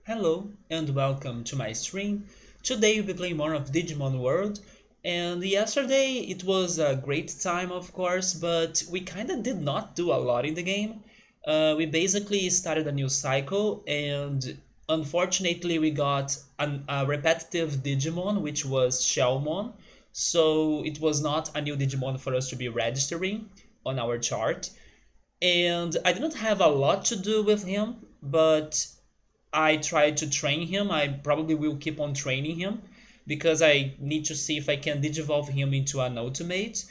Hello and welcome to my stream. Today we'll be playing more of Digimon World. And yesterday it was a great time, of course, but we kinda did not do a lot in the game. We basically started a new cycle, and unfortunately we got a repetitive Digimon, which was Shellmon. So it was not a new Digimon for us to be registering on our chart. And I didn't have a lot to do with him, but I tried to train him. I probably will keep on training him because I need to see if I can digivolve him into an ultimate.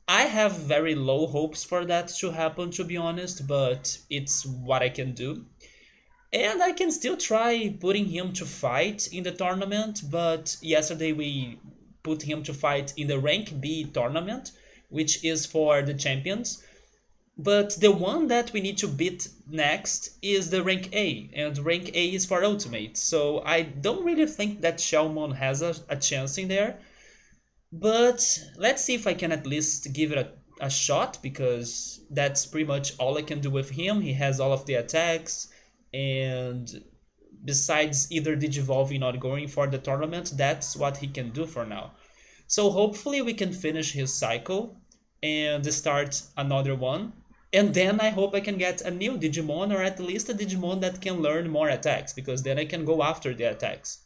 I have very low hopes for that to happen, to be honest, but it's what I can do. And I can still try putting him to fight in the tournament, but yesterday we put him to fight in the rank B tournament, which is for the champions. But the one that we need to beat next is the rank A, and rank A is for ultimate. So I don't really think that Shelmon has a chance in there. But let's see if I can at least give it a shot, because that's pretty much all I can do with him. He has all of the attacks, and besides either Digivolving or going for the tournament, that's what he can do for now. So hopefully we can finish his cycle and start another one. And then I hope I can get a new Digimon, or at least a Digimon that can learn more attacks, because then I can go after the attacks.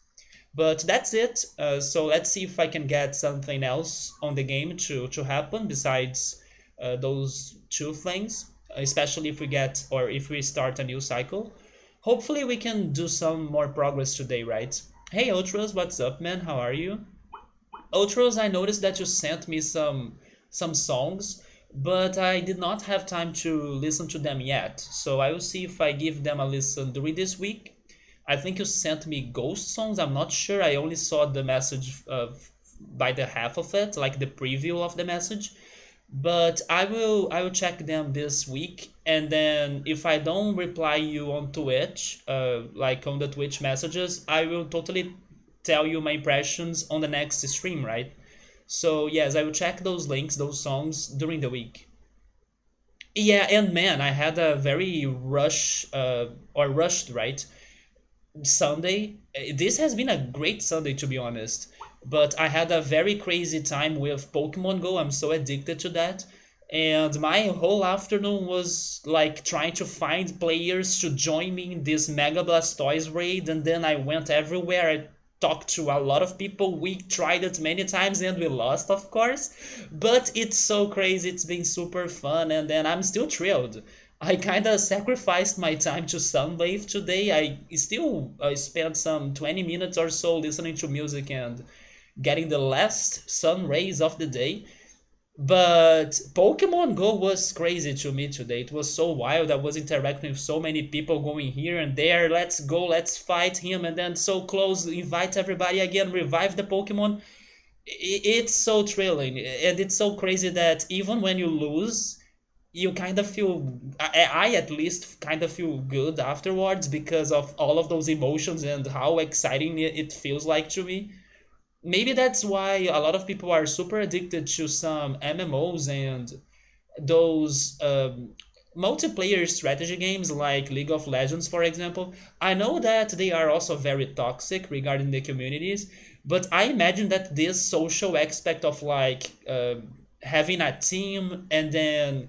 But that's it. So let's see if I can get something else on the game to happen besides those two things, especially if we get or if we start a new cycle. Hopefully we can do some more progress today, right? Hey Ultras, what's up, man? How are you? Ultras, I noticed that you sent me some songs, but I did not have time to listen to them yet. So I will see if I give them a listen during this week. I think you sent me ghost songs. I'm not sure. I only saw the message by the half of it, like the preview of the message. But I will check them this week, and then if I don't reply you on Twitch, like on the Twitch messages, I will totally tell you my impressions on the next stream, right? So yes, I will check those links, those songs during the week. Yeah, and man, I had a very rushed, right? Sunday. This has been a great Sunday, to be honest. But I had a very crazy time with Pokemon Go. I'm so addicted to that. And my whole afternoon was like trying to find players to join me in this Mega Blastoise raid. And then I went everywhere. I talked to a lot of people. We tried it many times and we lost, of course. But it's so crazy. It's been super fun. And then I'm still thrilled. I kind of sacrificed my time to sunbathe today. I still spent some 20 minutes or so listening to music and getting the last sun rays of the day. But Pokemon Go was crazy to me today. It was so wild. I was interacting with so many people going here and there. Let's go, let's fight him, and then so close, invite everybody again, revive the Pokemon. It's so thrilling, and it's so crazy that even when you lose, you kind of feel I at least kind of feel good afterwards because of all of those emotions and how exciting it feels like to me. Maybe that's why a lot of people are super addicted to some MMOs and those multiplayer strategy games like League of Legends, for example. I know that they are also very toxic regarding the communities, but I imagine that this social aspect of like having a team and then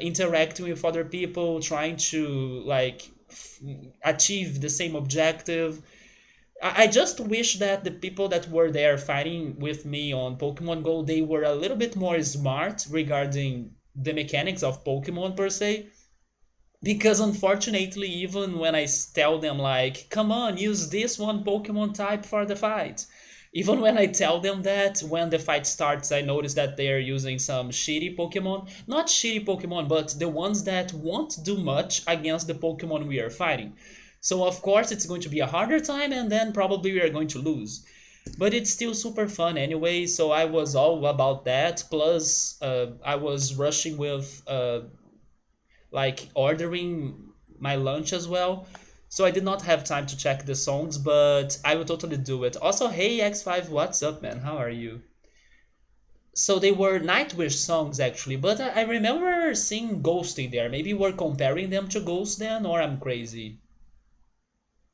interacting with other people, trying to like achieve the same objective. I just wish that the people that were there fighting with me on Pokemon Go, they were a little bit more smart regarding the mechanics of Pokemon per se. Because unfortunately, even when I tell them like, come on, use this one Pokemon type for the fight. Even when I tell them that, when the fight starts, I notice that they're using some shitty Pokemon. Not shitty Pokemon, but the ones that won't do much against the Pokemon we are fighting. So of course it's going to be a harder time, and then probably we are going to lose. But it's still super fun anyway, so I was all about that. Plus, I was rushing with like ordering my lunch as well. So I did not have time to check the songs, but I will totally do it. Also, hey X5, what's up, man? How are you? So they were Nightwish songs actually, but I remember seeing Ghost in there. Maybe we're comparing them to Ghost then, or I'm crazy.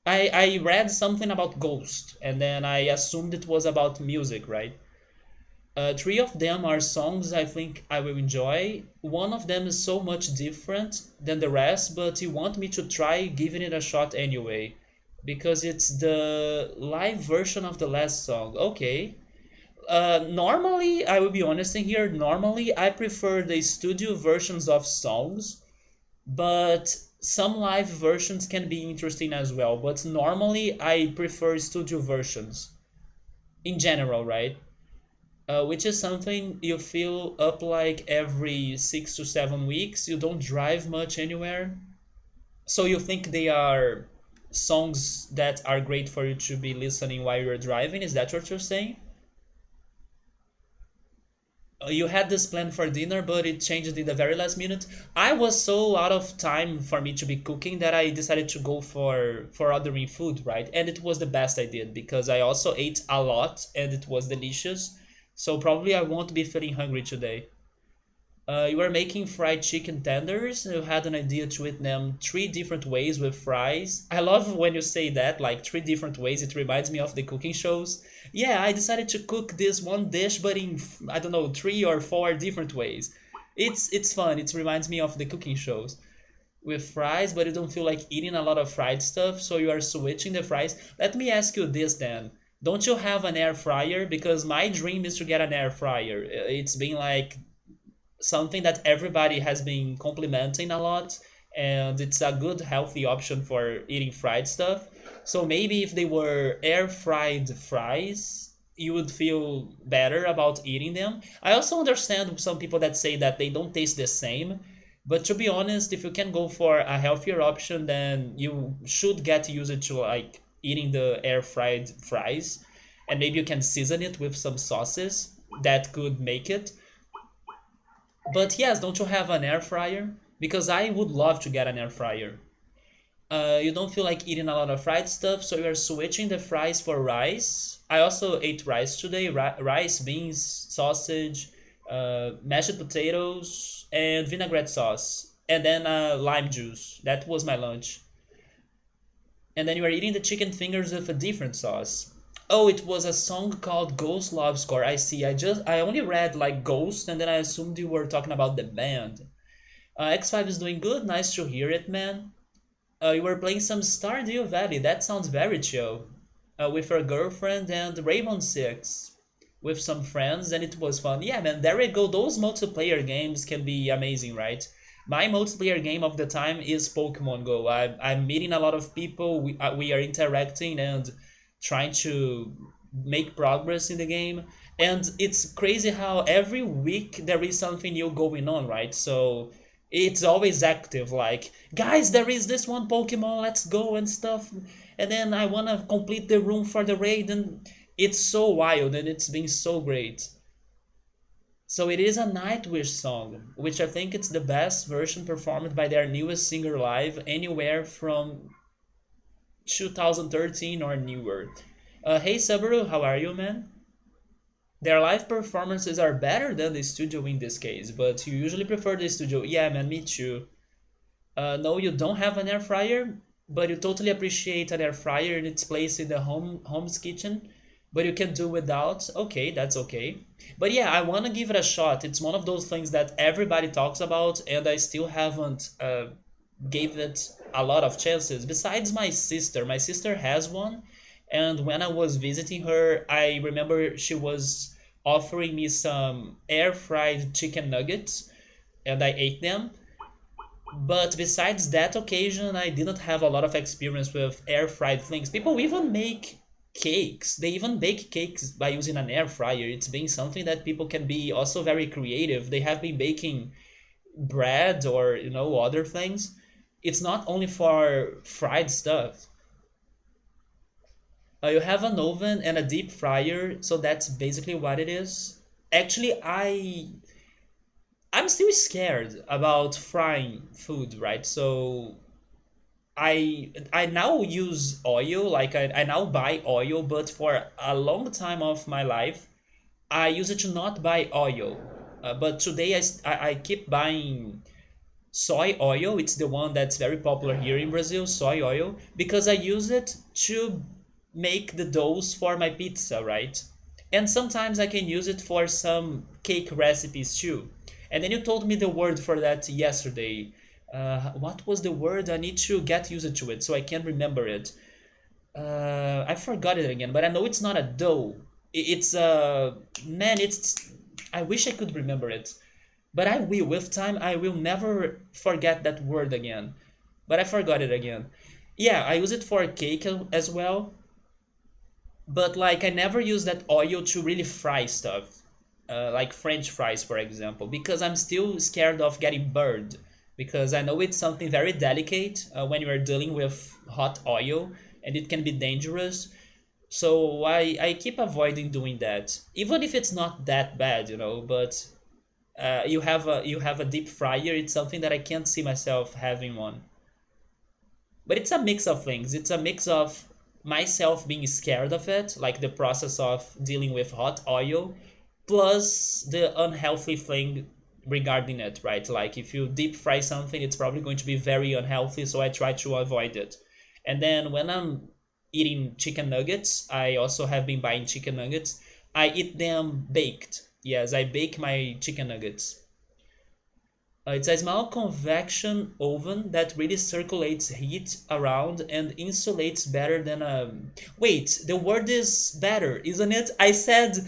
I read something about Ghost, and then I assumed it was about music, right? Three of them are songs I think I will enjoy. One of them is so much different than the rest, but you want me to try giving it a shot anyway, because it's the live version of the last song. Okay. Normally, I will be honest in here, normally I prefer the studio versions of songs, but some live versions can be interesting as well. But normally, I prefer studio versions in general, right? Which is something you fill up like every 6 to 7 weeks. You don't drive much anywhere, so you think they are songs that are great for you to be listening while you're driving. Is that what you're saying? You had this plan for dinner, but it changed in the very last minute. I was so out of time for me to be cooking that I decided to go for ordering food, right? And it was the best I did because I also ate a lot and it was delicious. So probably I won't be feeling hungry today. You were making fried chicken tenders. You had an idea to eat them three different ways with fries. I love when you say that, like three different ways. It reminds me of the cooking shows. Yeah, I decided to cook this one dish, but in I don't know 3 or 4 different ways. It's fun. It reminds me of the cooking shows with fries, but you don't feel like eating a lot of fried stuff, so you are switching the fries. Let me ask you this then. Don't you have an air fryer? Because my dream is to get an air fryer. It's been like something that everybody has been complimenting a lot, and it's a good healthy option for eating fried stuff. So maybe if they were air fried fries, you would feel better about eating them. I also understand some people that say that they don't taste the same, but to be honest, if you can go for a healthier option, then you should get used to like eating the air fried fries, and maybe you can season it with some sauces that could make it. But yes, don't you have an air fryer? Because I would love to get an air fryer. You don't feel like eating a lot of fried stuff, so you are switching the fries for rice. I also ate rice today: rice, beans, sausage, mashed potatoes, and vinaigrette sauce, and then lime juice. That was my lunch. And then you are eating the chicken fingers with a different sauce. Oh, it was a song called Ghost Love Score. I see. I only read like Ghost, and then I assumed you were talking about the band. X5 is doing good. Nice to hear it, man. You were playing some Stardew Valley. That sounds very chill. With your girlfriend and Raven Six, with some friends, and it was fun. Yeah, man. There we go. Those multiplayer games can be amazing, right? My multiplayer game of the time is Pokemon Go. I'm meeting a lot of people. We are interacting and trying to make progress in the game. And it's crazy how every week there is something new going on, right? So it's always active. Like, guys, there is this one Pokemon. Let's go and stuff. And then I wanna complete the room for the raid, and it's so wild and it's been so great. So it is a Nightwish song, which I think it's the best version performed by their newest singer live anywhere from 2013 or newer. Hey Subaru, how are you, man? Their live performances are better than the studio in this case, but you usually prefer the studio. Yeah, man, me too. No, you don't have an air fryer, but you totally appreciate an air fryer in its place in the home's kitchen. But you can do without. Okay, that's okay. But yeah, I wanna give it a shot. It's one of those things that everybody talks about, and I still haven't gave it a lot of chances. Besides my sister has one, and when I was visiting her, I remember she was offering me some air fried chicken nuggets, and I ate them. But besides that occasion, I didn't have a lot of experience with air fried things. People even make cakes. They even bake cakes by using an air fryer. It's been something that people can be also very creative. They have been baking bread or other things. It's not only for fried stuff. You have an oven and a deep fryer, so that's basically what it is. Actually, I'm still scared about frying food, right? So I now use oil, like I now buy oil, but for a long time of my life, I used to not buy oil. But today I keep buying soy oil. It's the one that's very popular here in Brazil, soy oil, because I use it to make the doughs for my pizza, right? And sometimes I can use it for some cake recipes too. And then you told me the word for that yesterday. What was the word? I need to get used to it so I can remember it. I forgot it again, but I know it's not a dough. It's man, it's. I wish I could remember it, but I will. With time, I will never forget that word again. But I forgot it again. Yeah, I use it for cake as well, but like I never use that oil to really fry stuff, like French fries, for example, because I'm still scared of getting burned. Because I know it's something very delicate when you are dealing with hot oil, and it can be dangerous. So I keep avoiding doing that, even if it's not that bad, But you have a deep fryer. It's something that I can't see myself having one. But it's a mix of things. It's a mix of myself being scared of it, like the process of dealing with hot oil, plus the unhealthy thing regarding it, right? Like if you deep fry something, it's probably going to be very unhealthy, so I try to avoid it. And then when I'm eating chicken nuggets, I also have been buying chicken nuggets. I eat them baked. Yes, I bake my chicken nuggets. It's a small convection oven that really circulates heat around and insulates better than a. Wait, the word is better, isn't it? I said,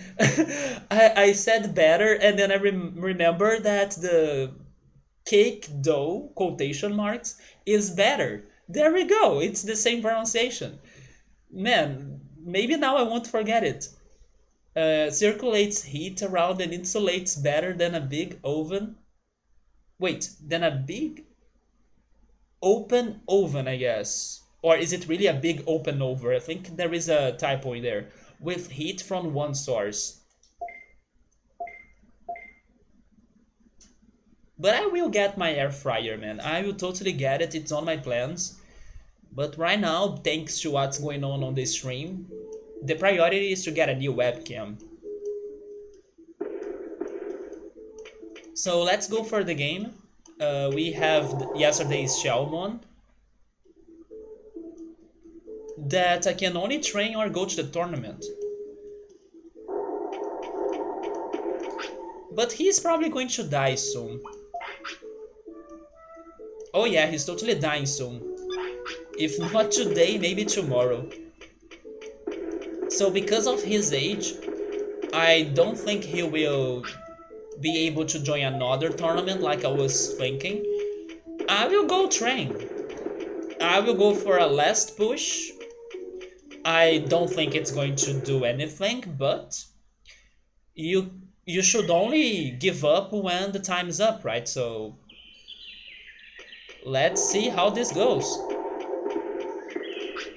I said better, and then I remember that the cake dough quotation marks is better. There we go. It's the same pronunciation. Man, maybe now I won't forget it. Circulates heat around and insulates better than a big oven. Wait, than a big open oven, I guess. Or is it really a big open oven? I think there is a typo in there. With heat from one source. But I will get my air fryer, man. I will totally get it. It's on my plans. But right now, thanks to what's going on the stream, the priority is to get a new webcam. So let's go for the game. We have yesterday's Shelmon that I can only train or go to the tournament. But he's probably going to die soon. Oh yeah, he's totally dying soon. If not today, maybe tomorrow. So because of his age, I don't think he will be able to join another tournament like I was thinking. I will go train. I will go for a last push. I don't think it's going to do anything, but you should only give up when the time is up, right? So let's see how this goes.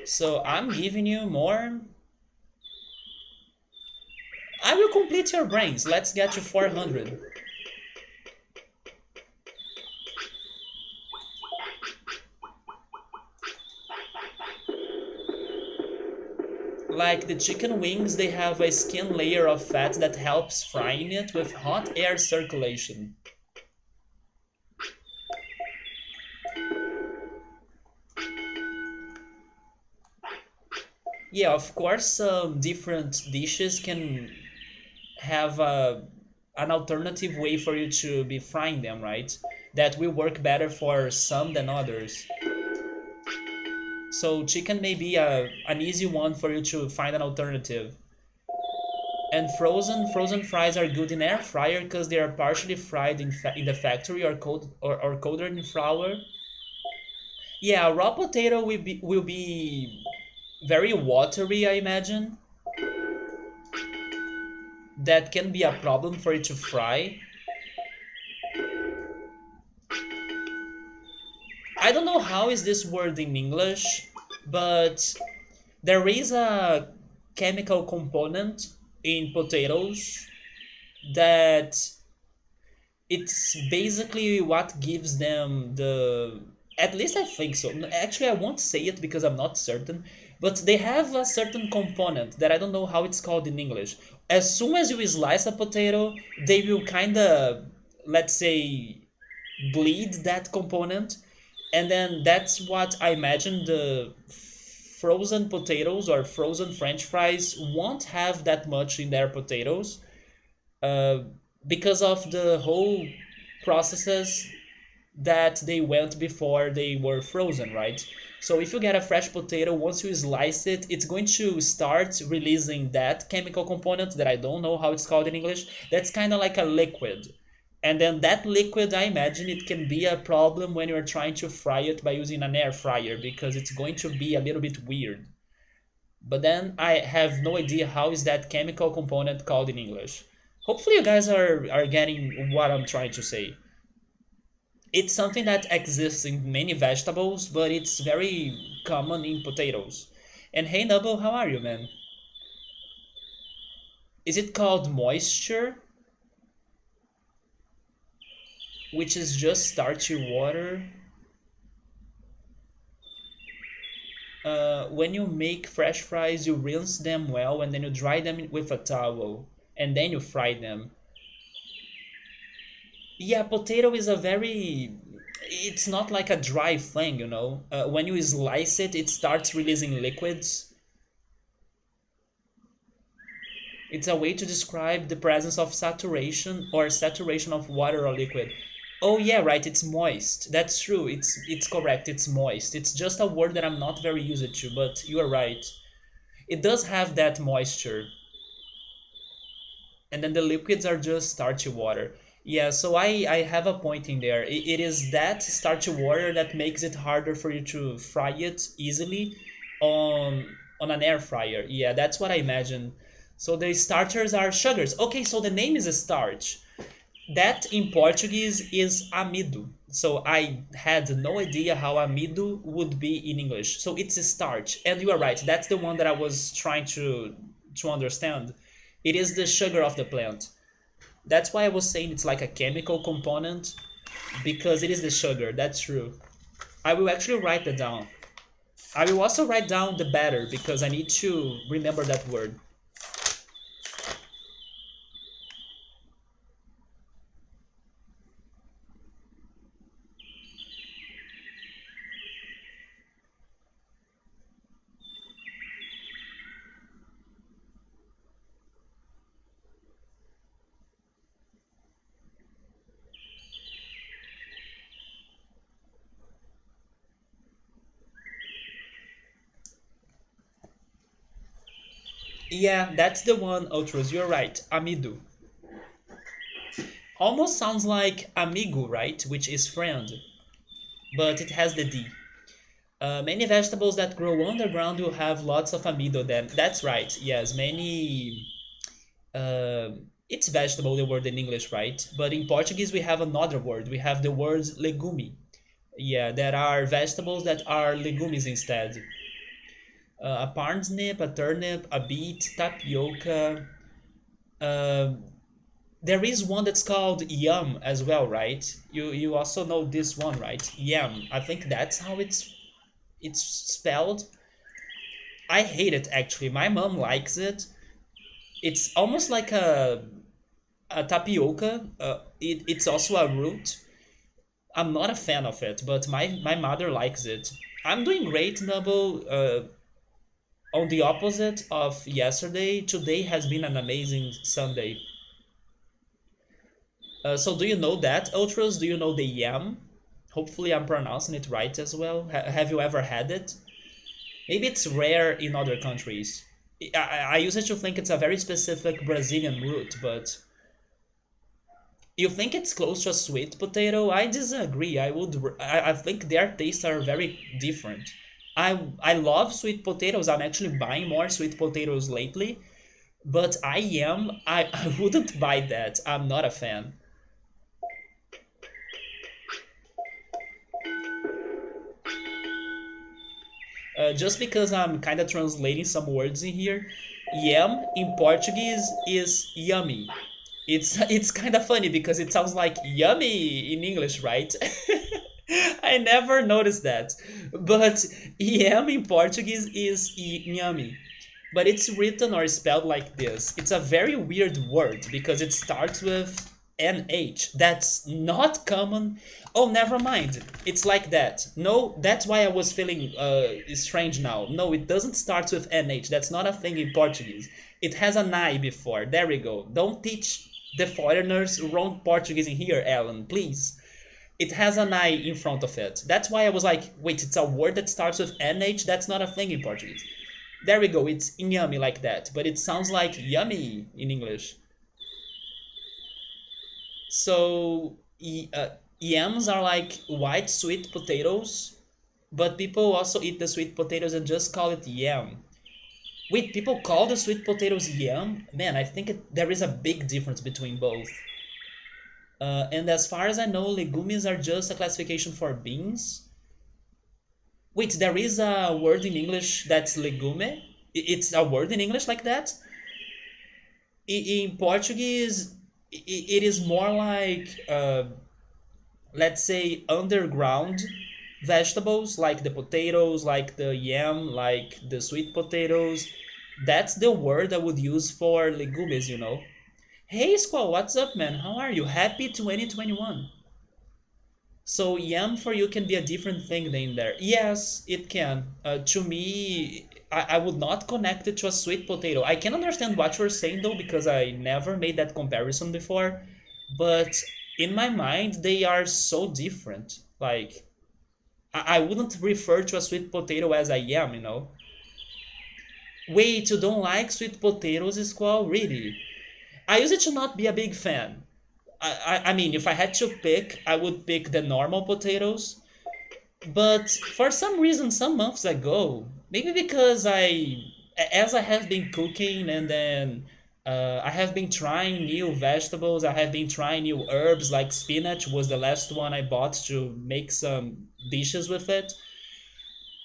So I'm giving you more. I will complete your brains. Let's get to 400. Like the chicken wings, they have a skin layer of fat that helps frying it with hot air circulation. Yeah, of course, different dishes can have an alternative way for you to be frying them, right? That will work better for some than others. So chicken may be an easy one for you to find an alternative. And frozen fries are good in air fryer because they are partially fried in the factory or coated in flour. Yeah, raw potato will be very watery, I imagine. That can be a problem for it to fry. I don't know how is this word in English, but there is a chemical component in potatoes that it's basically what gives them the, at least I think so. Actually, I won't say it because I'm not certain, but they have a certain component that I don't know how it's called in English. As soon as you slice a potato, they will kind of, let's say, bleed that component, and then that's what I imagine the frozen potatoes or frozen French fries won't have that much in their potatoes, uh, because of the whole processes that they went before they were frozen, right? So if you get a fresh potato, once you slice it, it's going to start releasing that chemical component that I don't know how it's called in English. That's kind of like a liquid. And then that liquid, I imagine it can be a problem when you're trying to fry it by using an air fryer because it's going to be a little bit weird. But then I have no idea how is that chemical component called in English. Hopefully you guys are getting what I'm trying to say. It's something that exists in many vegetables, but it's very common in potatoes. And hey Nubble, how are you, man? Is it called moisture, which is just starchy water? When you make fresh fries, you rinse them well and then you dry them with a towel and then you fry them. Yeah, potato is a very. It's not like a dry thing, you know. When you slice it, it starts releasing liquids. It's a way to describe the presence of saturation or saturation of water or liquid. Oh yeah, right, it's moist. That's true. It's correct. It's moist. It's just a word that I'm not very used to, but you are right. It does have that moisture. And then the liquids are just starchy water. Yeah, so I have a point in there. It is that starchy water that makes it harder for you to fry it easily on an air fryer. Yeah, that's what I imagine. So the starters are sugars. Okay, so the name is a starch. That in Portuguese is amido. So I had no idea how amido would be in English. So it's a starch. And you are right, that's the one that I was trying to understand. It is the sugar of the plant. That's why I was saying it's like a chemical component because it is the sugar. That's true. I will actually write that down. I will also write down the batter because I need to remember that word. Yeah, that's the one, Ultras. You're right. Amido. Almost sounds like amigo, right? Which is friend, but it has the D. Many vegetables that grow underground will have lots of amido then. That's right. Yes, many. It's vegetable, the word in English, right? But in Portuguese, we have another word. We have the word legume. Yeah, there are vegetables that are legumes instead. A parsnip, a turnip, a beet, tapioca. Uh, there is one that's called yam as well, right? You also know this one, right? Yam. I think that's how it's spelled. I hate it actually. My mom likes it. It's almost like a tapioca. It's also a root. I'm not a fan of it, but my mother likes it. I'm doing great, Nubble. On the opposite of yesterday, today has been an amazing Sunday. So do you know that, Ultras? Do you know the yam? Hopefully I'm pronouncing it right as well. Have you ever had it? Maybe it's rare in other countries. I used to think it's a very specific Brazilian root, but you think it's close to a sweet potato? I disagree. I think their tastes are very different. I love sweet potatoes. I'm actually buying more sweet potatoes lately, but I wouldn't buy that. I'm not a fan. Just because I'm kind of translating some words in here, yam in Portuguese is yummy. It's kind of funny because it sounds like yummy in English, right? I never noticed that. But yam in Portuguese is yummy. But it's written or spelled like this. It's a very weird word because it starts with NH. That's not common. Oh, never mind. It's like that. No, that's why I was feeling strange now. No, it doesn't start with NH. That's not a thing in Portuguese. It has an I before. There we go. Don't teach the foreigners wrong Portuguese in here, Alan, please. It has an I in front of it. That's why I was like, wait, it's a word that starts with NH? That's not a thing in Portuguese. There we go. It's yummy like that, but it sounds like yummy in English. So yams are like white sweet potatoes, but people also eat the sweet potatoes and just call it yam. Wait, people call the sweet potatoes yam? Man, I think there is a big difference between both. And as far as I know, legumes are just a classification for beans. Wait, there is a word in English that's legume? It's a word in English like that? In Portuguese, it is more like let's say underground vegetables like the potatoes, like the yam, like the sweet potatoes. That's the word I would use for legumes, you know. Hey Squall, what's up, man? How are you? Happy 2021. So yam for you can be a different thing than there. Yes, it can. To me, I would not connect it to a sweet potato. I can understand what you're saying though, because I never made that comparison before. But in my mind, they are so different. Like, I wouldn't refer to a sweet potato as a yam, you know? Wait, you don't like sweet potatoes, Squall? Really? I used to not be a big fan. I mean, if I had to pick, I would pick the normal potatoes. But for some reason, some months ago, maybe because as I have been cooking and then I have been trying new vegetables, I have been trying new herbs, like spinach was the last one I bought to make some dishes with it.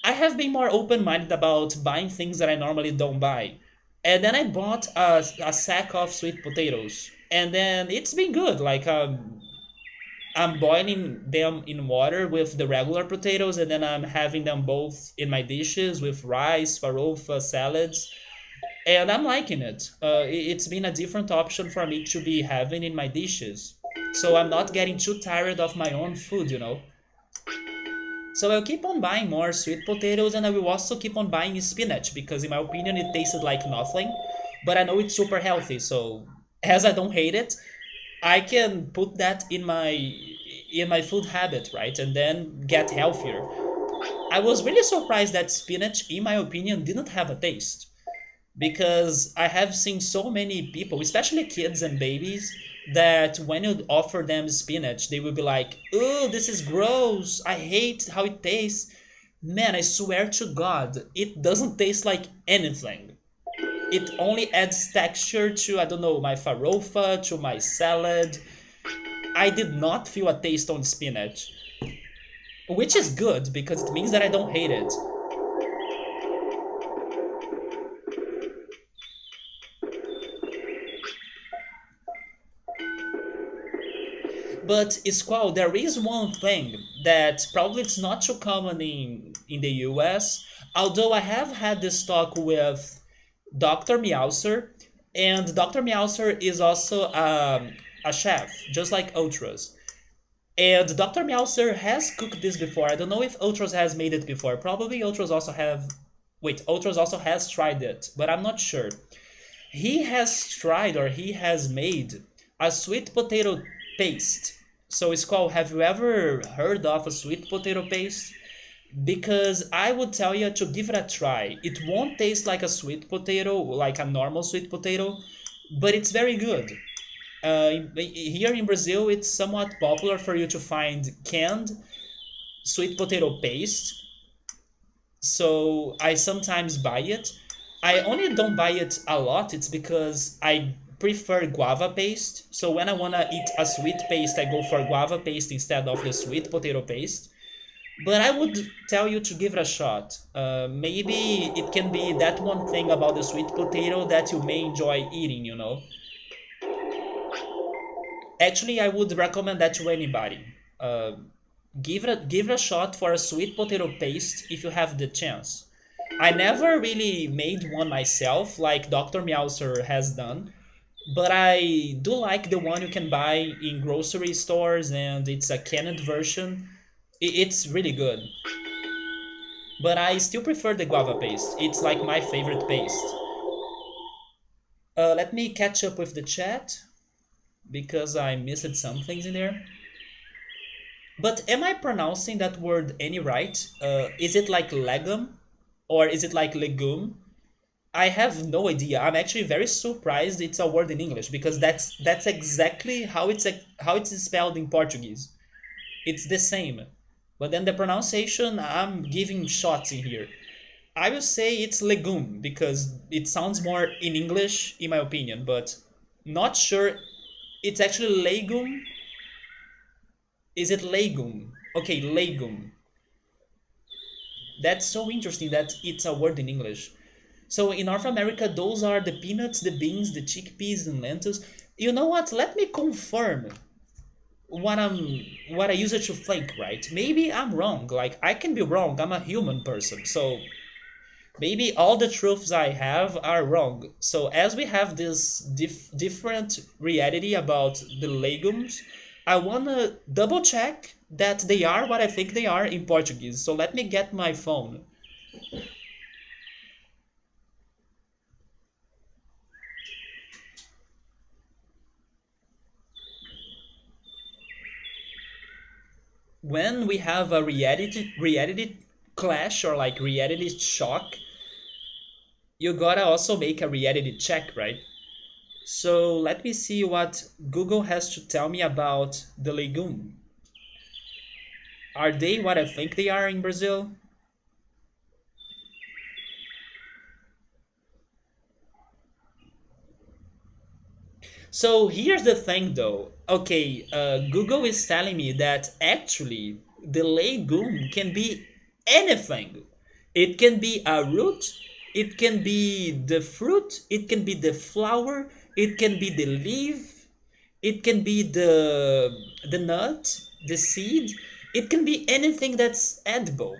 I have been more open minded about buying things that I normally don't buy. And then I bought a sack of sweet potatoes. And then it's been good. Like, I'm boiling them in water with the regular potatoes, and then I'm having them both in my dishes with rice, farofa, salads, and I'm liking it. It's been a different option for me to be having in my dishes, so I'm not getting too tired of my own food, you know. So I'll keep on buying more sweet potatoes, and I will also keep on buying spinach because, in my opinion, it tasted like nothing, but I know it's super healthy. So as I don't hate it, I can put that in my food habit, right? And then get healthier. I was really surprised that spinach, in my opinion, didn't have a taste because I have seen so many people, especially kids and babies, that when you offer them spinach, they will be like, "Oh, this is gross. I hate how it tastes." Man, I swear to God, it doesn't taste like anything. It only adds texture to, I don't know, my farofa, to my salad. I did not feel a taste on spinach, which is good because it means that I don't hate it. But Squall, there is one thing that probably it's not too common in the US, although I have had this talk with Dr. Meowser, and Dr. Meowser is also a chef, just like Ultras. And Dr. Meowser has cooked this before. I don't know if Ultras has made it before. Probably Ultras also have. Wait, Ultras also has tried it, but I'm not sure. He has tried or he has made a sweet potato paste. So it's called, have you ever heard of a sweet potato paste? Because I would tell you to give it a try. It won't taste like a sweet potato, like a normal sweet potato, but it's very good. Here in Brazil, it's somewhat popular for you to find canned sweet potato paste, so I sometimes buy it. I only don't buy it a lot. It's because I prefer guava paste. So when I wanna eat a sweet paste, I go for guava paste instead of the sweet potato paste. But I would tell you to give it a shot. Maybe it can be that one thing about the sweet potato that you may enjoy eating, you know. Actually, I would recommend that to anybody. Uh, give it a shot for a sweet potato paste if you have the chance. I never really made one myself like Dr. Meowser has done, But I do like the one you can buy in grocery stores, and it's a canned version. It's really good. But I still prefer the guava paste. It's like my favorite paste. Let me catch up with the chat because I missed some things in there. But am I pronouncing that word any right? Is it like legum or is it like legume? I have no idea. I'm actually very surprised it's a word in English because that's exactly how it's spelled in Portuguese. It's the same. But then the pronunciation, I'm giving shots in here. I will say it's legume because it sounds more in English, in my opinion, but not sure. It's actually legume. Is it legume? Okay, legume. That's so interesting that it's a word in English. So in North America, those are the peanuts, the beans, the chickpeas, and lentils. You know what? Let me confirm what I used to think. Right? Maybe I'm wrong. Like I can be wrong. I'm a human person, so maybe all the truths I have are wrong. So as we have this different reality about the legumes, I wanna double check that they are what I think they are in Portuguese. So let me get my phone. When we have a reality clash or like reality shock, you gotta also make a reality check, right? So let me see what Google has to tell me about the legume. Are they what I think they are in Brazil? So here's the thing though. Okay, Google is telling me that actually the legume can be anything. It can be a root, it can be the fruit, it can be the flower, it can be the leaf, it can be the nut, the seed. It can be anything that's edible.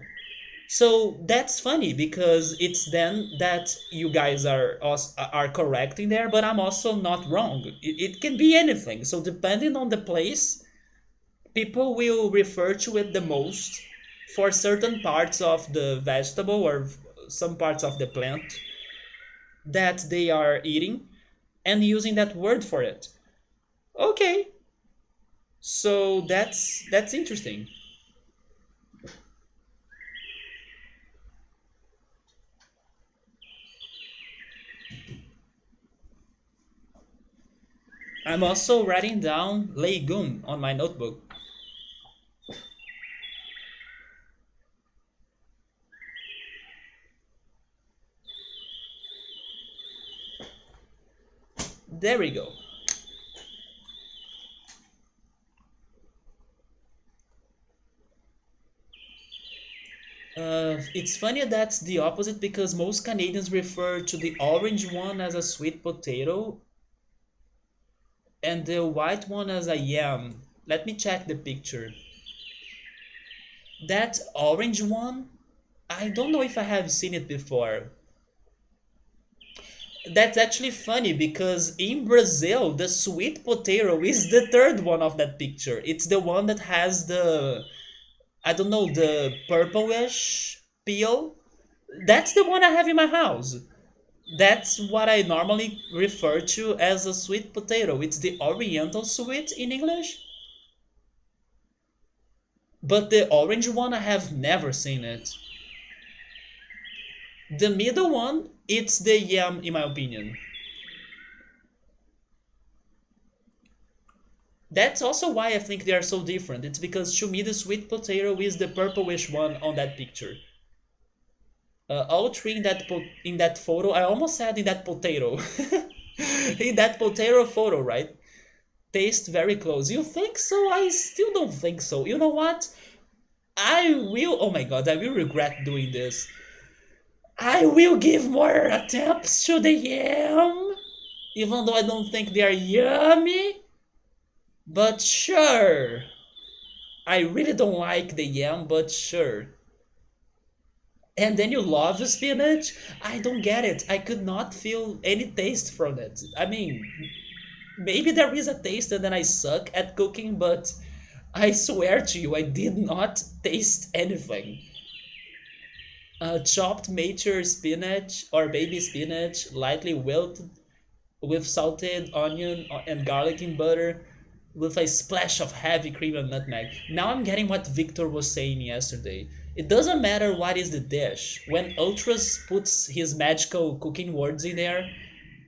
So that's funny because it's then that you guys are correct in there, but I'm also not wrong. It can be anything. So depending on the place, people will refer to it the most for certain parts of the vegetable or some parts of the plant that they are eating and using that word for it. Okay, so that's interesting. I'm also writing down legume on my notebook. There we go. It's funny that's the opposite because most Canadians refer to the orange one as a sweet potato and the white one as a yam. Let me check the picture. That orange one, I don't know if I have seen it before. That's actually funny because in Brazil, the sweet potato is the third one of that picture. It's the one that has I don't know, the purplish peel. That's the one I have in my house. That's what I normally refer to as a sweet potato. It's the oriental sweet in English. But the orange one, I have never seen it. The middle one, it's the yam, in my opinion. That's also why I think they are so different. It's because to me, the sweet potato is the purplish one on that picture. All three in in that photo, I almost said in that potato. In that potato photo, right? Taste very close. You think so? I still don't think so. You know what? I will. Oh my god, I will regret doing this. I will give more attempts to the yam, even though I don't think they are yummy. But sure, I really don't like the yam, but sure. And then you love spinach? I don't get it. I could not feel any taste from it. I mean, Maybe there is a taste and then I suck at cooking, but I swear to you, I did not taste anything. Chopped mature spinach or baby spinach, lightly wilted with salted onion and garlic in butter, with a splash of heavy cream and nutmeg. Now I'm getting what Victor was saying yesterday. It doesn't matter what is the dish. When Ultras puts his magical cooking words in there,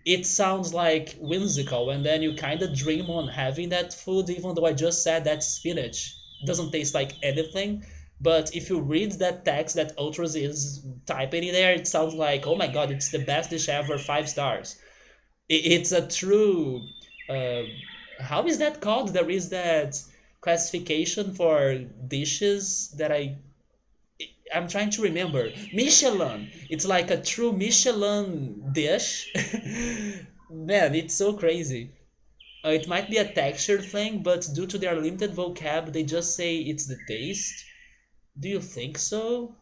it sounds like whimsical, and then you kind of dream on having that food, even though I just said that spinach doesn't taste like anything. But if you read that text that Ultras is typing in there, it sounds like, oh my god, it's the best dish ever, 5 stars. It's a true. Uh, how is that called? There is that classification for dishes that I'm trying to remember. Michelin. It's like a true Michelin dish. Man, it's so crazy. It might be a texture thing, but due to their limited vocab, they just say it's the taste. Do you think so?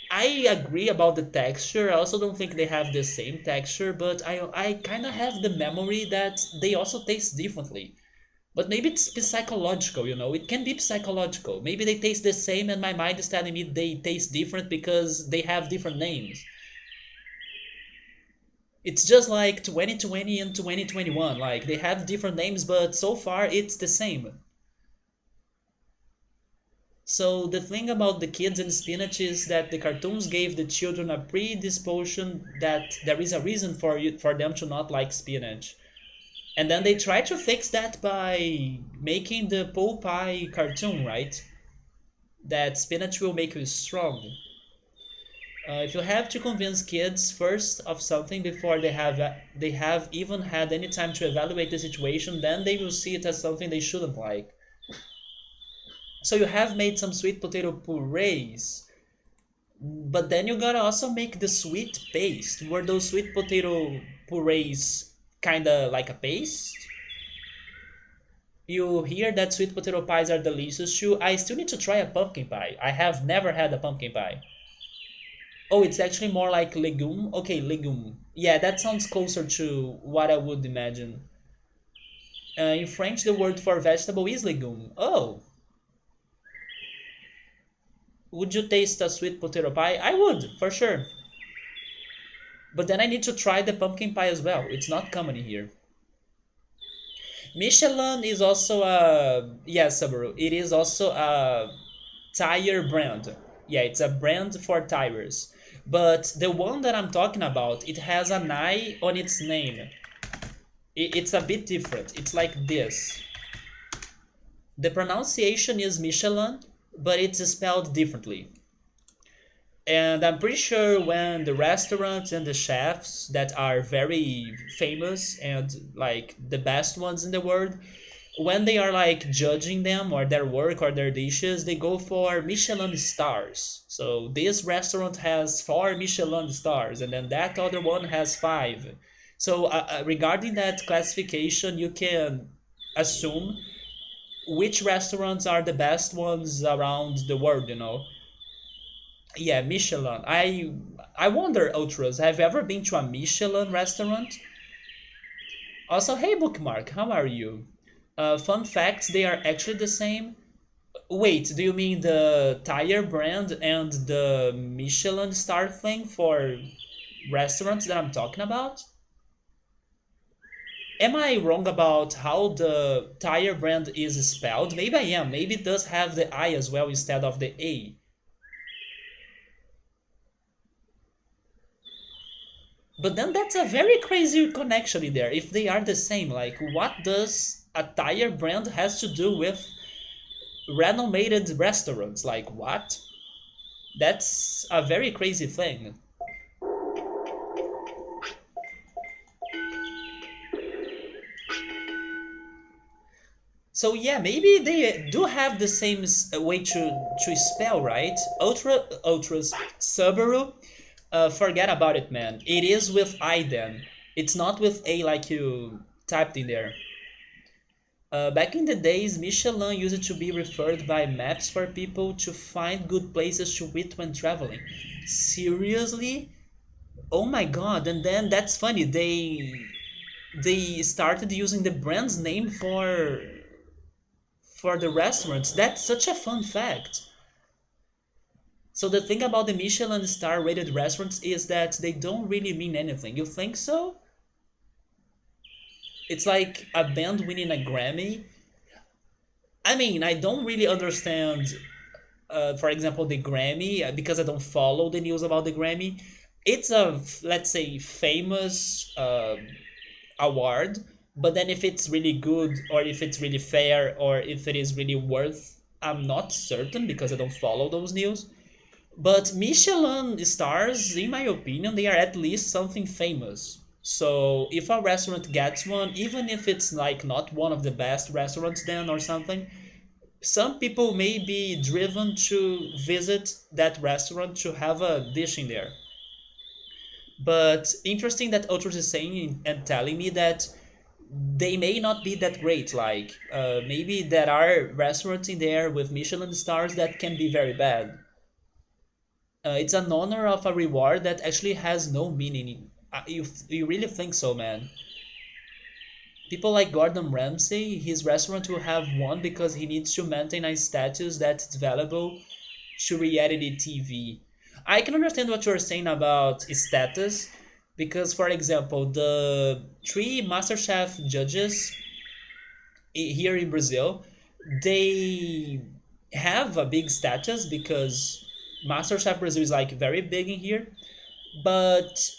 I agree about the texture. I also don't think they have the same texture, but I kind of have the memory that they also taste differently. But maybe it's psychological, you know? It can be psychological. Maybe they taste the same and my mind is telling me they taste different because they have different names. It's just like 2020 and 2021. Like, they have different names, but so far it's the same. So the thing about the kids and spinach is that the cartoons gave the children a predisposition that there is a reason for them to not like spinach. And then they try to fix that by making the Popeye cartoon, right? That spinach will make you strong. If you have to convince kids first of something before they have even had any time to evaluate the situation, then they will see it as something they shouldn't like. So you have made some sweet potato purees, but then you gotta also make the sweet paste. Were those sweet potato purees kinda like a paste? You hear that sweet potato pies are delicious too. I still need to try a pumpkin pie. I have never had a pumpkin pie. Oh, it's actually more like legume? Okay, legume. Yeah, that sounds closer to what I would imagine. In French, the word for vegetable is legume. Oh, would you taste a sweet potato pie? I would, for sure. But then I need to try the pumpkin pie as well. It's not common here. Michelin is also a Subaru. It is also a tire brand. Yeah, it's a brand for tires. But the one that I'm talking about, it has an I on its name. It's a bit different. It's like this. The pronunciation is Michelin, but it's spelled differently. And I'm pretty sure when the restaurants and the chefs that are very famous and like the best ones in the world, when they are like judging them or their work or their dishes, they go for Michelin stars. So this restaurant has 4 Michelin stars, and then that other one has 5. So regarding that classification, you can assume which restaurants are the best ones around the world. Yeah, Michelin. I wonder, Ultras, have you ever been to a Michelin restaurant? Also, hey Bookmark, how are you? Fun facts, they are actually the same. Wait, do you mean the tire brand and the Michelin star thing for restaurants that I'm talking about? Am I wrong about how the tire brand is spelled? Maybe I am. Maybe it does have the I as well instead of the A. But then that's a very crazy connection in there. If they are the same, like what does a tire brand has to do with renommated restaurants? Like what? That's a very crazy thing. So yeah, maybe they do have the same way to spell, right? Ultras Subaru. Forget about it, man. It is with I then. It's not with A like you typed in there. Back in the days, Michelin used to be referred by maps for people to find good places to eat when traveling. Seriously? Oh my god! And then that's funny. they started using the brand's name for the restaurants. That's such a fun fact. So the thing about the Michelin star rated restaurants is that they don't really mean anything. You think so? It's like a band winning a Grammy. I mean, I don't really understand, for example, the Grammy, because I don't follow the news about the Grammy. It's a, let's say, famous award, but then if it's really good or if it's really fair or if it is really worth, I'm not certain because I don't follow those news. But Michelin stars, in my opinion, they are at least something famous. So if a restaurant gets one, even if it's like not one of the best restaurants then or something, some people may be driven to visit that restaurant to have a dish in there. But interesting that Ultras is saying and telling me that they may not be that great. Like maybe there are restaurants in there with Michelin stars that can be very bad. It's an honor of a reward that actually has no meaning. You really think so, man? People like Gordon Ramsay, his restaurant will have one because he needs to maintain a status that's valuable to reality TV. I can understand what you're saying about status because, for example, the three MasterChef judges here in Brazil, they have a big status because MasterChef Brazil is like very big in here, but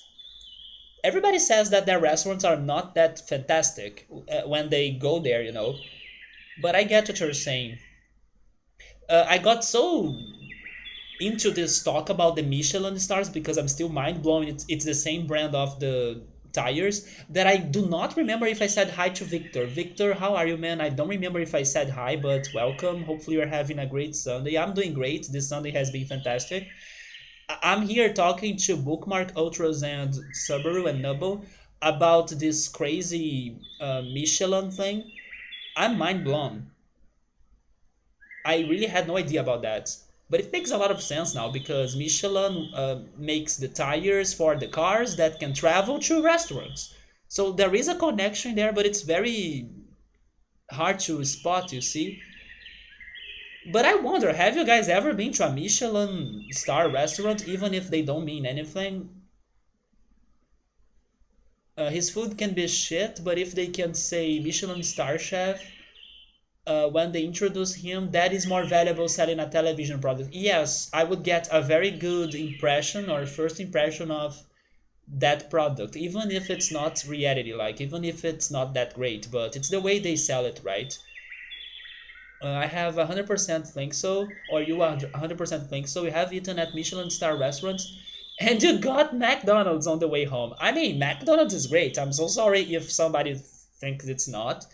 everybody says that their restaurants are not that fantastic when they go there, you know. But I get what you're saying. I got so into this talk about the Michelin stars because I'm still mind blown. It's the same brand of the tires that I do not remember if I said hi to Victor. Victor, how are you, man? I don't remember if I said hi, but welcome. Hopefully, you're having a great Sunday. I'm doing great. This Sunday has been fantastic. I'm here talking to Bookmark Ultras and Subaru and Nubble about this crazy Michelin thing. I'm mind blown. I really had no idea about that. But it makes a lot of sense now because Michelin makes the tires for the cars that can travel to restaurants. So there is a connection there, but it's very hard to spot, you see. But I wonder, have you guys ever been to a Michelin star restaurant, even if they don't mean anything? His food can be shit, but if they can say Michelin star chef, when they introduce him, that is more valuable selling a television product. Yes, I would get a very good impression or first impression of that product, even if it's not reality, like even if it's not that great, but it's the way they sell it, right? I have 100% think so, or you 100% think so. You have eaten at Michelin star restaurants, and you got McDonald's on the way home. I mean, McDonald's is great. I'm so sorry if somebody thinks it's not.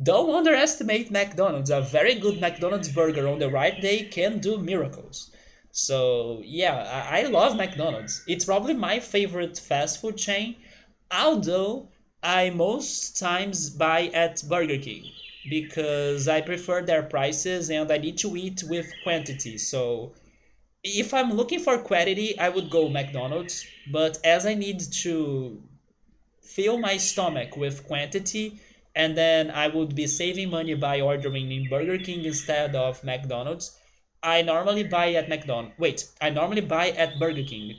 Don't underestimate McDonald's. A very good McDonald's burger on the right day can do miracles. So, yeah, I love McDonald's. It's probably my favorite fast food chain, although I most times buy at Burger King because I prefer their prices and I need to eat with quantity. So, if I'm looking for quality, I would go McDonald's, but as I need to fill my stomach with quantity, and then I would be saving money by ordering in Burger King instead of McDonald's. I normally buy at McDonald's. Wait, I normally buy at Burger King.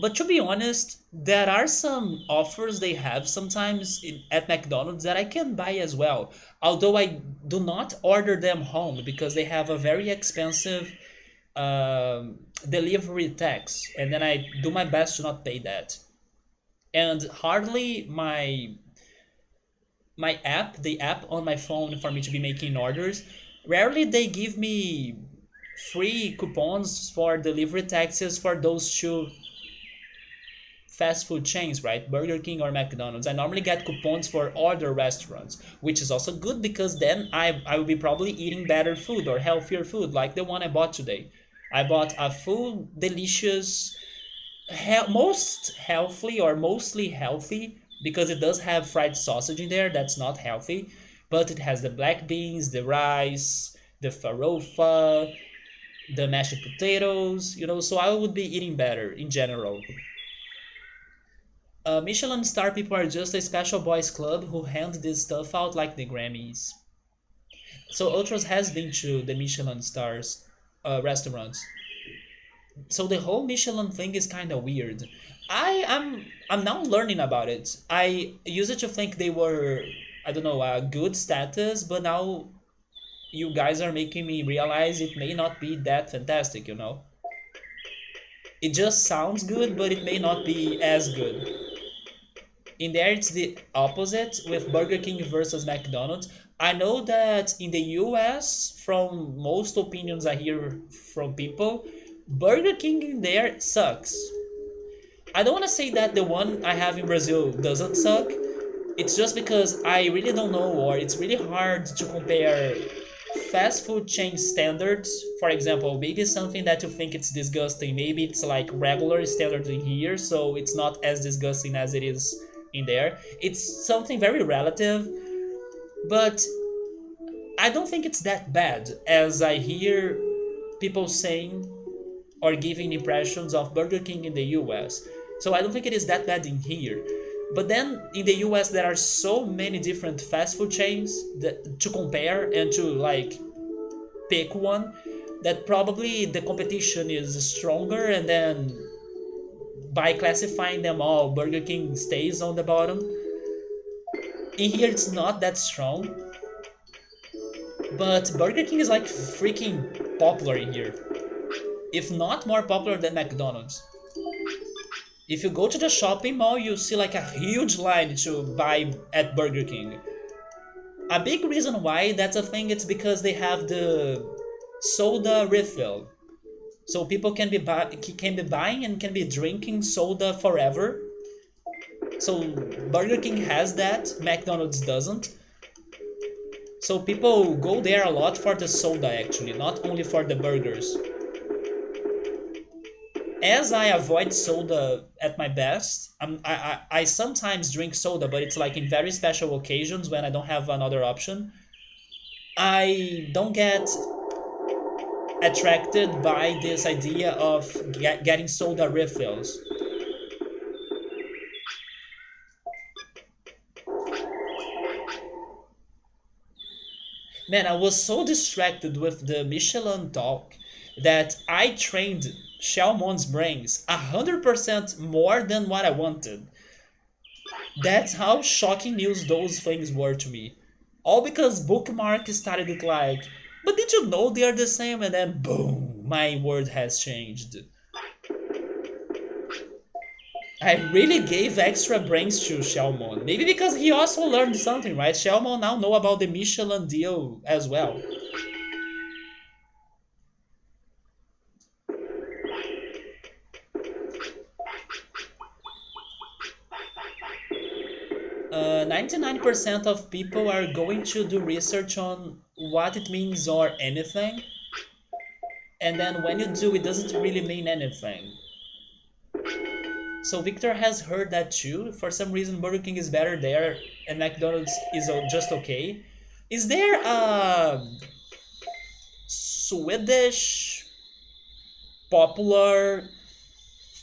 But to be honest, there are some offers they have sometimes at McDonald's that I can buy as well. Although I do not order them home because they have a very expensive delivery tax, and then I do my best to not pay that. And hardly my app, the app on my phone for me to be making orders, rarely they give me free coupons for delivery taxes for those two fast food chains, right? Burger King or McDonald's. I normally get coupons for other restaurants, which is also good because then I will be probably eating better food or healthier food like the one I bought today. I bought a full, delicious, most healthy or mostly healthy because it does have fried sausage in there that's not healthy, but it has the black beans, the rice, the farofa, the mashed potatoes, so I would be eating better in general. Michelin star people are just a special boys club who hand this stuff out like the Grammys. So Ultros has been to the Michelin stars restaurants. So the whole Michelin thing is kind of weird. I'm now learning about it. I used to think they were, I don't know, a good status, but now you guys are making me realize it may not be that fantastic, you know? It just sounds good, but it may not be as good. In there, it's the opposite with Burger King versus McDonald's. I know that in the US, from most opinions I hear from people, Burger King in there sucks. I don't want to say that the one I have in Brazil doesn't suck. It's just because I really don't know, or it's really hard to compare fast food chain standards. For example, maybe something that you think it's disgusting, maybe it's like regular standards in here, so it's not as disgusting as it is in there. It's something very relative, but I don't think it's that bad as I hear people saying or giving impressions of Burger King in the US. So I don't think it is that bad in here. But then in the US there are so many different fast food chains that to compare and to like pick one that probably the competition is stronger, and then by classifying them all Burger King stays on the bottom. In here it's not that strong, but Burger King is like freaking popular in here. If not more popular than McDonald's. If you go to the shopping mall, you see like a huge line to buy at Burger King. A big reason why that's a thing it's because they have the soda refill. So people can be buying and can be drinking soda forever. So Burger King has that, McDonald's doesn't. So people go there a lot for the soda actually, not only for the burgers. As I avoid soda at my best, I sometimes drink soda, but it's like in very special occasions when I don't have another option. I don't get attracted by this idea of getting soda refills. Man, I was so distracted with the Michelin talk that I trained Shalmon's brains 100% more than what I wanted. That's how shocking news those things were to me. All because Bookmark started it like, but did you know they are the same? And then boom, my world has changed. I really gave extra brains to Shelmon. Maybe because he also learned something, right? Shelmon now know about the Michelin deal as well. 99% of people are going to do research on what it means or anything, and then when you do, it doesn't really mean anything. So Victor has heard that too. For some reason, Burger King is better there, and McDonald's is just okay. Is there a Swedish popular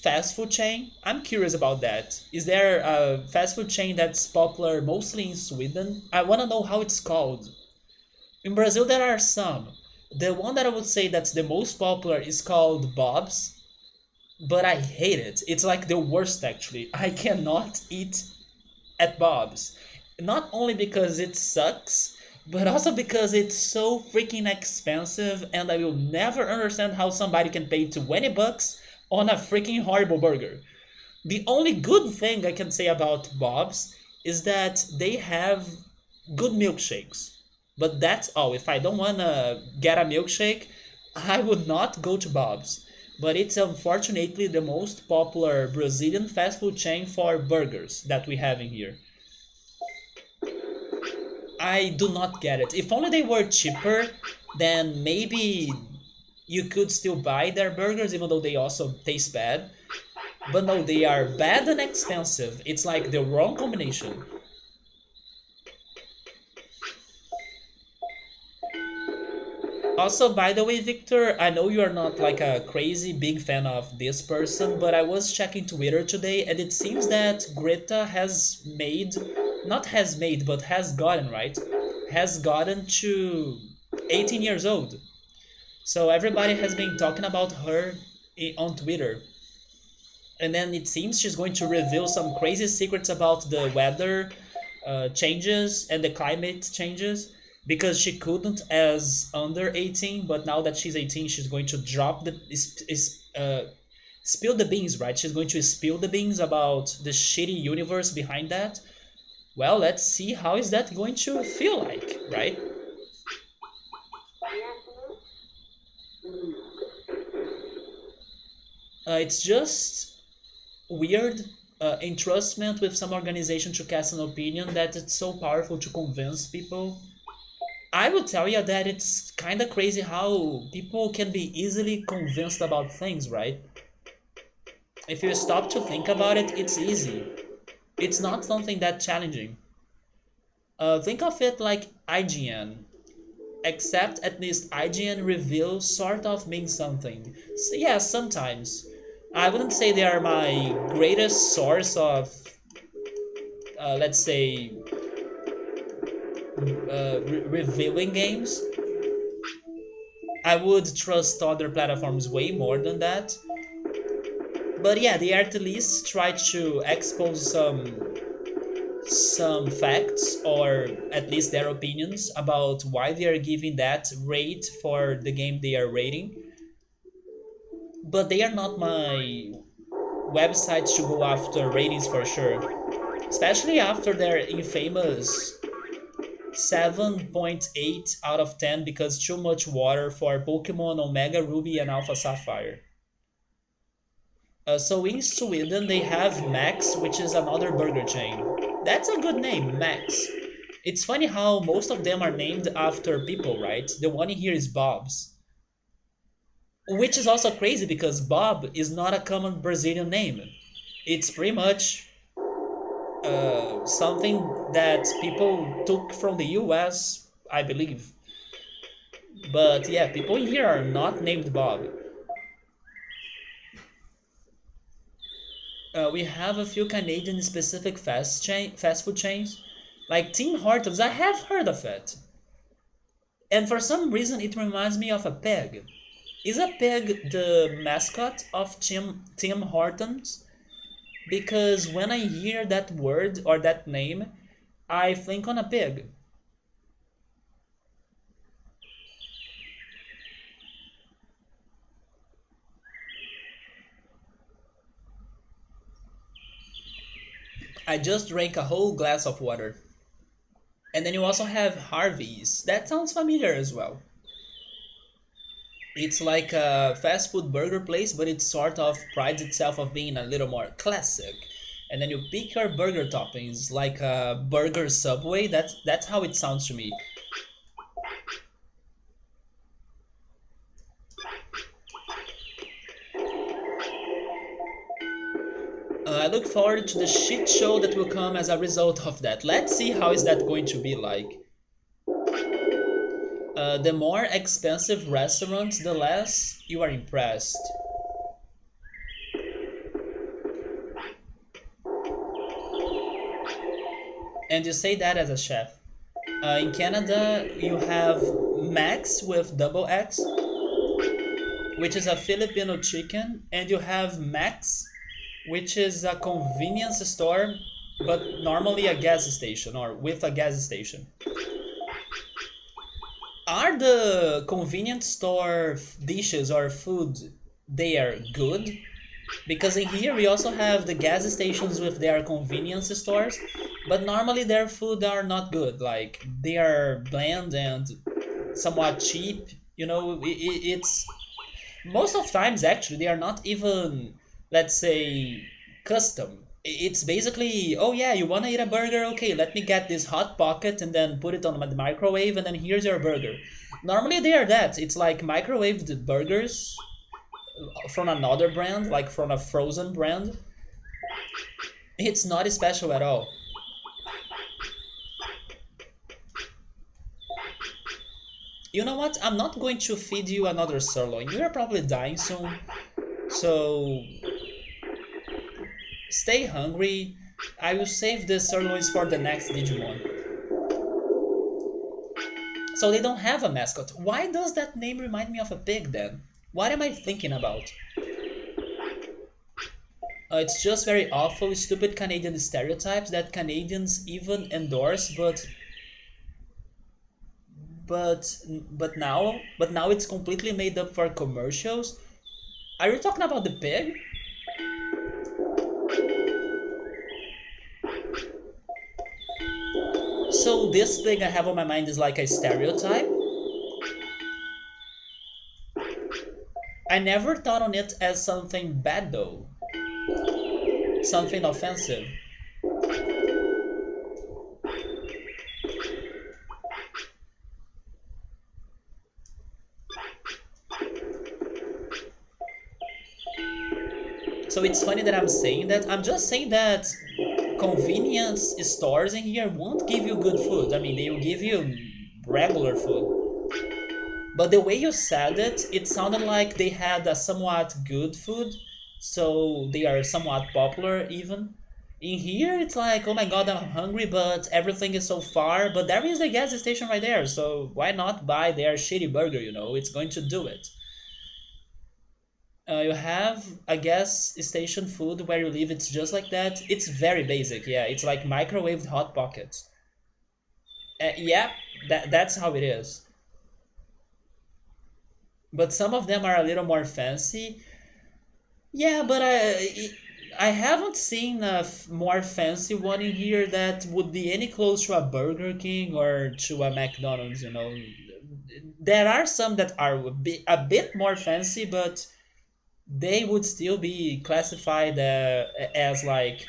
fast food chain? I'm curious about that. Is there a fast food chain that's popular mostly in Sweden? I want to know how it's called. In Brazil, there are some. The one that I would say that's the most popular is called Bob's, but I hate it. It's like the worst actually. I cannot eat at Bob's. Not only because it sucks, but also because it's so freaking expensive, and I will never understand how somebody can pay 20 bucks on a freaking horrible burger. The only good thing I can say about Bob's is that they have good milkshakes. But that's all. If I don't want to get a milkshake, I would not go to Bob's. But it's unfortunately the most popular Brazilian fast food chain for burgers that we have in here. I do not get it. If only they were cheaper, then maybe you could still buy their burgers even though they also taste bad. But no, they are bad and expensive. It's like the wrong combination. Also, by the way, Victor, I know you are not like a crazy big fan of this person, but I was checking Twitter today and it seems that Greta has made, not has made, but has gotten, right? Has gotten to 18 years old. So everybody has been talking about her on Twitter. And then it seems she's going to reveal some crazy secrets about the weather changes and the climate changes because she couldn't as under 18, but now that she's 18 she's going to drop the spill the beans, right? She's going to spill the beans about the shitty universe behind that. Well, let's see how is that going to feel like, right? It's just weird entrustment with some organization to cast an opinion that it's so powerful to convince people. I would tell you that it's kind of crazy how people can be easily convinced about things, right? If you stop to think about it, it's easy. It's not something that challenging. Think of it like IGN, except at least IGN reveals sort of means something. So, yeah, sometimes. I wouldn't say they are my greatest source of, let's say, revealing games. I would trust other platforms way more than that. But yeah, they at least try to expose some facts or at least their opinions about why they are giving that rate for the game they are rating. But they are not my websites to go after ratings for sure, especially after their infamous 7.8 out of 10 because too much water for Pokemon Omega Ruby and Alpha Sapphire. So in Sweden they have Max, which is another burger chain. That's a good name, Max. It's funny how most of them are named after people, right? The one in here is Bob's. Which is also crazy because Bob is not a common Brazilian name. It's pretty much something that people took from the US, I believe. But yeah, people in here are not named Bob. We have a few Canadian specific fast food chains, like Tim Hortons. I have heard of it, and for some reason it reminds me of a pig. Is a pig the mascot of Tim Hortons? Because when I hear that word or that name, I think on a pig. I just drank a whole glass of water. And then you also have Harvey's. That sounds familiar as well. It's like a fast food burger place, but it sort of prides itself of being a little more classic. And then you pick your burger toppings like a burger Subway. That's how it sounds to me. I look forward to the shit show that will come as a result of that. Let's see how is that going to be like. The more expensive restaurants, the less you are impressed. And you say that as a chef. In Canada, you have Max with double X, which is a Filipino chicken, and you have Max, which is a convenience store, but normally a gas station or with a gas station. Are the convenience store dishes or food they are good? Because in here we also have the gas stations with their convenience stores, but normally their food are not good. Like they are bland and somewhat cheap. You know, it's most of times actually they are not even, let's say, custom. It's basically, oh yeah, you want to eat a burger? Okay, let me get this hot pocket and then put it on the microwave and then here's your burger. Normally they are that. It's like microwaved burgers from another brand, like from a frozen brand. It's not special at all. You know what? I'm not going to feed you another sirloin. You are probably dying soon. So stay hungry. I will save the sirloins for the next Digimon. So they don't have a mascot. Why does that name remind me of a pig then? What am I thinking about? It's just very awful, stupid Canadian stereotypes that Canadians even endorse, but but now it's completely made up for commercials. Are you talking about the pig? So this thing I have on my mind is like a stereotype. I never thought on it as something bad though, something offensive. So it's funny that I'm saying that. I'm just saying that convenience stores in here won't give you good food. I mean, they will give you regular food. But the way you said it, it sounded like they had a somewhat good food, so they are somewhat popular even. In here, it's like, oh my god, I'm hungry, but everything is so far. But there is the gas station right there, so why not buy their shitty burger? It's going to do it. You have a gas station food where you live. It's just like that. It's very basic. Yeah, it's like microwaved hot pockets. Yeah, that's how it is. But some of them are a little more fancy. Yeah, but I haven't seen a more fancy one in here that would be any close to a Burger King or to a McDonald's. There are some that are a bit more fancy, but they would still be classified as like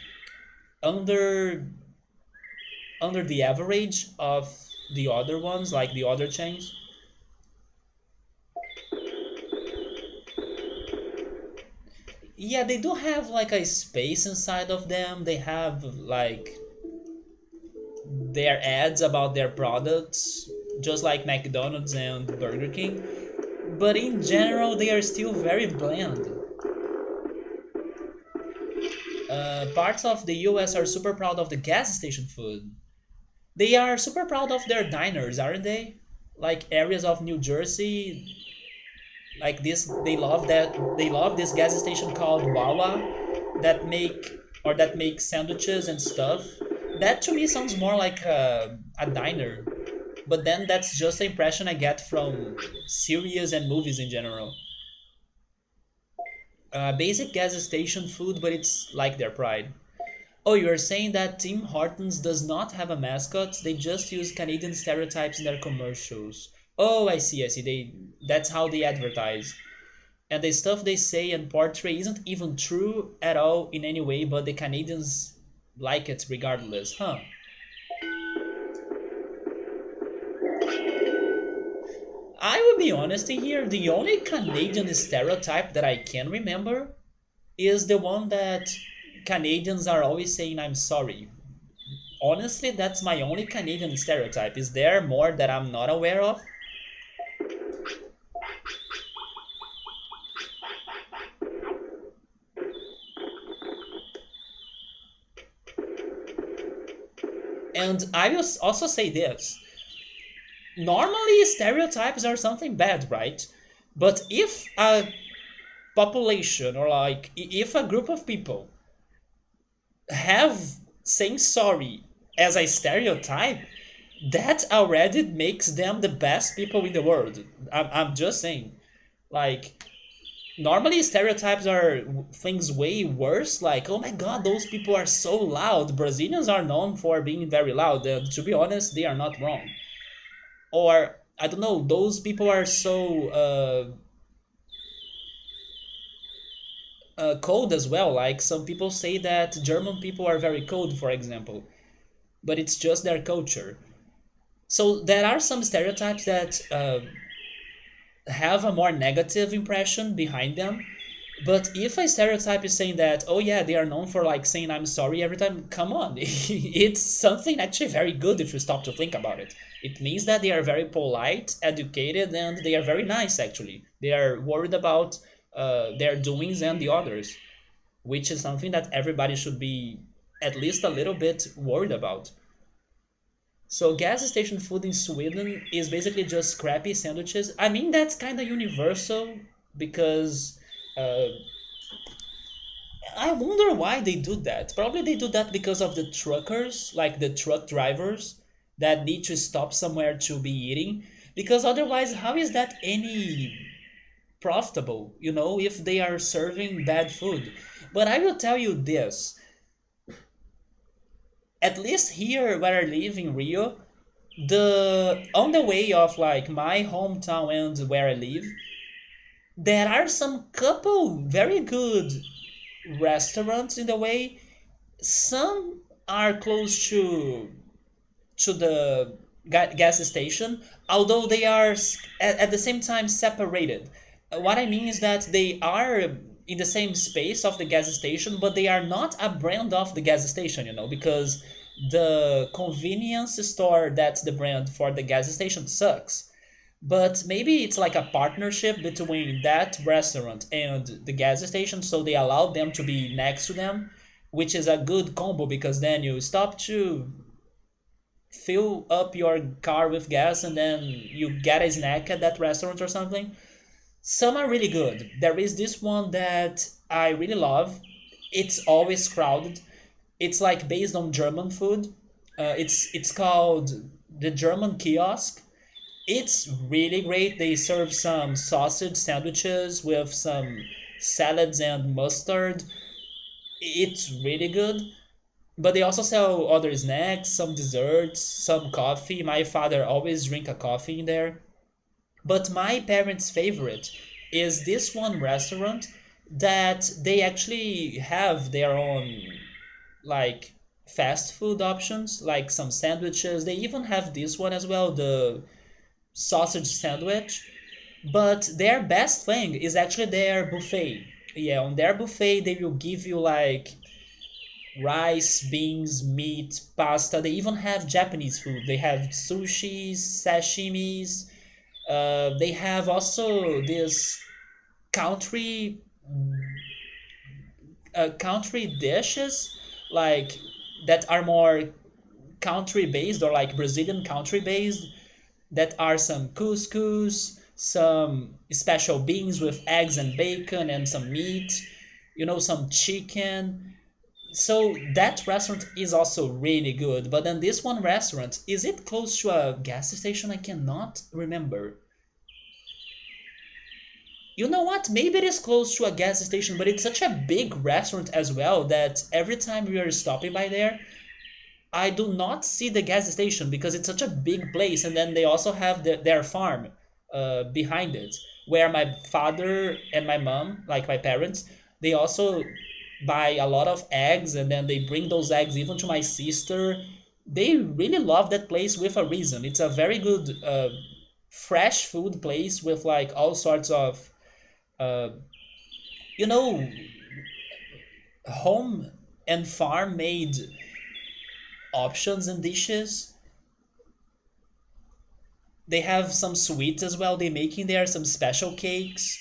under under the average of the other ones, like the other chains. Yeah, they do have like a space inside of them. They have like their ads about their products, just like McDonald's and Burger King. But in general, they are still very bland. Parts of the US are super proud of the gas station food. They are super proud of their diners, aren't they? Like areas of New Jersey, like this, they love this gas station called Wawa that makes sandwiches and stuff. That to me sounds more like a diner, but then that's just the impression I get from series and movies in general. Basic gas station food, but it's like their pride. Oh, you're saying that Tim Hortons does not have a mascot? They just use Canadian stereotypes in their commercials. Oh, I see, I see. That's how they advertise. And the stuff they say and portray isn't even true at all in any way, but the Canadians like it regardless, huh? I will be honest in here, the only Canadian stereotype that I can remember is the one that Canadians are always saying I'm sorry. Honestly, that's my only Canadian stereotype. Is there more that I'm not aware of? And I will also say this. Normally, stereotypes are something bad, right? But if a population or like if a group of people have saying sorry as a stereotype, that already makes them the best people in the world. I'm just saying. Like, normally stereotypes are things way worse. Like, oh my god, those people are so loud. Brazilians are known for being very loud. To be honest, they are not wrong. Or, I don't know, those people are so cold as well. Like, some people say that German people are very cold, for example, but it's just their culture. So there are some stereotypes that have a more negative impression behind them, But if a stereotype is saying that, oh yeah, they are known for like saying I'm sorry every time, come on. It's something actually very good if you stop to think about it. It means that they are very polite, educated, and they are very nice actually. They are worried about their doings and the others, which is something that everybody should be at least a little bit worried about. So gas station food in Sweden is basically just crappy sandwiches. I mean that's kind of universal because uh, I wonder why they do that. Probably they do that because of the truckers, like the truck drivers that need to stop somewhere to be eating. Because otherwise, how is that any profitable, if they are serving bad food? But I will tell you this, at least here where I live in Rio, the on the way of like my hometown and where I live, there are some couple very good restaurants in the way. Some are close to the gas station, although they are at the same time separated. What I mean is that they are in the same space of the gas station, but they are not a brand of the gas station, because the convenience store that's the brand for the gas station sucks. But maybe it's like a partnership between that restaurant and the gas station, so they allow them to be next to them, which is a good combo because then you stop to fill up your car with gas and then you get a snack at that restaurant or something. Some are really good. There is this one that I really love. It's always crowded. It's like based on German food. It's called the German Kiosk. It's really great. They serve some sausage sandwiches with some salads and mustard. It's really good. But they also sell other snacks, some desserts, some coffee. My father always drink a coffee in there. But my parents' favorite is this one restaurant that they actually have their own like fast food options, like some sandwiches. They even have this one as well, the sausage sandwich. But their best thing is actually their buffet. Yeah, on their buffet they will give you like rice, beans, meat, pasta. They even have Japanese food. They have sushis, sashimis. They have also this country country dishes like that are more country based or like Brazilian country based. That are some couscous, some special beans with eggs and bacon and some meat. Some chicken. So that restaurant is also really good. But then this one restaurant, is it close to a gas station? I cannot remember. You know what? Maybe it is close to a gas station, but it's such a big restaurant as well that every time we are stopping by there, I do not see the gas station because it's such a big place. And then they also have their farm behind it, where my father and my mom, like my parents, they also buy a lot of eggs and then they bring those eggs even to my sister. They really love that place with a reason. It's a very good fresh food place with like all sorts of uh, you know home and farm made options and dishes. They have some sweets as well. They make in there some special cakes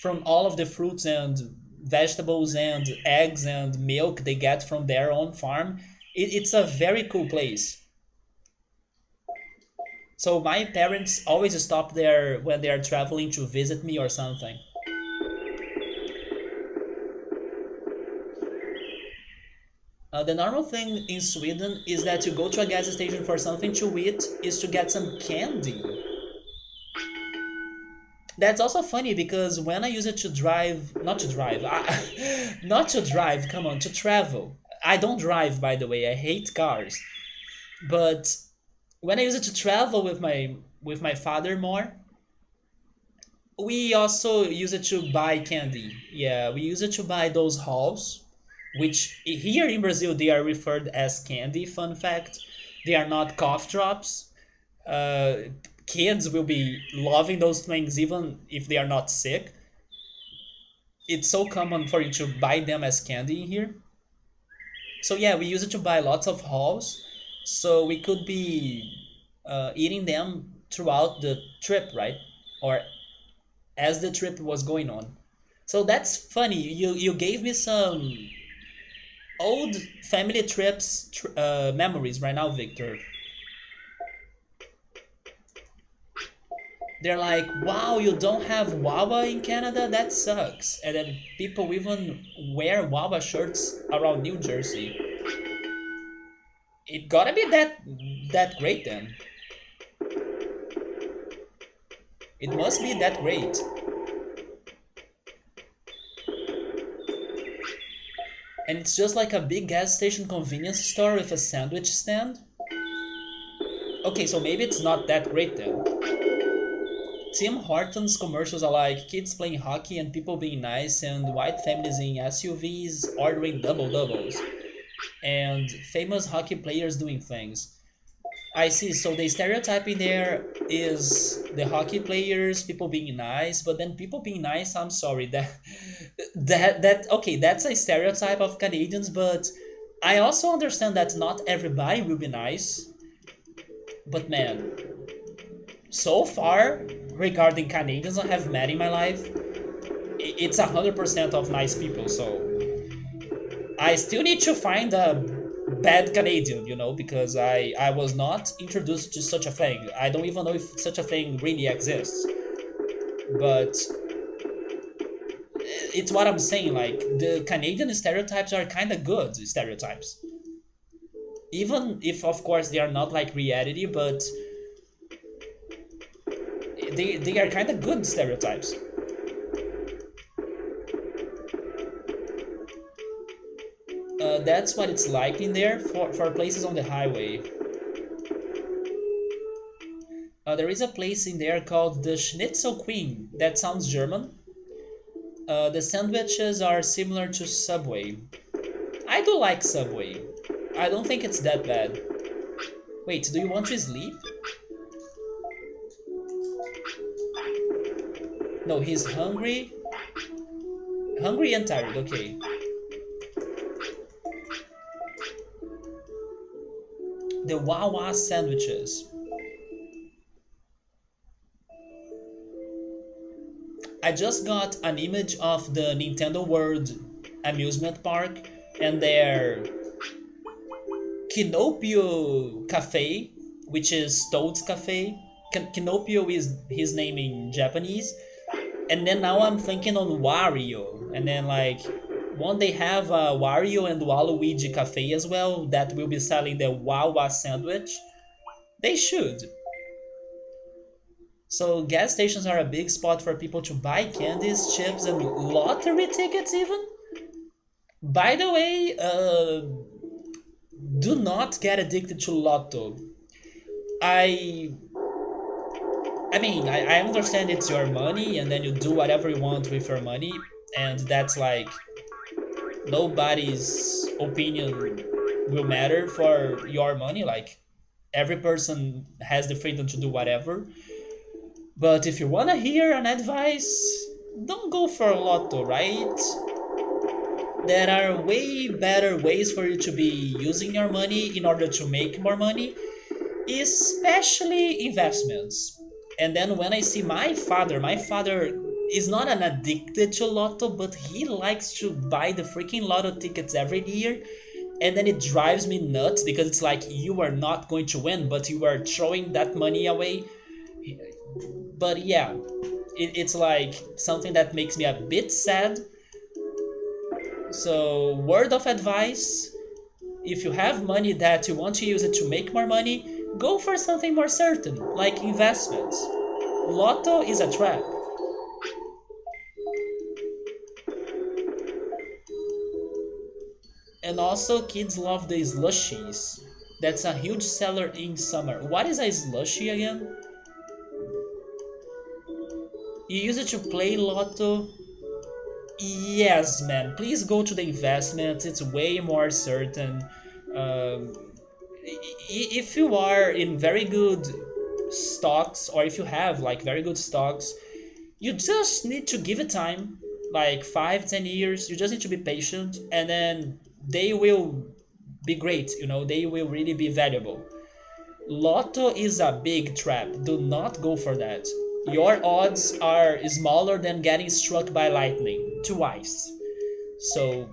from all of the fruits and vegetables and eggs and milk they get from their own farm. It's a very cool place. So my parents always stop there when they are traveling to visit me or something. The normal thing in Sweden is that you go to a gas station for something to eat is to get some candy. That's also funny because when I use it to drive, not to drive, not to drive, come on, to travel. I don't drive, by the way. I hate cars. But when I use it to travel with my father more, we also use it to buy candy. Yeah, we use it to buy those halls, which here in Brazil they are referred as candy. Fun fact: they are not cough drops. Uh, Kids will be loving those things even if they are not sick. It's so common for you to buy them as candy in here. So yeah, we use it to buy lots of halls, so we could be eating them throughout the trip, right? Or as the trip was going on. So that's funny. You gave me some old family trips memories right now, Victor. They're like, wow, you don't have Wawa in Canada? That sucks. And then people even wear Wawa shirts around New Jersey. It gotta be that great then. It must be that great. And it's just like a big gas station convenience store with a sandwich stand. Okay, so maybe it's not that great then. Tim Hortons commercials are like kids playing hockey and people being nice, and white families in SUVs ordering double doubles, and famous hockey players doing things. I see. So the stereotype in there is the hockey players, people being nice, but then people being nice. I'm sorry that okay. That's a stereotype of Canadians, but I also understand that not everybody will be nice. But man, so far regarding Canadians I have met in my life, it's 100% of nice people. So I still need to find a bad Canadian, because I was not introduced to such a thing. I don't even know if such a thing really exists. But it's what I'm saying. Like the Canadian stereotypes are kind of good stereotypes, even if of course they are not like reality, but they are kind of good stereotypes. That's what it's like in there for places on the highway. There is a place in there called the Schnitzel Queen. That sounds German. The sandwiches are similar to Subway. I do like Subway. I don't think it's that bad. Wait, do you want to sleep? No, he's hungry. Hungry and tired, okay. The Wawa sandwiches. I just got an image of the Nintendo World amusement park and their Kinopio Cafe, which is Toad's Cafe. Kinopio is his name in Japanese. And then now I'm thinking on Wario. And then like won't they have a Wario and Waluigi cafe as well that will be selling the Wawa sandwich? They should. So gas stations are a big spot for people to buy candies, chips, and lottery tickets even. By the way, do not get addicted to lotto. I I understand it's your money and then you do whatever you want with your money, and that's like nobody's opinion will matter for your money. Like every person has the freedom to do whatever. But if you wanna hear an advice, don't go for a lotto, right? There are way better ways for you to be using your money in order to make more money, especially investments. And then when I see my father is not an addicted to lotto, but he likes to buy the freaking lotto tickets every year. And then it drives me nuts because it's like you are not going to win, but you are throwing that money away. But yeah, it's like something that makes me a bit sad. So, word of advice, if you have money that you want to use it to make more money, go for something more certain, like investments. Lotto is a trap. And also, kids love the slushies. That's a huge seller in summer. What is a slushie again? You use it to play Lotto? Yes, man. Please go to the investments. It's way more certain. Um, if you are in very good stocks, or if you have like very good stocks, you just need to give it time. like 5, 10 years. You just need to be patient, and then they will be great. They will really be valuable. Lotto is a big trap. Do not go for that. Your odds are smaller than getting struck by lightning twice. So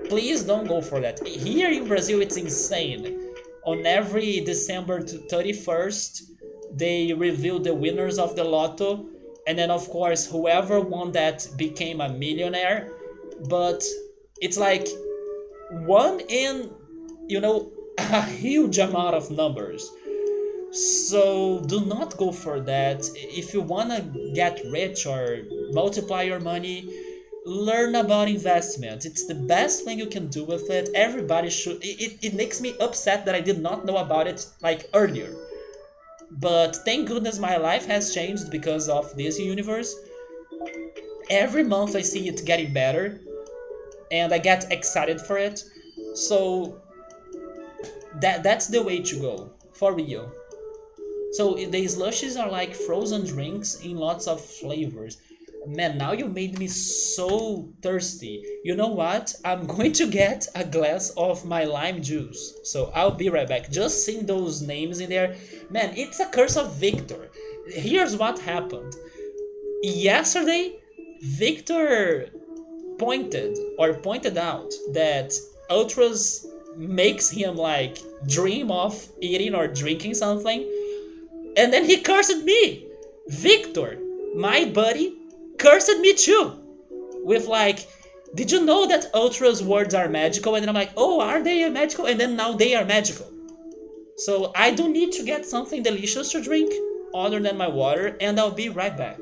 please don't go for that. Here in Brazil, it's insane. On every December 31st, they reveal the winners of the Lotto, and then of course whoever won that became a millionaire. But it's like one in, a huge amount of numbers. So do not go for that. If you wanna get rich or multiply your money, learn about investment. It's the best thing you can do with it. Everybody should. It makes me upset that I did not know about it like earlier. But thank goodness my life has changed because of this universe. Every month I see it getting better, and I get excited for it. So that's the way to go for real. So the slushies are like frozen drinks in lots of flavors. Man, now you made me so thirsty. You know what? I'm going to get a glass of my lime juice. So I'll be right back. Just seeing those names in there. Man, it's a curse of Victor. Here's what happened. Yesterday, Victor pointed out that Ultras makes him like dream of eating or drinking something, and then he cursed me. Victor, my buddy, cursed me too. With like, did you know that Ultra's words are magical? And then I'm like, oh, are they magical? And then now they are magical. So I do need to get something delicious to drink other than my water, and I'll be right back.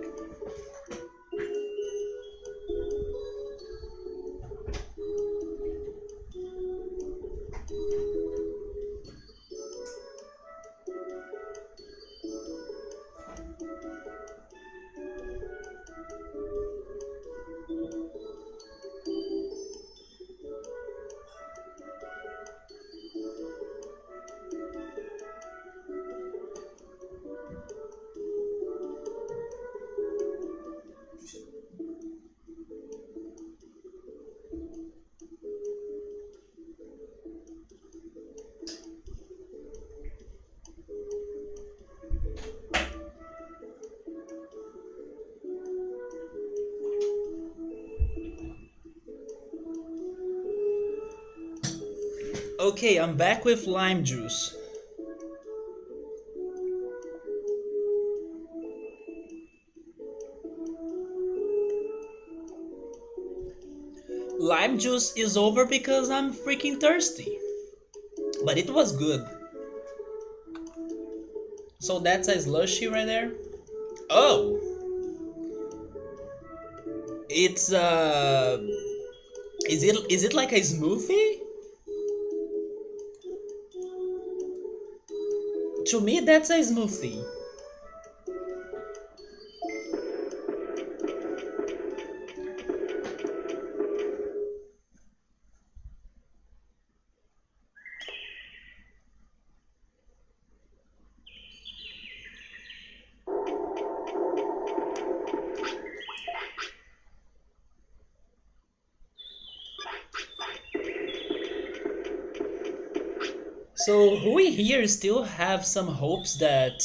Okay, I'm back with lime juice. Lime juice is over because I'm freaking thirsty. But it was good. So that's a slushy right there. Oh, it's is it like a smoothie? To me, that's a smoothie. So who in here still have some hopes that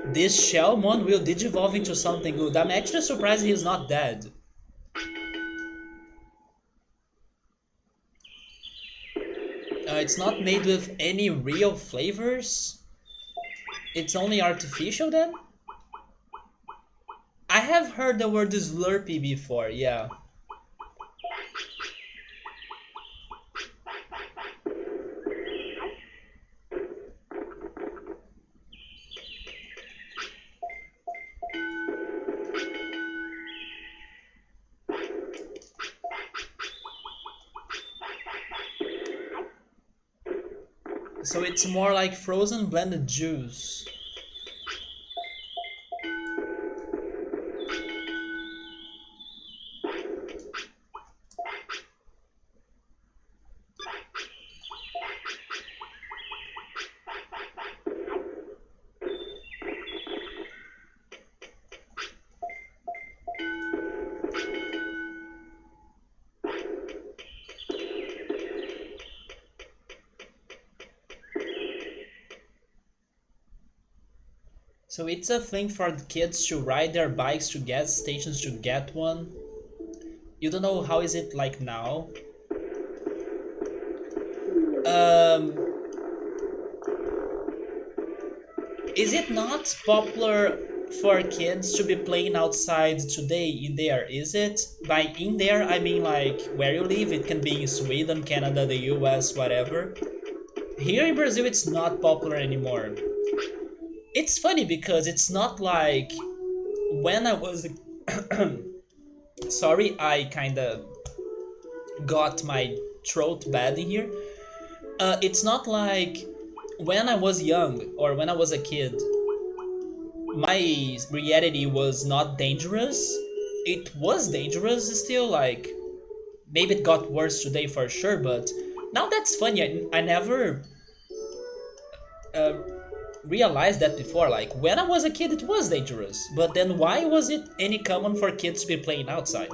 this Shellmon will digivolve into something good? I'm actually surprised he's not dead. It's not made with any real flavors. It's only artificial then? I have heard the word Slurpee before, yeah. So it's more like frozen blended juice. So it's a thing for the kids to ride their bikes to gas stations to get one. You don't know how is it like now. Um, is it not popular for kids to be playing outside today in there? Is it? By in there, I mean like where you live. It can be in Sweden, Canada, the US, whatever. Here in Brazil, it's not popular anymore. It's funny because it's not like when I was. Sorry, I kinda got my throat bad in here. It's not like when I was young or when I was a kid, my reality was not dangerous. It was dangerous still, like maybe it got worse today for sure, but now that's funny. I never uh, realized that before. Like when I was a kid, it was dangerous, but then why was it any common for kids to be playing outside?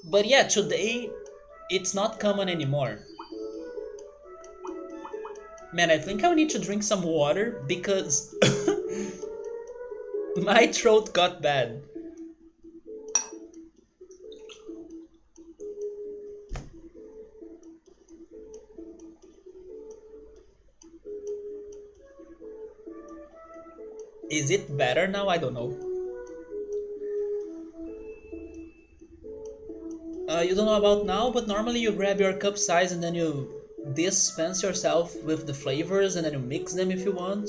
But yeah, today it's not common anymore. Man, I think I need to drink some water because my throat got bad. Is it better now? I don't know. You don't know about now, but normally you grab your cup size and then you dispense yourself with the flavors and then you mix them if you want.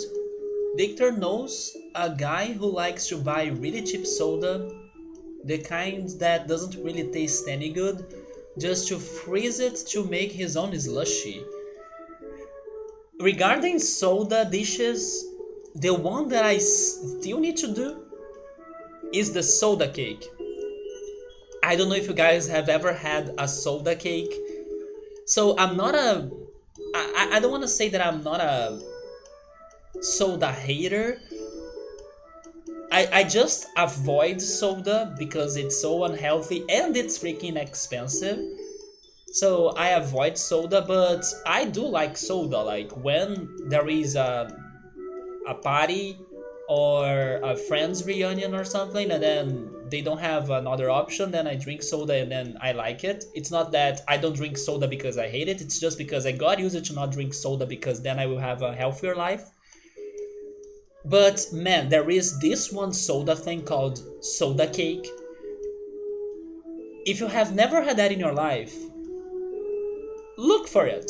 Victor knows a guy who likes to buy really cheap soda, the kind that doesn't really taste any good, just to freeze it to make his own slushy. Regarding soda dishes, the one that I still need to do is the soda cake. I don't know if you guys have ever had a soda cake. So I'm not a. I don't want to say that I'm not a soda hater. I just avoid soda because it's so unhealthy and it's freaking expensive. So I avoid soda, but I do like soda. Like when there is a party or a friends reunion or something and then they don't have another option, then I drink soda and then I like it. It's not that I don't drink soda because I hate it, it's just because I got used to not drink soda because then I will have a healthier life. But man, there is this one soda thing called soda cake. If you have never had that in your life, look for it.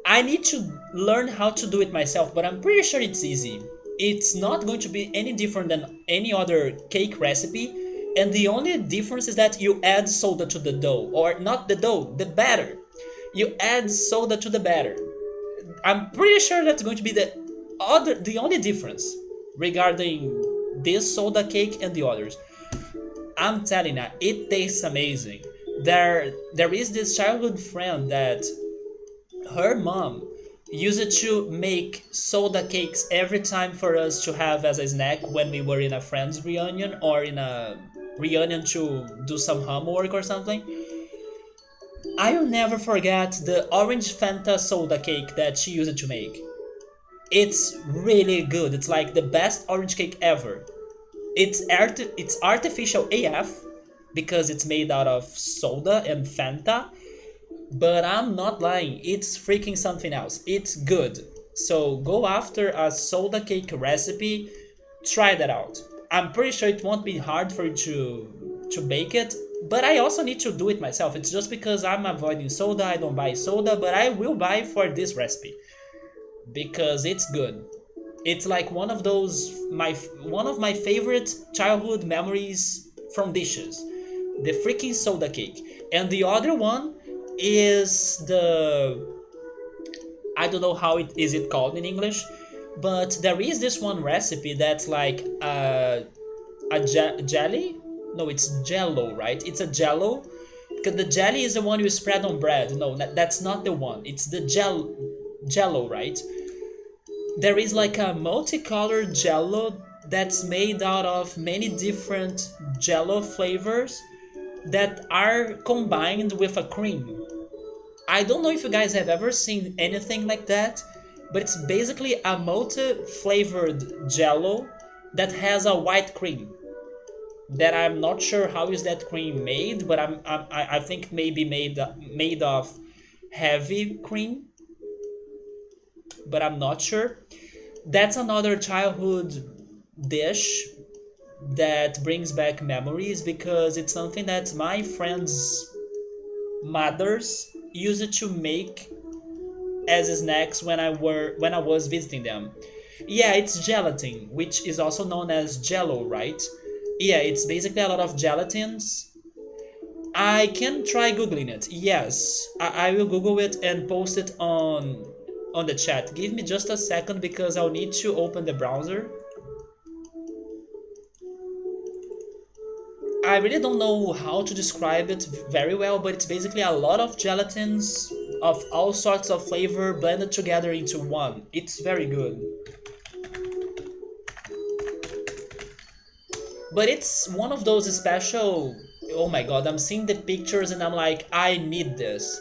I need to learn how to do it myself, but I'm pretty sure it's easy. It's not going to be any different than any other cake recipe, and the only difference is that you add soda to the dough, or not the dough, the batter. You add soda to the batter. I'm pretty sure that's going to be the only difference regarding this soda cake and the others. I'm telling you, it tastes amazing. There is this childhood friend that her mom used to make soda cakes every time for us to have as a snack when we were in a friend's reunion or in a reunion to do some homework or something. I'll never forget the orange Fanta soda cake that she used to make. It's really good. It's like the best orange cake ever. It's artificial AF because it's made out of soda and Fanta, but I'm not lying, it's freaking something else. It's good. So go after a soda cake recipe, try that out. I'm pretty sure it won't be hard for you to bake it, but I also need to do it myself. It's just because I'm avoiding soda, I don't buy soda, but I will buy for this recipe because it's good. It's like one of my favorite childhood memories from dishes. The freaking soda cake. And the other one is the, I don't know how it is it called in English, but there is this one recipe that's like jelly. No, it's jello, right? It's a jello because the jelly is the one you spread on bread. No, that's not the one. It's the jello, right? There is like a multicolored jello that's made out of many different jello flavors that are combined with a cream. I don't know if you guys have ever seen anything like that. but it's basically a multi-flavored jello that has a white cream. That I'm not sure how is that cream made, but I think maybe made of heavy cream, but I'm not sure. That's another childhood dish that brings back memories because it's something that my friends' mothers used to make as snacks when I was visiting them. Yeah, it's gelatin, which is also known as jello, right? Yeah, it's basically a lot of gelatins. I can try googling it. Yes, I will Google it and post it on the chat. Give me just a second because I'll need to open the browser. I really don't know how to describe it very well, but it's basically a lot of gelatins of all sorts of flavor blended together into one. It's very good. But it's one of those special. Oh my god, I'm seeing the pictures and I'm like, I need this.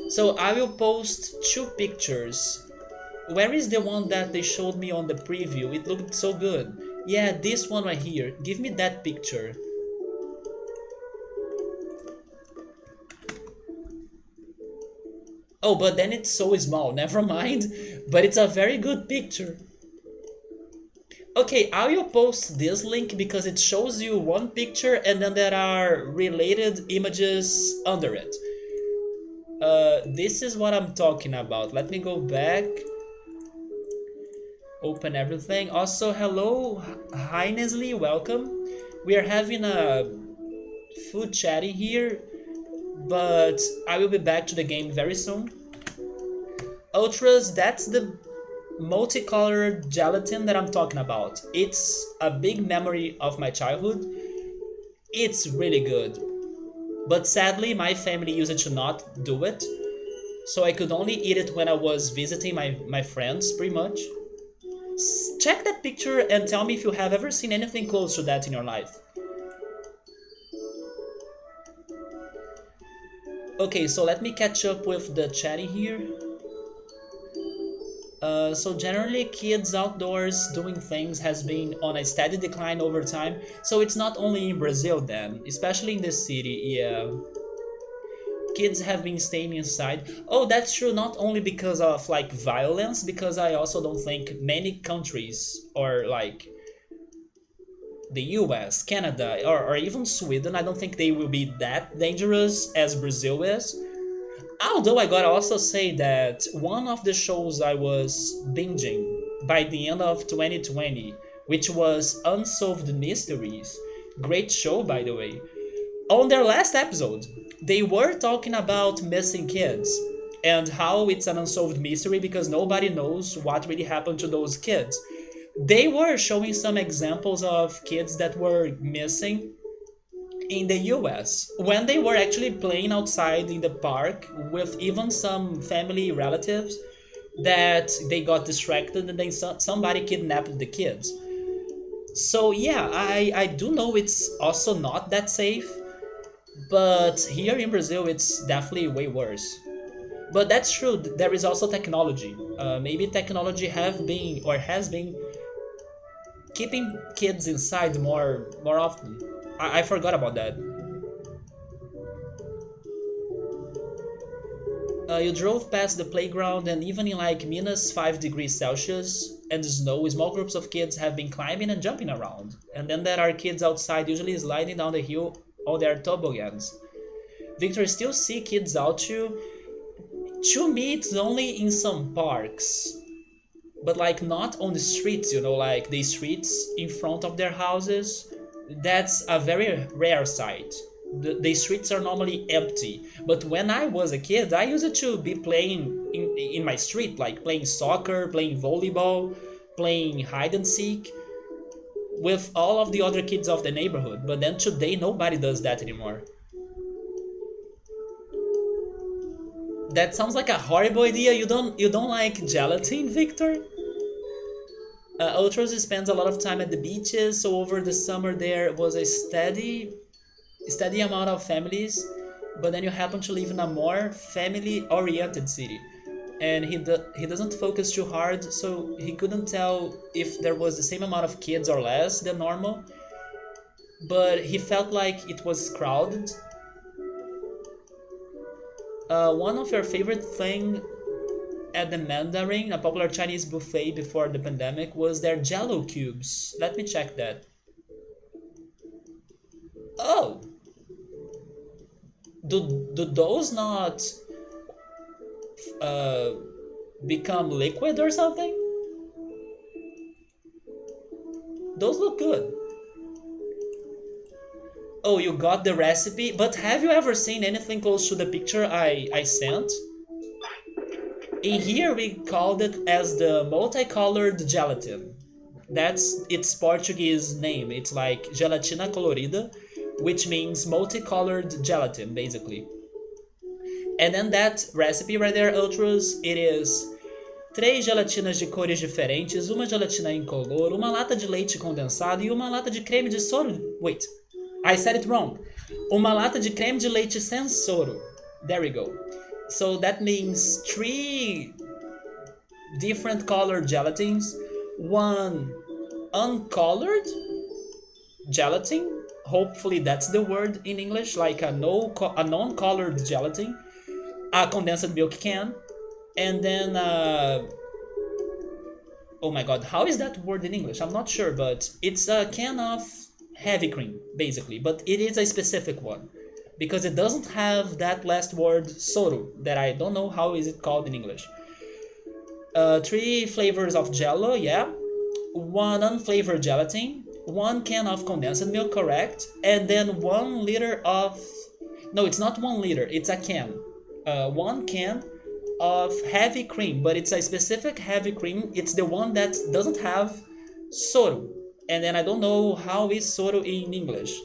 So I will post two pictures. Where is the one that they showed me on the preview? It looked so good. Yeah, this one right here. Give me that picture. Oh, but then it's so small. Never mind. But it's a very good picture. Okay, I will post this link because it shows you one picture and then there are related images under it. This is what I'm talking about. Let me go back. Open everything. Also, hello, hi Nestle, welcome. We are having a food chatting here, but I will be back to the game very soon. Ultras, that's the multicolored gelatin that I'm talking about. It's a big memory of my childhood. It's really good. But sadly, my family used to not do it, so I could only eat it when I was visiting my friends, pretty much. Check that picture and tell me if you have ever seen anything close to that in your life. Okay, so let me catch up with the chatting here. So generally, kids outdoors doing things has been on a steady decline over time. So it's not only in Brazil then, especially in the city. Yeah, kids have been staying inside. Oh, that's true. Not only because of like violence, because I also don't think many countries or like the US, Canada, or even Sweden, I don't think they will be that dangerous as Brazil is. Although I gotta also say that one of the shows I was binging by the end of 2020, which was Unsolved Mysteries, great show by the way, on their last episode, they were talking about missing kids and how it's an unsolved mystery because nobody knows what really happened to those kids. They were showing some examples of kids that were missing in the US when they were actually playing outside in the park with even some family relatives that they got distracted and then somebody kidnapped the kids. So yeah, I do know it's also not that safe, but here in Brazil it's definitely way worse. But that's true. There is also technology. Maybe technology have been or has been keeping kids inside more often. I forgot about that. You drove past the playground, and even in like minus 5 degrees Celsius and snow, small groups of kids have been climbing and jumping around. And then there are kids outside, usually sliding down the hill on their toboggans. Victor, still see kids out too. To me, it's only in some parks, but like not on the streets, like the streets in front of their houses. That's a very rare sight. The streets are normally empty, but when I was a kid I used to be playing in my street, like playing soccer, playing volleyball, playing hide and seek with all of the other kids of the neighborhood. But then today nobody does that anymore. That sounds like a horrible idea. You don't like gelatin, Victor? Ultros spends a lot of time at the beaches, so over the summer there was a steady amount of families but then you happen to live in a more family-oriented city. And he doesn't focus too hard, so he couldn't tell if there was the same amount of kids or less than normal, but he felt like it was crowded. One of your favorite thing at the Mandarin, a popular Chinese buffet before the pandemic, was their Jello cubes. Let me check that. Oh, do those not uh, become liquid or something? Those look good. Oh, you got the recipe, but have you ever seen anything close to the picture I sent? In here we called it as the multicolored gelatin. That's its Portuguese name. It's like gelatina colorida, which means multicolored gelatin, basically. And then that recipe right there, Ultras, it is três gelatinas de cores diferentes, uma gelatina incolor, uma lata de leite condensado e uma lata de creme de soro. Wait, I said it wrong. Uma lata de creme de leite sem soro. There we go. So that means three different colored gelatins, one uncolored gelatin. Hopefully that's the word in English, like a non-colored gelatin, a condensed milk can, and then oh my god, how is that word in English? I'm not sure, but it's a can of heavy cream, basically, but it is a specific one because it doesn't have that last word soro that I don't know how is it called in English. Three flavors of Jello, yeah. One unflavored gelatin, one can of condensed milk, correct, and then 1 liter of. No, it's not 1 liter. It's a can. One can of heavy cream, but it's a specific heavy cream. It's the one that doesn't have soro, and then I don't know how is soro in English,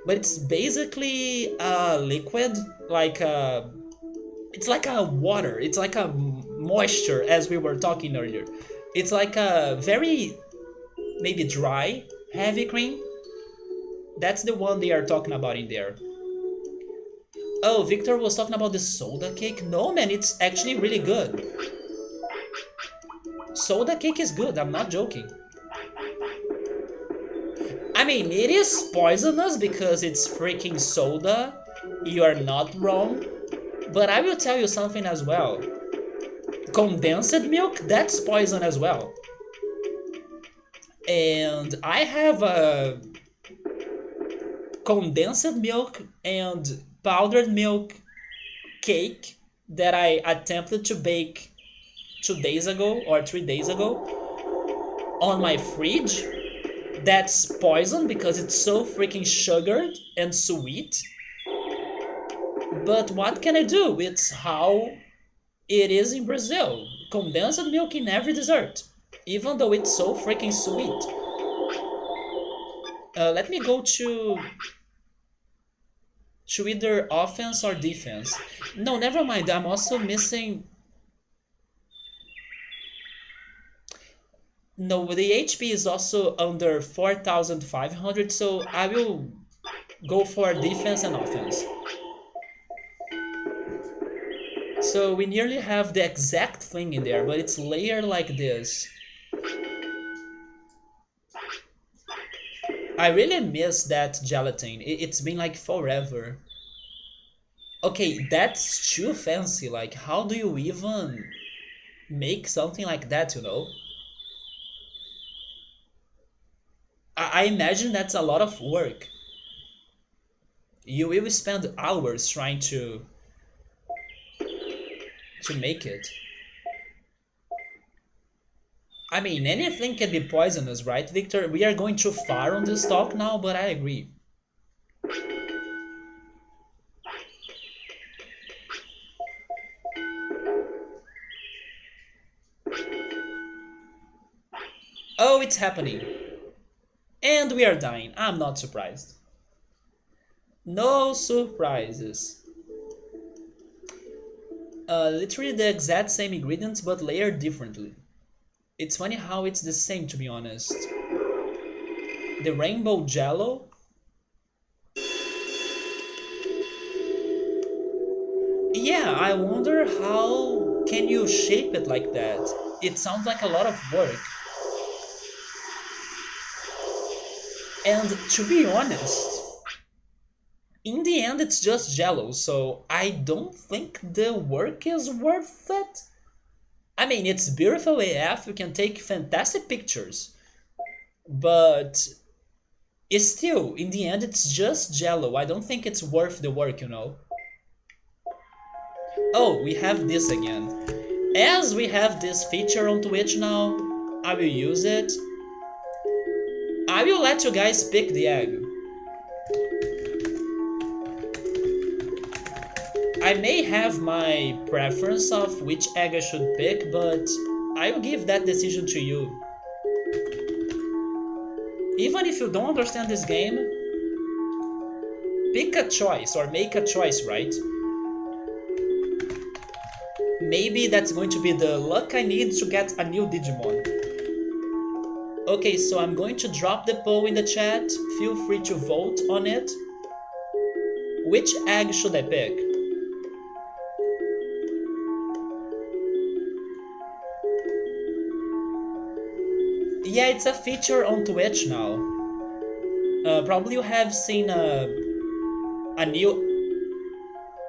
but it's basically a liquid, like a. It's like a water. It's like a moisture, as we were talking earlier. It's like a very maybe dry heavy cream. That's the one they are talking about in there. Oh, Victor was talking about the soda cake. No, man, it's actually really good. Soda cake is good. I'm not joking. I mean, it is poisonous because it's freaking soda. You are not wrong. But I will tell you something as well. Condensed milk, that's poison as well. And I have a condensed milk and powdered milk cake that I attempted to bake 2 days ago or 3 days ago on my fridge. That's poison because it's so freaking sugared and sweet. But what can I do? It's how it is in Brazil. Condensed milk in every dessert, even though it's so freaking sweet. Let me go to either offense or defense. No, never mind. I'm also missing. No, the HP is also under 4,500, so I will go for defense and offense. So we nearly have the exact thing in there, but it's layered like this. I really miss that gelatin. It's been like forever. Okay, that's too fancy. Like, how do you even make something like that, you know? I imagine that's a lot of work. You will spend hours trying to make it. I mean, anything can be poisonous, right, Victor? We are going too far on this talk now, but I agree. Oh, it's happening. And we are dying. I'm not surprised. No surprises. Literally the exact same ingredients, but layered differently. It's funny how it's the same, to be honest. The rainbow jello. Yeah, I wonder how can you shape it like that? It sounds like a lot of work. And to be honest, in the end it's just jello, so I don't think the work is worth it. I mean, it's beautiful AF, you can take fantastic pictures, but it's still, in the end, it's just jello. I don't think it's worth the work, you know? Oh, we have this again. As we have this feature on Twitch now, I will use it. I will let you guys pick the egg. I may have my preference of which egg I should pick, but I will give that decision to you. Even if you don't understand this game, pick a choice or make a choice, right? Maybe that's going to be the luck I need to get a new Digimon. Okay, so I'm going to drop the poll in the chat. Feel free to vote on it. Which egg should I pick? Yeah, it's a feature on Twitch now. Probably you have seen a new...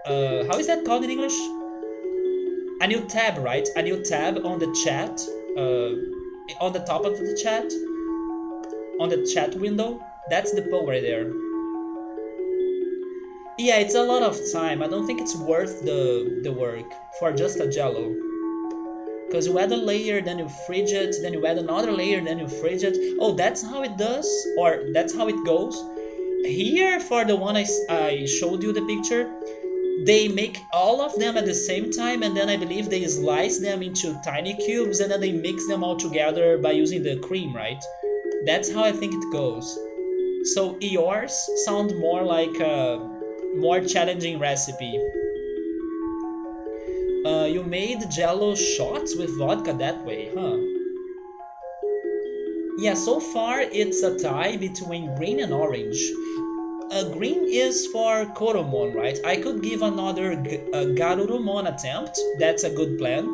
how is that called in English? A new tab, right? A new tab on the chat. On the top of the chat. On the chat window. That's the poll right there. Yeah, it's a lot of time. I don't think it's worth the work for just a jello. Because you add a layer, then you fridge it, then you add another layer, then you fridge it. Oh, that's how it does? Or that's how it goes? Here, for the one I showed you the picture, they make all of them at the same time, and then I believe they slice them into tiny cubes, and then they mix them all together by using the cream, right? That's how I think it goes. So yours sound more like a more challenging recipe. You made jello shots with vodka that way, huh? Yeah, so far it's a tie between green and orange. Green is for Koromon, right? I could give another Garurumon attempt, that's a good plan.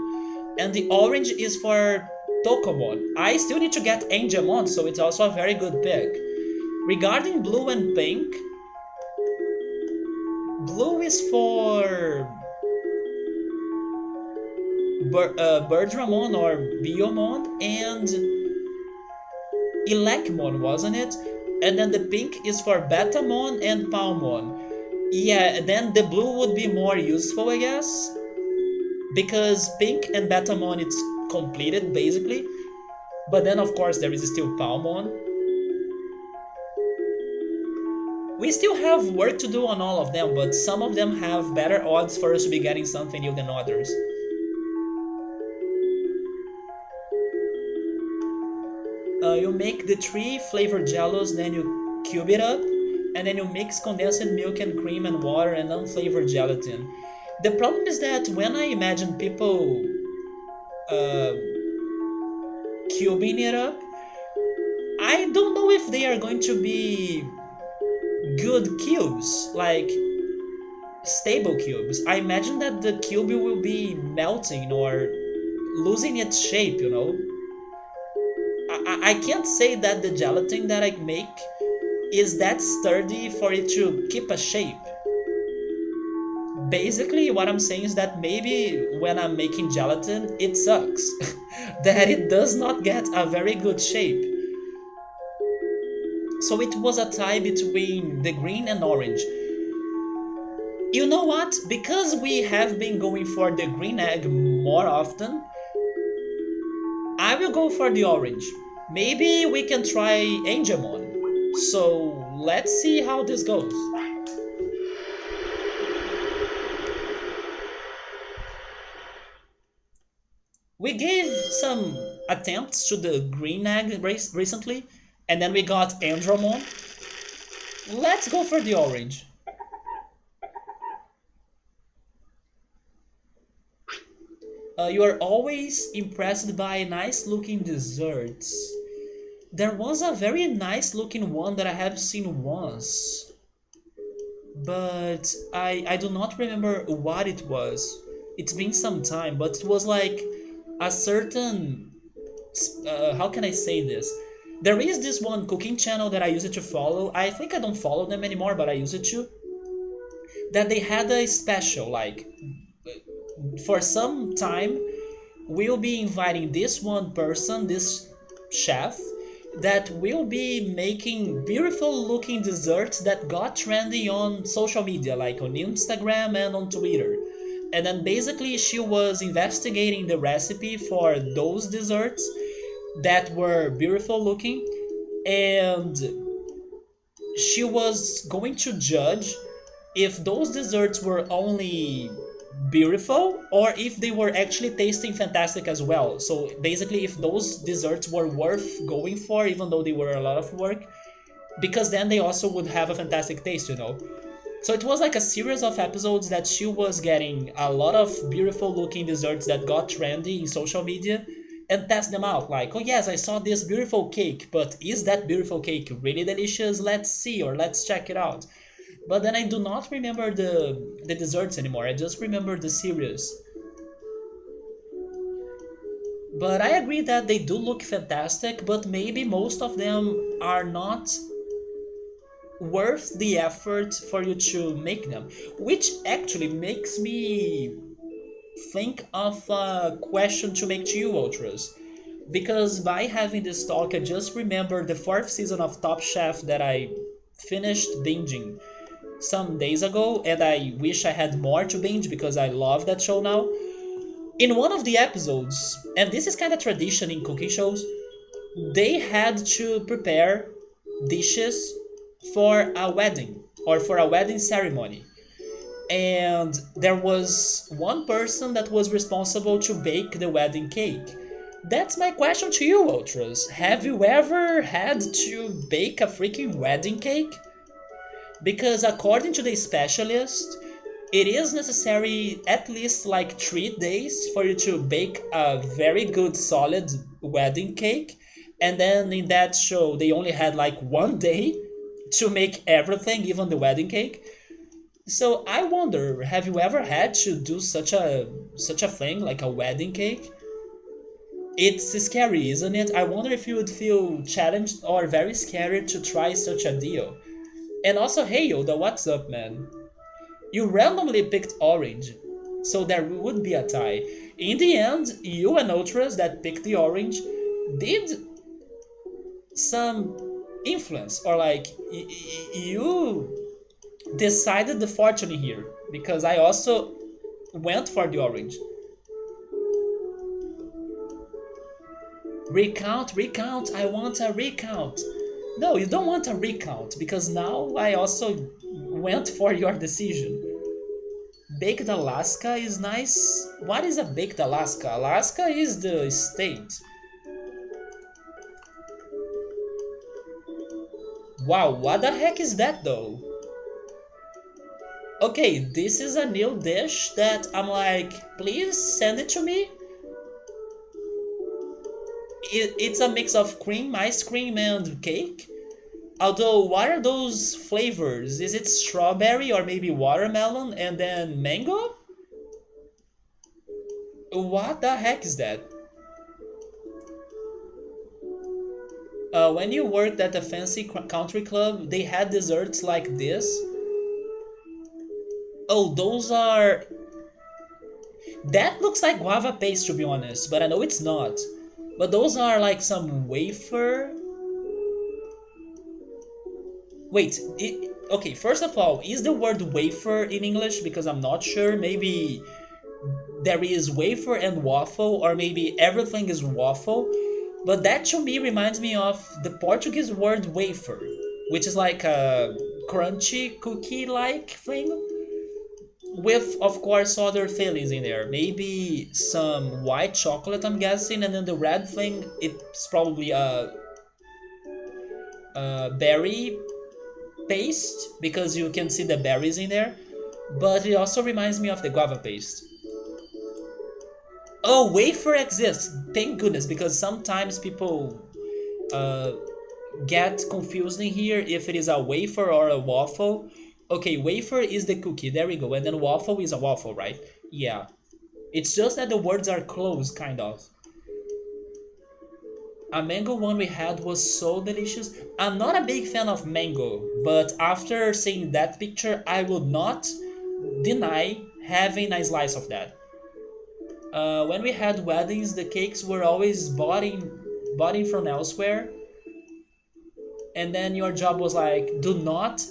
And the orange is for Tokomon. I still need to get Angemon, so it's also a very good pick. Regarding blue and pink, blue is for Birdramon or Biomon, and Elecmon, wasn't it? And then the pink is for Betamon and Palmon. Yeah, then the blue would be more useful, I guess, because pink and Betamon it's completed basically. But then of course there is still Palmon. We still have work to do on all of them, but some of them have better odds for us to be getting something new than others. You make the three flavored jellos, then you cube it up, and then you mix condensed milk and cream and water and unflavored gelatin. The problem is that when I imagine people uh, cubing it up, I don't know if they are going to be good cubes, like stable cubes. I imagine that the cube will be melting or losing its shape, you know? I can't say that the gelatin that I make is that sturdy for it to keep a shape. Basically, what I'm saying is that maybe when I'm making gelatin, it sucks. That it does not get a very good shape. So it was a tie between the green and orange. You know what? Because we have been going for the green egg more often, I will go for the orange. Maybe we can try Angemon. So let's see how this goes. We gave some attempts to the green egg race recently, and then we got Andromon. Let's go for the orange. You are always impressed by nice looking desserts. There was a very nice looking one that I have seen once. but I do not remember what it was. It's been some time, but it was like a certain how can I say this? There is this one cooking channel that I used to follow. I think I don't follow them anymore, but I used to. That they had a special like for some time we'll be inviting this one person, this chef, that will be making beautiful looking desserts that got trendy on social media, like on Instagram and on Twitter. And then basically she was investigating the recipe for those desserts that were beautiful looking, and she was going to judge if those desserts were only beautiful or if they were actually tasting fantastic as well. So basically, if those desserts were worth going for, even though they were a lot of work, because then they also would have a fantastic taste, you know. So it was like a series of episodes that she was getting a lot of beautiful looking desserts that got trendy in social media and test them out. Like, oh yes, I saw this beautiful cake, but is that beautiful cake really delicious? Let's see, or let's check it out. But then I do not remember the desserts anymore. I just remember the series. But I agree that they do look fantastic, but maybe most of them are not worth the effort for you to make them. Which actually makes me think of a question to make to you, Ultras. Because by having this talk, I just remember the fourth season of Top Chef that I finished binging some days ago, and I wish I had more to binge because I love that show now. In one of the episodes, and this is kind of tradition in cooking shows, they had to prepare dishes for a wedding or for a wedding ceremony. And there was one person that was responsible to bake the wedding cake. That's my question to you, Ultras. Have you ever had to bake a freaking wedding cake? Because according to the specialist, it is necessary at least like 3 days for you to bake a very good solid wedding cake. And then in that show, they only had like 1 day to make everything, even the wedding cake. So I wonder, have you ever had to do such a thing like a wedding cake? It's scary, isn't it? I wonder if you would feel challenged or very scared to try such a deal. And also, hey Yoda, what's up, man? You randomly picked orange, so there would be a tie. In the end, you and Ultras that picked the orange did some influence, or like you decided the fortune here, because I also went for the orange. Recount, recount, I want a recount. No, you don't want a recount, because now I also went for your decision. Baked Alaska is nice. What is a baked Alaska? Alaska is the state. Wow, what the heck is that though? Okay, this is a new dish that I'm like, please send it to me. It's a mix of cream, ice cream, and cake. Although, what are those flavors? Is it strawberry or maybe watermelon and then mango? What the heck is that? When you worked at a fancy country club, they had desserts like this. Oh, those are. That looks like guava paste to be honest, but I know it's not. But those are like some wafer. Wait, okay, first of all, is the word wafer in English? Because I'm not sure. Maybe there is wafer and waffle, or maybe everything is waffle. But that to me reminds me of the Portuguese word wafer, which is like a crunchy cookie like thing with, of course, other fillings in there. Maybe some white chocolate, I'm guessing, and then the red thing, it's probably a berry paste because you can see the berries in there. But it also reminds me of the guava paste. Oh, wafer exists. Thank goodness, because sometimes people uh, get confused in here if it is a wafer or a waffle. Okay, wafer is the cookie. There we go. And then waffle is a waffle, right? Yeah. It's just that the words are close, kind of. A mango one we had was so delicious. I'm not a big fan of mango, but after seeing that picture, I would not deny having a slice of that. When we had weddings, the cakes were always bought in from elsewhere, and then your job was like, do not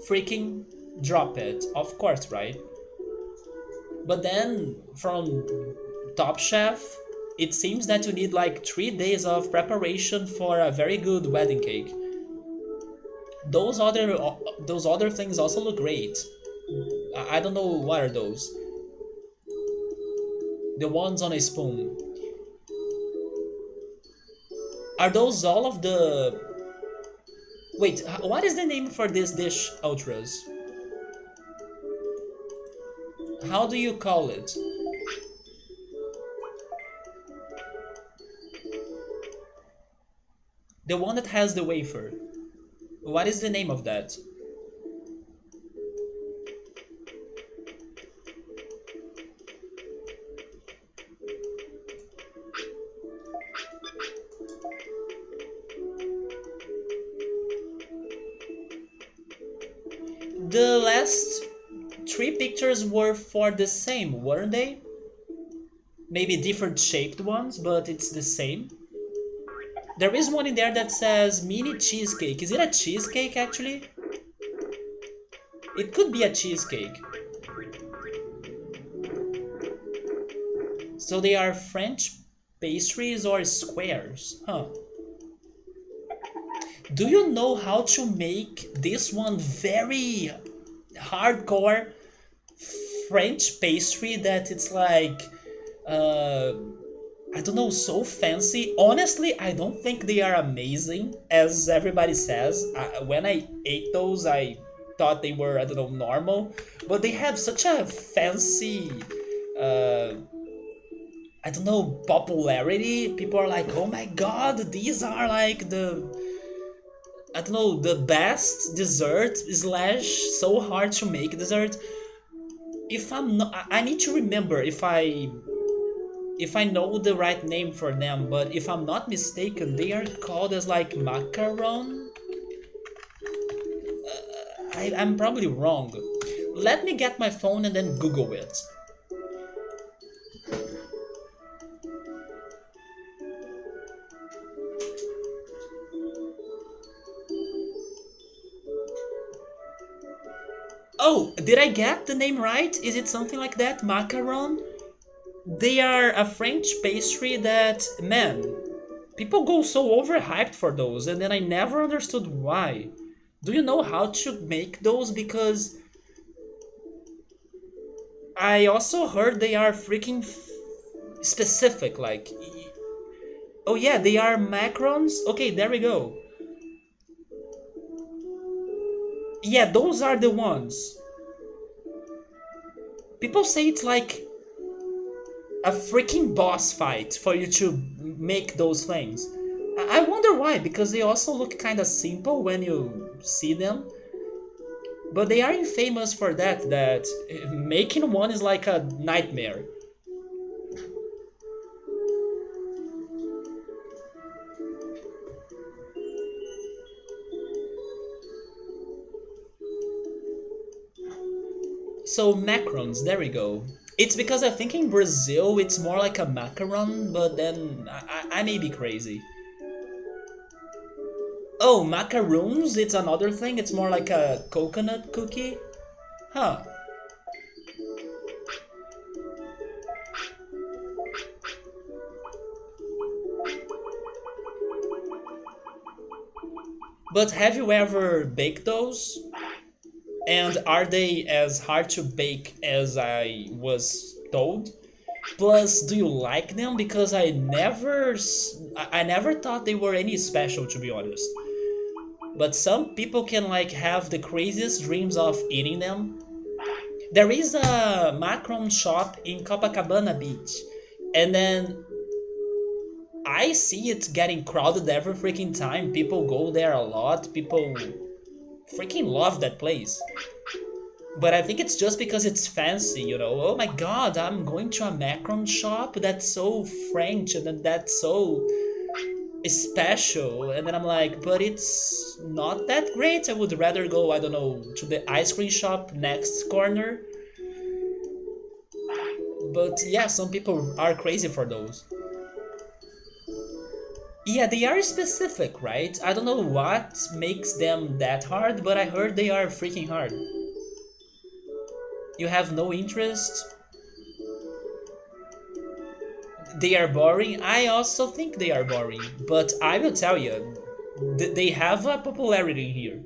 freaking drop it. Of course, right? But then from Top Chef, it seems that you need like 3 days of preparation for a very good wedding cake. Those other those other things also look great. I don't know what are those. The ones on a spoon. Are those all of the? Wait, what is the name for this dish, Ultras? How do you call it? The one that has the wafer. What is the name of that? The last three pictures were for the same, weren't they? Maybe different shaped ones, but it's the same. There is one in there that says mini cheesecake. Is it a cheesecake actually? It could be a cheesecake. So they are French pastries or squares, huh? Do you know how to make this one very hardcore French pastry that it's like uh I don't know, so fancy. Honestly, I don't think they are amazing as everybody says. When I ate those, I thought they were, I don't know, normal, but they have such a fancy uh I don't know, popularity. People are like, "Oh my god, these are like the I don't know, the best dessert slash so hard to make dessert." If I'm not, I need to remember if I know the right name for them, but if I'm not mistaken, they are called as like macaron. I'm probably wrong. Let me get my phone and then Google it. Oh, did I get the name right? Is it something like that? Macaron? They are a French pastry that, man, people go so overhyped for those, and then I never understood why. Do you know how to make those? Because I also heard they are freaking specific. Like, oh yeah, they are macarons. Okay, there we go. Yeah, those are the ones. People say it's like a freaking boss fight for you to make those things. I wonder why, because they also look kind of simple when you see them. But they are infamous for that making one is like a nightmare. So macarons, there we go. It's because I think in Brazil it's more like a macaron, but then I may be crazy. Oh, macaroons, it's another thing. It's more like a coconut cookie. Huh. But have you ever baked those? And are they as hard to bake as I was told? Plus, do you like them? Because I never thought they were any special, to be honest. But some people can like have the craziest dreams of eating them. There is a macaron shop in Copacabana Beach, and then I see it getting crowded every freaking time. People go there a lot. People freaking love that place. But I think it's just because it's fancy, you know. Oh my god, I'm going to a macaron shop. That's so French and then that's so special. And then I'm like, but it's not that great. I would rather go, I don't know, to the ice cream shop next corner. But yeah, some people are crazy for those. Yeah, they are specific, right? I don't know what makes them that hard, but I heard they are freaking hard. You have no interest, they are boring. I also think they are boring, but I will tell you, they have a popularity here.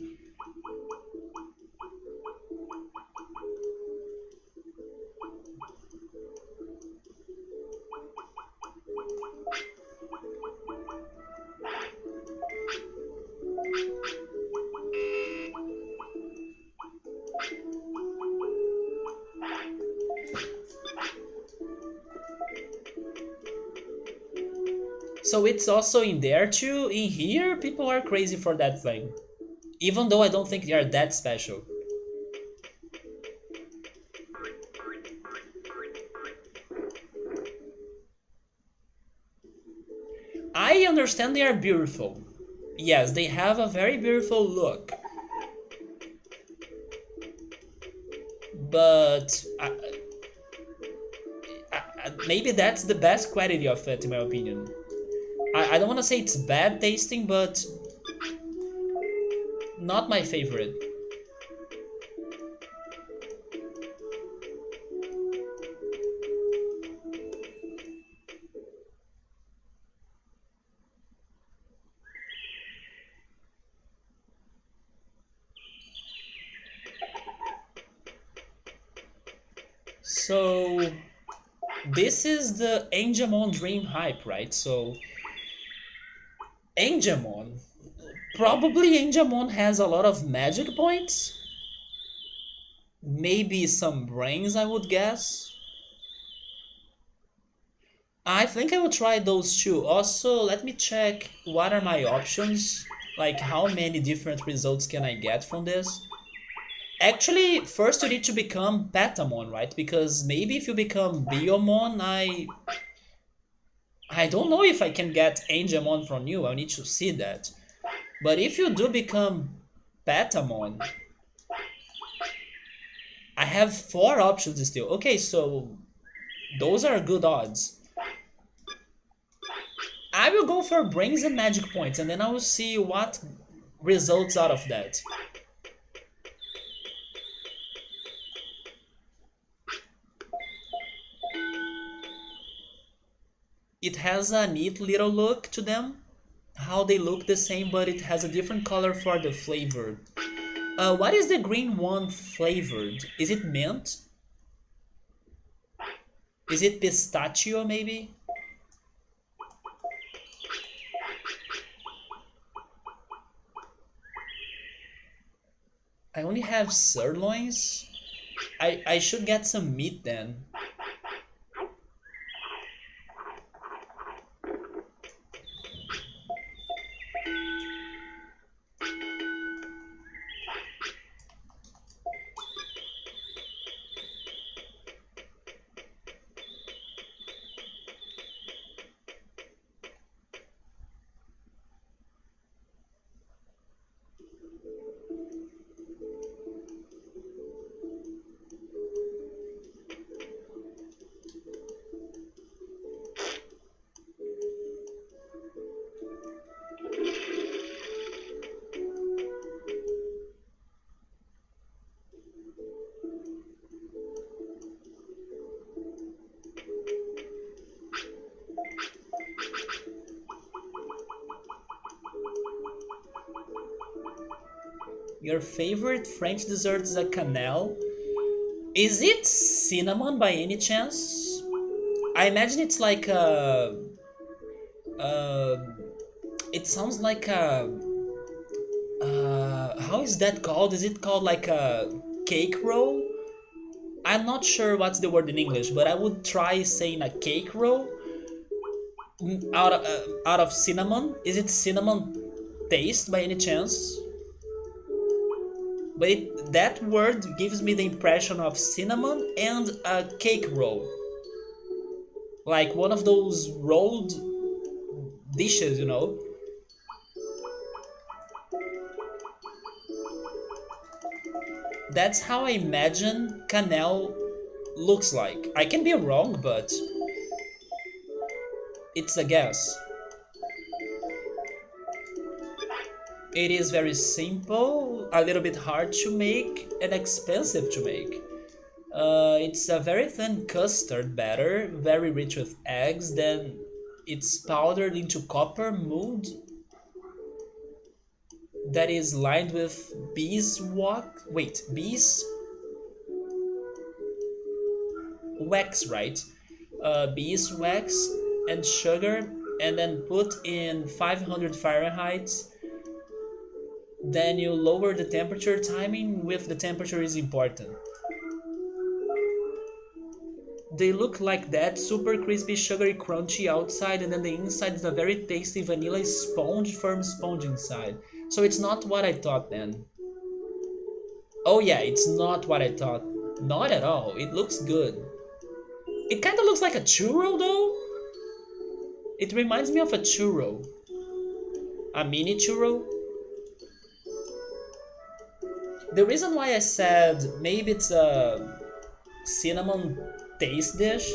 So it's also in there too. In here, people are crazy for that thing, even though I don't think they are that special. I understand they are beautiful. Yes, they have a very beautiful look, but maybe that's the best quality of it, in my opinion. I don't want to say it's bad tasting, but not my favorite. So this is the Angemon Dream hype, right? So Angemon, probably Angemon has a lot of magic points, maybe some brains, I would guess. I think I will try those two. Also, let me check what are my options, like how many different results can I get from this. Actually, first you need to become Patamon, right? Because maybe if you become Biomon, I don't know if I can get Angemon from you. I need to see that. But if you do become Patamon, I have four options still. Okay, so those are good odds. I will go for brains and magic points, and then I will see what results out of that. It has a neat little look to them. How they look the same, but it has a different color for the flavor. What is the green one flavored? Is it mint? Is it pistachio maybe? I only have sirloins. I should get some meat then. Your favorite French dessert is a canal. Is it cinnamon by any chance? I imagine it's like a. Uh, it sounds like a. How is that called? Is it called like a cake roll? I'm not sure what's the word in English, but I would try saying a cake roll out of cinnamon. Is it cinnamon taste by any chance? But that word gives me the impression of cinnamon and a cake roll, like one of those rolled dishes, you know. That's how I imagine canal looks like. I can be wrong, but it's a guess. It is very simple, a little bit hard to make, and expensive to make. It's a very thin custard batter, very rich with eggs. Then it's powdered into copper mold that is lined with beeswax, right? Beeswax and sugar, and then put in 500 Fahrenheit. Then you lower the temperature. Timing with the temperature is important. They look like that, super crispy, sugary, crunchy outside, and then the inside is a very tasty vanilla sponge, firm sponge inside. So it's not what I thought then. Oh yeah, it's not what I thought. Not at all. It looks good. It kind of looks like a churro though. It reminds me of a churro. A mini churro. The reason why I said maybe it's a cinnamon taste dish,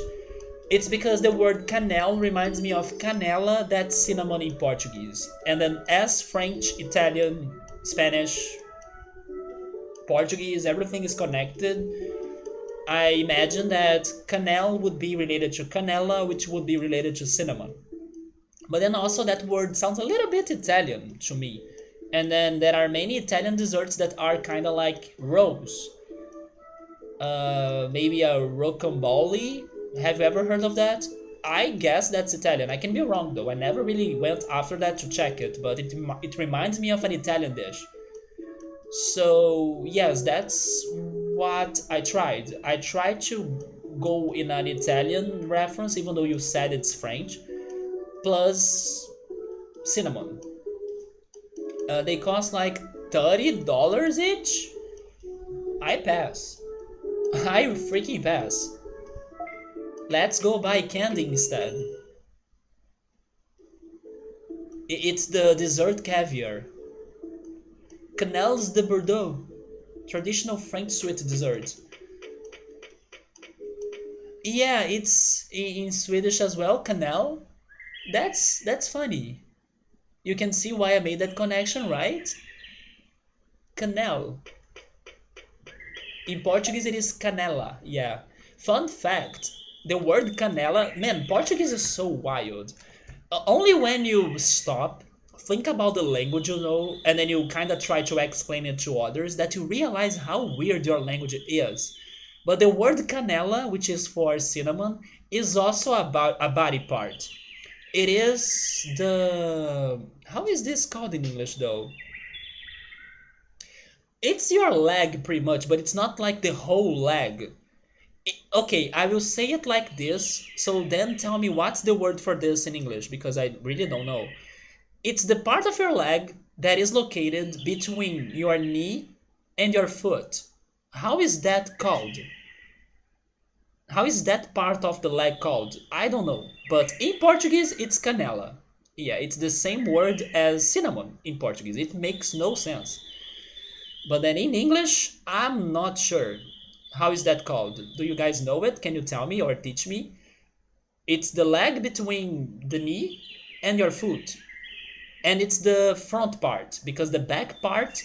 it's because the word canel reminds me of canela, that's cinnamon in Portuguese. And then as French, Italian, Spanish, Portuguese, everything is connected, I imagine that canel would be related to canela, which would be related to cinnamon. But then also that word sounds a little bit Italian to me. And then there are many Italian desserts that are kind of like rolls. Maybe a rocambole. Have you ever heard of that? I guess that's Italian. I can be wrong though. I never really went after that to check it, but it reminds me of an Italian dish. So yes, that's what I tried. I tried to go in an Italian reference, even though you said it's French, plus cinnamon. They cost like $30 each. I pass. I freaking pass. Let's go buy candy instead. It's the dessert caviar. Canals de Bordeaux. Traditional French sweet dessert. Yeah, it's in Swedish as well, canal. That's funny. You can see why I made that connection, right? Canal. In Portuguese, it is canela. Yeah. Fun fact: the word canela, man, Portuguese is so wild. Only when you stop, think about the language you know, and then you kind of try to explain it to others, that you realize how weird your language is. But the word canela, which is for cinnamon, is also about a body part. It is the. How is this called in English though? It's your leg pretty much, but it's not like the whole leg. Okay, I will say it like this, so then tell me what's the word for this in English, because I really don't know. It's the part of your leg that is located between your knee and your foot. How is that called? How is that part of the leg called? I don't know. But in Portuguese, it's canela. Yeah, it's the same word as cinnamon in Portuguese. It makes no sense. But then in English, I'm not sure. How is that called? Do you guys know it? Can you tell me or teach me? It's the leg between the knee and your foot. And it's the front part, because the back part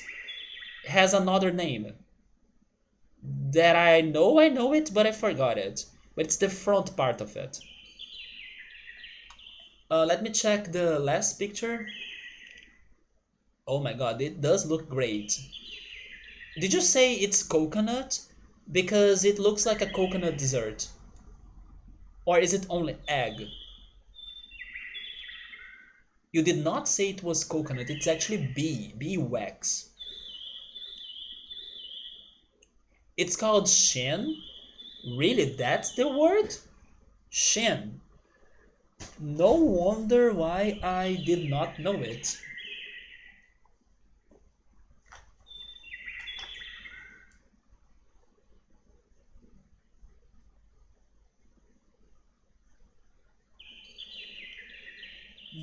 has another name that I know it, but I forgot it. But it's the front part of it. Let me check the last picture. Oh my god, it does look great. Did you say it's coconut? Because it looks like a coconut dessert. Or is it only egg? You did not say it was coconut, it's actually bee wax. It's called shin? Really, that's the word? Shin. No wonder why I did not know it.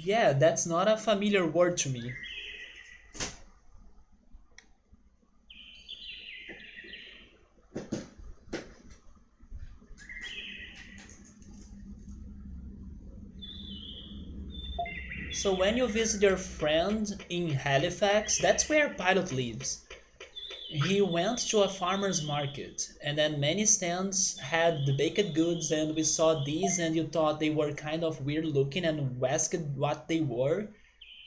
Yeah, that's not a familiar word to me. So when you visit your friend in Halifax, that's where Pilot lives. He went to a farmer's market, and then many stands had the baked goods, and we saw these, and you thought they were kind of weird looking and asked what they were,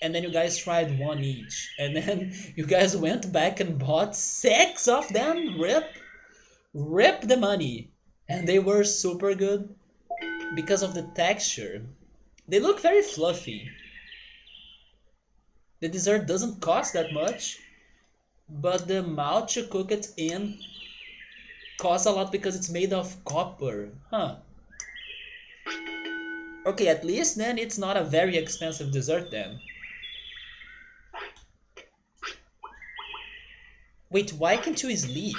and then you guys tried one each, and then you guys went back and bought six of them. Rip the money, and they were super good because of the texture. They look very fluffy. The dessert doesn't cost that much, but the malt you cook it in costs a lot because it's made of copper. Huh. Okay, at least then it's not a very expensive dessert then. Wait, why can't you sleep?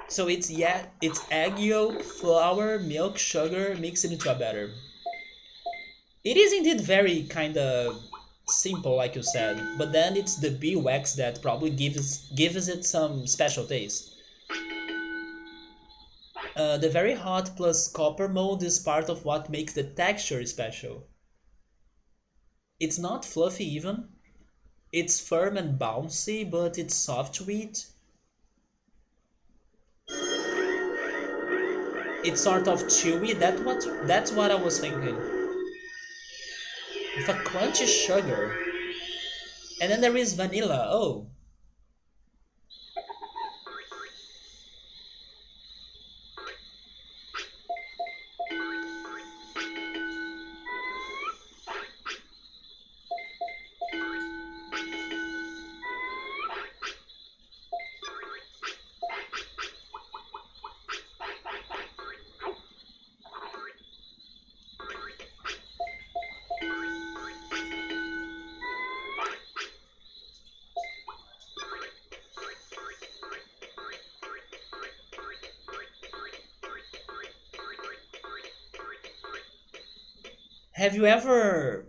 So it's, yeah, it's egg yolk, flour, milk, sugar mixed into a batter. It is indeed very kind of simple, like you said, but then it's the beeswax that probably gives it some special taste. The very hot plus copper mold is part of what makes the texture special. It's not fluffy even. It's firm and bouncy, but it's soft to eat. It's sort of chewy. That's what I was thinking. With a crunchy sugar. And then there is vanilla. Oh, have you ever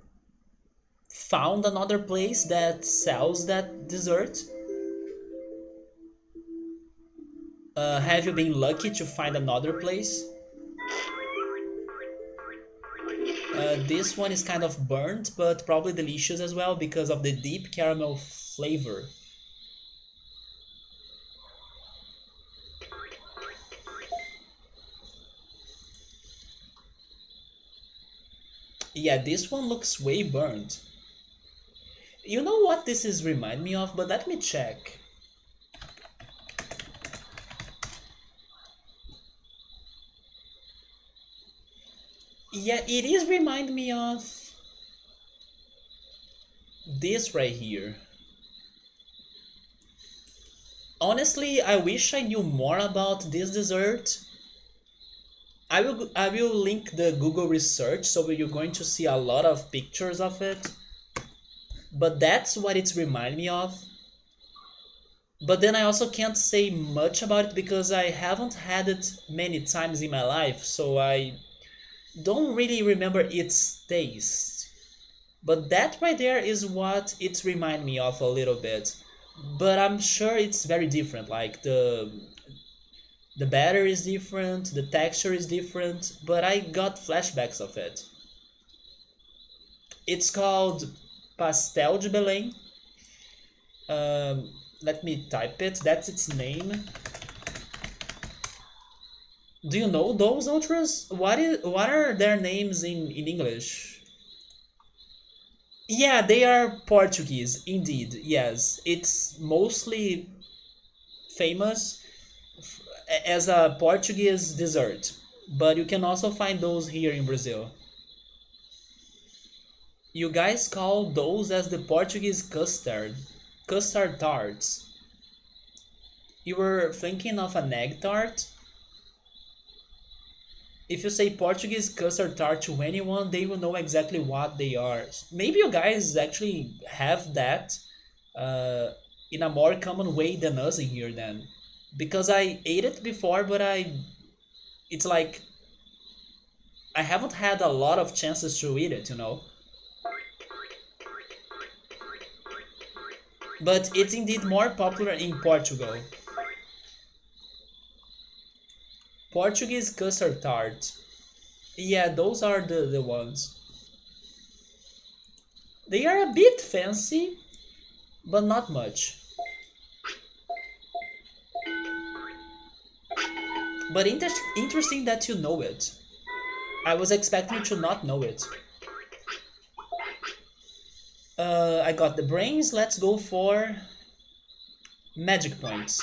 found another place that sells that dessert? Have you been lucky to find another place? This one is kind of burnt, but probably delicious as well because of the deep caramel flavor. Yeah, this one looks way burnt. You know what this is remind me of? But let me check. Yeah, it is remind me of this right here. Honestly, I wish I knew more about this dessert. I will link the Google research so you're going to see a lot of pictures of it. But that's what it's remind me of. But then I also can't say much about it because I haven't had it many times in my life, so I don't really remember its taste. But that right there is what it's remind me of a little bit. But I'm sure it's very different. Like the batter is different, the texture is different, but I got flashbacks of it. It's called Pastel de Belém. Let me type it. That's its name. Do you know those ultras? What are their names in English? Yeah, they are Portuguese, indeed. Yes, it's mostly famous as a Portuguese dessert, but you can also find those here in Brazil. You guys call those as the Portuguese custard tarts. You were thinking of an egg tart? If you say Portuguese custard tart to anyone, they will know exactly what they are. Maybe you guys actually have that uh, in a more common way than us in here then. because I ate it before, but it's like I haven't had a lot of chances to eat it, you know. But it's indeed more popular in Portugal. Portuguese custard tart. Yeah, those are the ones. They are a bit fancy, but not much. But interesting that you know it. I was expecting you to not know it. I got the brains. Let's go for magic points.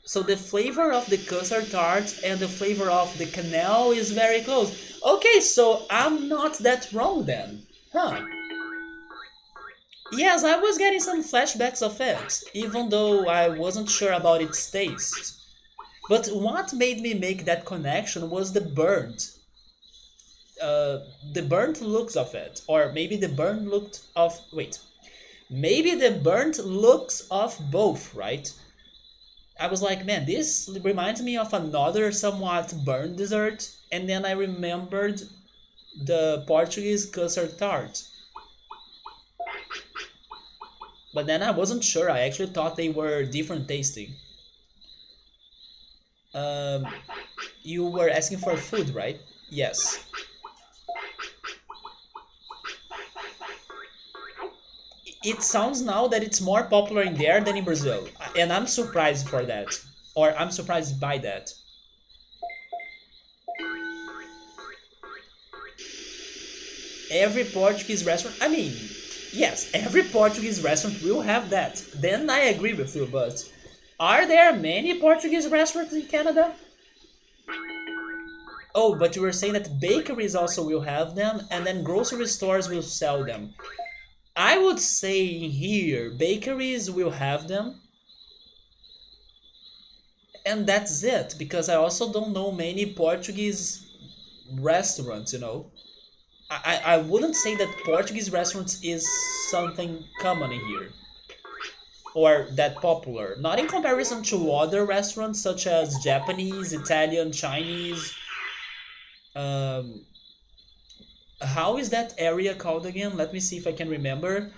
So the flavor of the custard tart and the flavor of the canal is very close. Okay, so I'm not that wrong then. Huh. Yes, I was getting some flashbacks of it, even though I wasn't sure about its taste. But what made me make that connection was uh, the burnt looks of it, or maybe the burnt looked of. Wait, maybe the burnt looks of both, right? I was like, man, this reminds me of another somewhat burnt dessert, and then I remembered the Portuguese custard tart. But then I wasn't sure. I actually thought they were different tasting. Um, you were asking for food, right? Yes. It sounds now that it's more popular in there than in Brazil, and I'm surprised for that, or I'm surprised by that. Every Portuguese restaurant, I mean, yes, every Portuguese restaurant will have that. Then I agree with you, but are there many Portuguese restaurants in Canada? Oh, but you were saying that bakeries also will have them, and then grocery stores will sell them. I would say here, bakeries will have them, and that's it, because I also don't know many Portuguese restaurants, you know. I wouldn't say that Portuguese restaurants is something common here or that popular. Not in comparison to other restaurants such as Japanese, Italian, Chinese. Um, how is that area called again? Let me see if I can remember.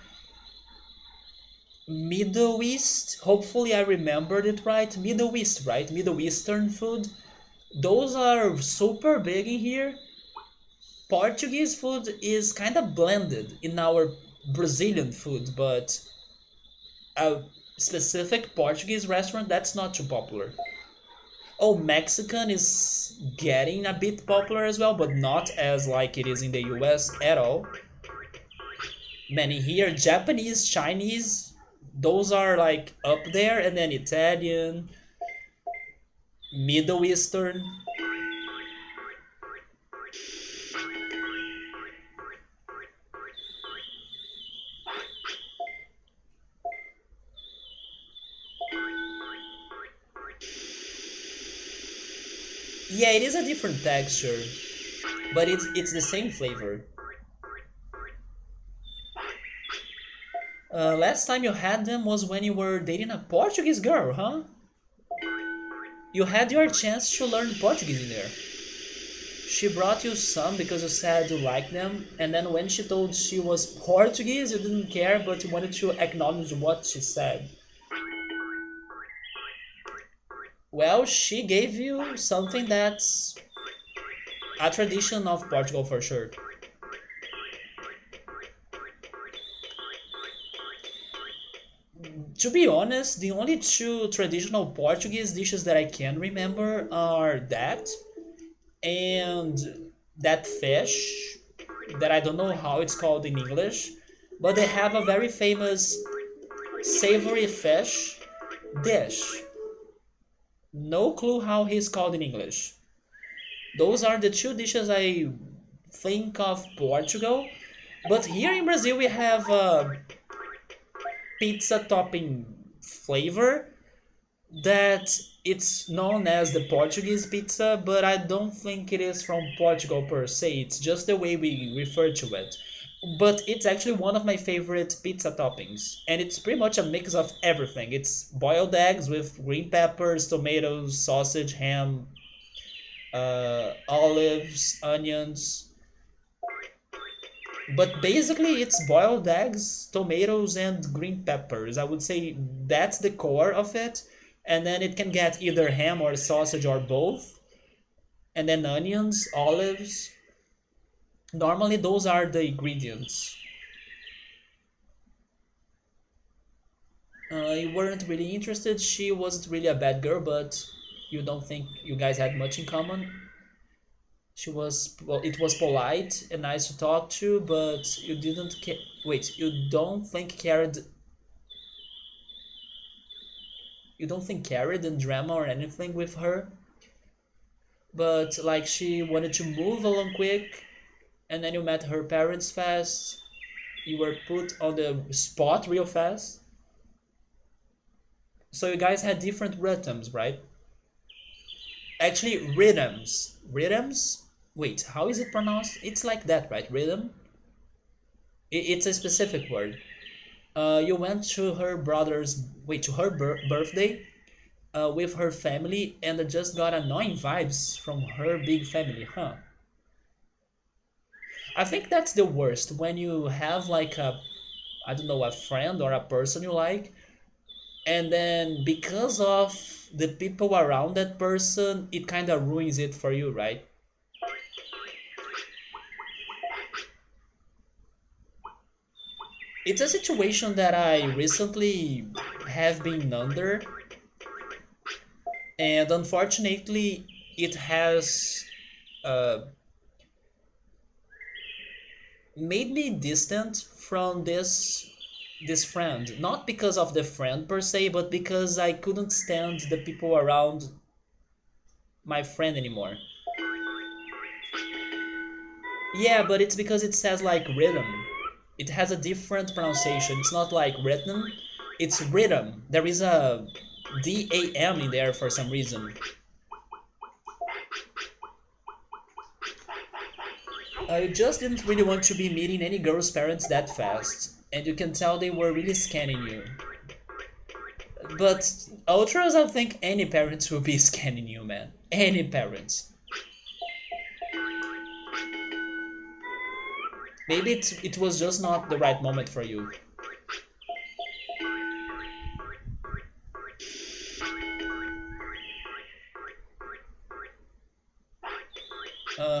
Middle East. Hopefully, I remembered it right. Middle East, right? Middle Eastern food. Those are super big in here. Portuguese food is kind of blended in our Brazilian food, but a specific Portuguese restaurant that's not too popular. Oh, Mexican is getting a bit popular as well, but not as like it is in the US at all. Many here, Japanese, Chinese, those are like up there, and then Italian, Middle Eastern. Yeah, it is a different texture, but it's the same flavor. Last time you had them was when you were dating a Portuguese girl, huh? You had your chance to learn Portuguese in there. She brought you some because you said you liked them, and then when she told she was Portuguese, you didn't care, but you wanted to acknowledge what she said. Well, she gave you something that's a tradition of Portugal for sure. To be honest, the only two traditional Portuguese dishes that I can remember are that and that fish that I don't know how it's called in English, but they have a very famous savory fish dish. No clue how he's called in English. Those are the two dishes I think of Portugal. But here in Brazil we have pizza topping flavor that it's known as the Portuguese pizza, but I don't think it is from Portugal per se. It's just the way we refer to it. but it's actually one of my favorite pizza toppings, and it's pretty much a mix of everything. It's boiled eggs with green peppers, tomatoes, sausage, ham, olives, onions, but basically it's boiled eggs, tomatoes, and green peppers. I would say that's the core of it, and then it can get either ham or sausage or both, and then onions, olives. Normally those are the ingredients. You weren't really interested. She wasn't really a bad girl, but you don't think you guys had much in common. She was, well, it was polite and nice to talk to, but you didn't wait, you don't think carried in drama or anything with her, but like she wanted to move along quick, and then you met her parents fast. You were put on the spot real fast. So you guys had different rhythms, right? Actually, rhythms. Rhythms? Wait, how is it pronounced? It's like that, right? Rhythm? It's a specific word. You went to her brother's, wait, to her birthday with her family and just got annoying vibes from her big family, huh? I think that's the worst when you have like a, I don't know, a friend or a person you like, and then because of the people around that person, it kind of ruins it for you, right? It's a situation that I recently have been under, and unfortunately, it has uh, made me distant from this friend. Not because of the friend per se, but because I couldn't stand the people around my friend anymore. Yeah, but it's because it says like rhythm. It has a different pronunciation. It's not like rhythm, it's rhythm. There is a DAM in there for some reason. I just didn't really want to be meeting any girl's parents that fast, and you can tell they were really scanning you. But ultras, I think any parents will be scanning you, man. Any parents. Maybe it was just not the right moment for you.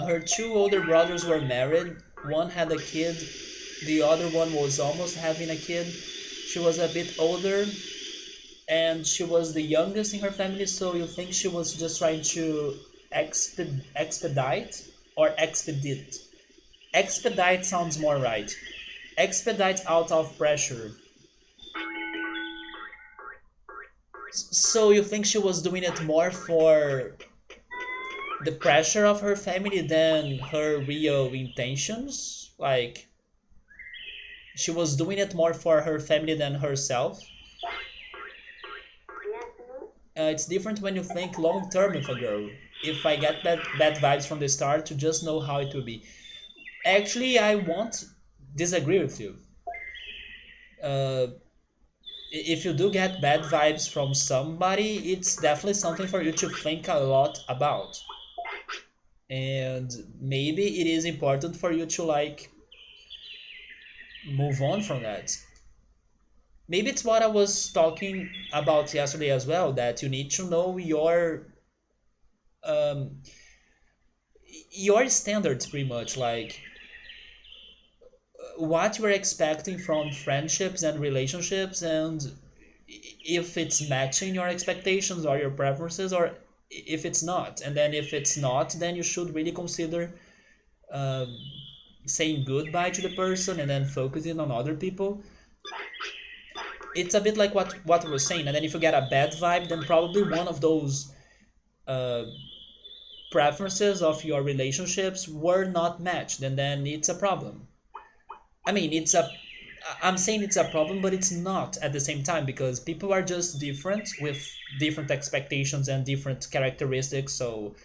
Her two older brothers were married. One had a kid, the other one was almost having a kid. She was a bit older, and she was the youngest in her family, so you think she was just trying to expedite or expedite? Expedite sounds more right. Expedite out of pressure. So you think she was doing it more for the pressure of her family than her real intentions? Like, she was doing it more for her family than herself? It's different when you think long term with a girl. If I get bad vibes from the start, to just know how it will be. Actually, I won't disagree with you. Uh, if you do get bad vibes from somebody, it's definitely something for you to think a lot about. And maybe it is important for you to like move on from that. Maybe it's what I was talking about yesterday as well, that you need to know um, your standards pretty much, like what you're expecting from friendships and relationships, and if it's matching your expectations or your preferences, or if it's not. And then if it's not, then you should really consider um, saying goodbye to the person and then focusing on other people. It's a bit like what we were saying. And then if you get a bad vibe, then probably one of those uh, preferences of your relationships were not matched, and then it's a problem. I mean, I'm saying it's a problem, but it's not at the same time, because people are just different with different expectations and different characteristics. So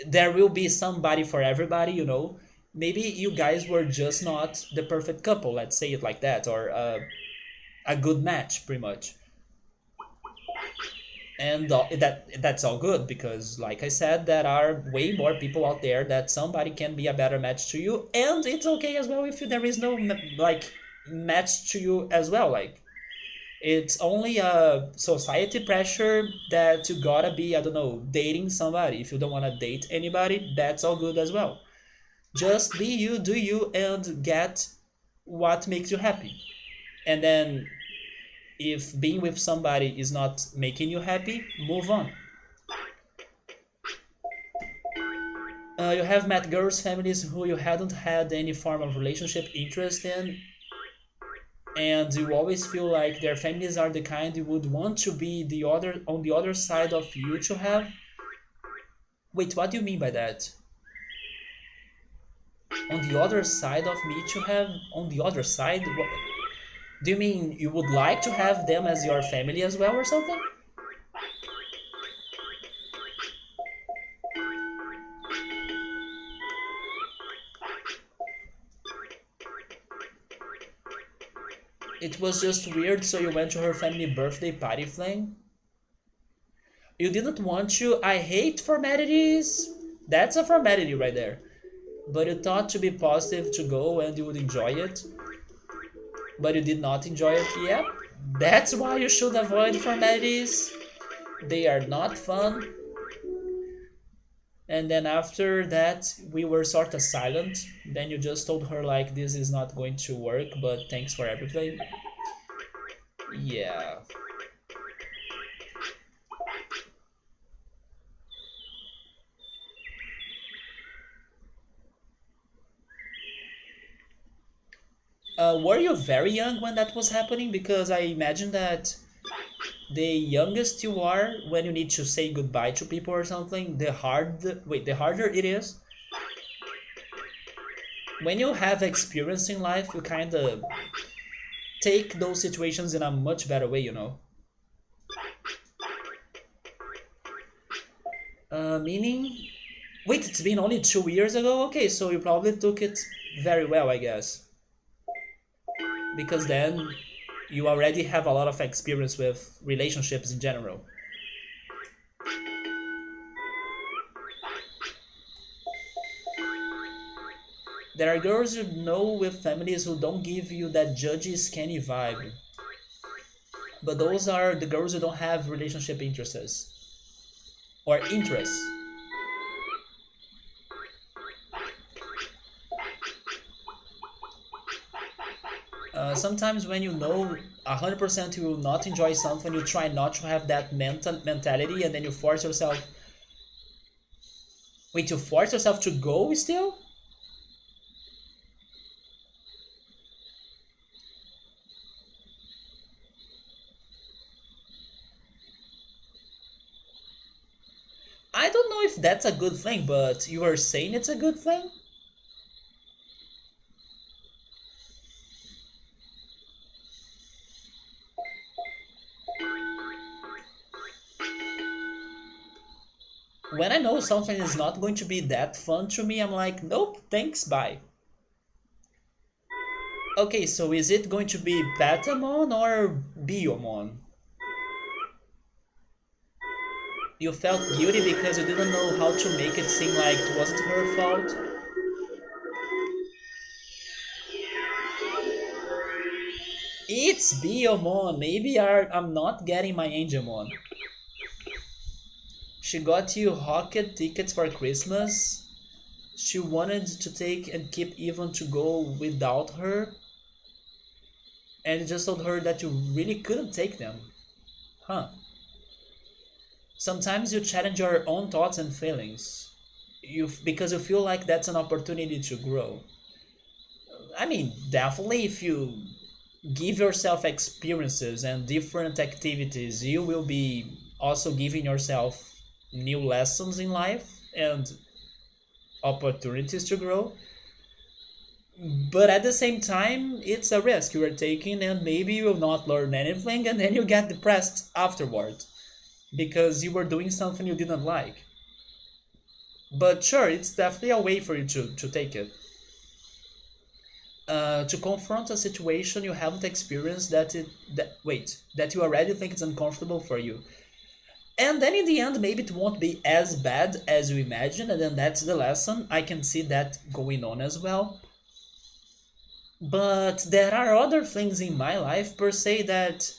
there will be somebody for everybody, you know. Maybe you guys were just not the perfect couple, let's say it like that, or a good match, pretty much. And that's all good because, like I said, there are way more people out there that somebody can be a better match to you, and it's okay as well if there is no like match to you as well. Like it's only a society pressure that you gotta be, I don't know, dating somebody. If you don't want to date anybody, that's all good as well. Just be you, do you, and get what makes you happy. And then if being with somebody is not making you happy, move on. You have met girls' families who you hadn't had any form of relationship interest in, and you always feel like their families are the kind you would want to be the other on the other side of you to have. Wait, what do you mean by that? On the other side of me to have? On the other side? What, do you mean you would like to have them as your family as well or something? It was just weird, so you went to her family birthday party fling? You didn't want to? I hate formalities. That's a formality right there. But you thought to be positive to go and you would enjoy it, but you did not enjoy it. Yep, that's why you should avoid formalities. They are not fun. And then after that, we were sort of silent. Then you just told her, like, this is not going to work, but thanks for everything. Yeah. Were you very young when that was happening? Because I imagine that the youngest you are when you need to say goodbye to people or something, the harder it is. When you have experience in life, you kind of take those situations in a much better way, you know. Meaning, wait, it's been only 2 years ago. Okay, so you probably took it very well, I guess, because then you already have a lot of experience with relationships in general. There are girls you know with families who don't give you that judgy, scanny vibe. But those are the girls who don't have relationship interests or interests. Sometimes when you know 100% you will not enjoy something, you try not to have that mentality, and then you force yourself. Wait, you force yourself to go still? I don't know if that's a good thing, but you are saying it's a good thing? When I know something is not going to be that fun to me, I'm like, nope, thanks, bye. Okay, so is it going to be Patamon or Biomon? You felt guilty because you didn't know how to make it seem like it wasn't her fault? It's Biomon. Maybe I'm not getting my Angemon. She got you Rocket tickets for Christmas. She wanted to take and keep even to go without her, and you just told her that you really couldn't take them. Huh. Sometimes you challenge your own thoughts and feelings. Because you feel like that's an opportunity to grow. I mean, definitely if you give yourself experiences and different activities, you will be also giving yourself new lessons in life and opportunities to grow. But at the same time, it's a risk you are taking, and maybe you will not learn anything, and then you get depressed afterward because you were doing something you didn't like. But sure, it's definitely a way for you to take it. To confront a situation you haven't experienced that you already think it's uncomfortable for you. And then in the end, maybe it won't be as bad as you imagine, and then that's the lesson. I can see that going on as well. But there are other things in my life, per se, that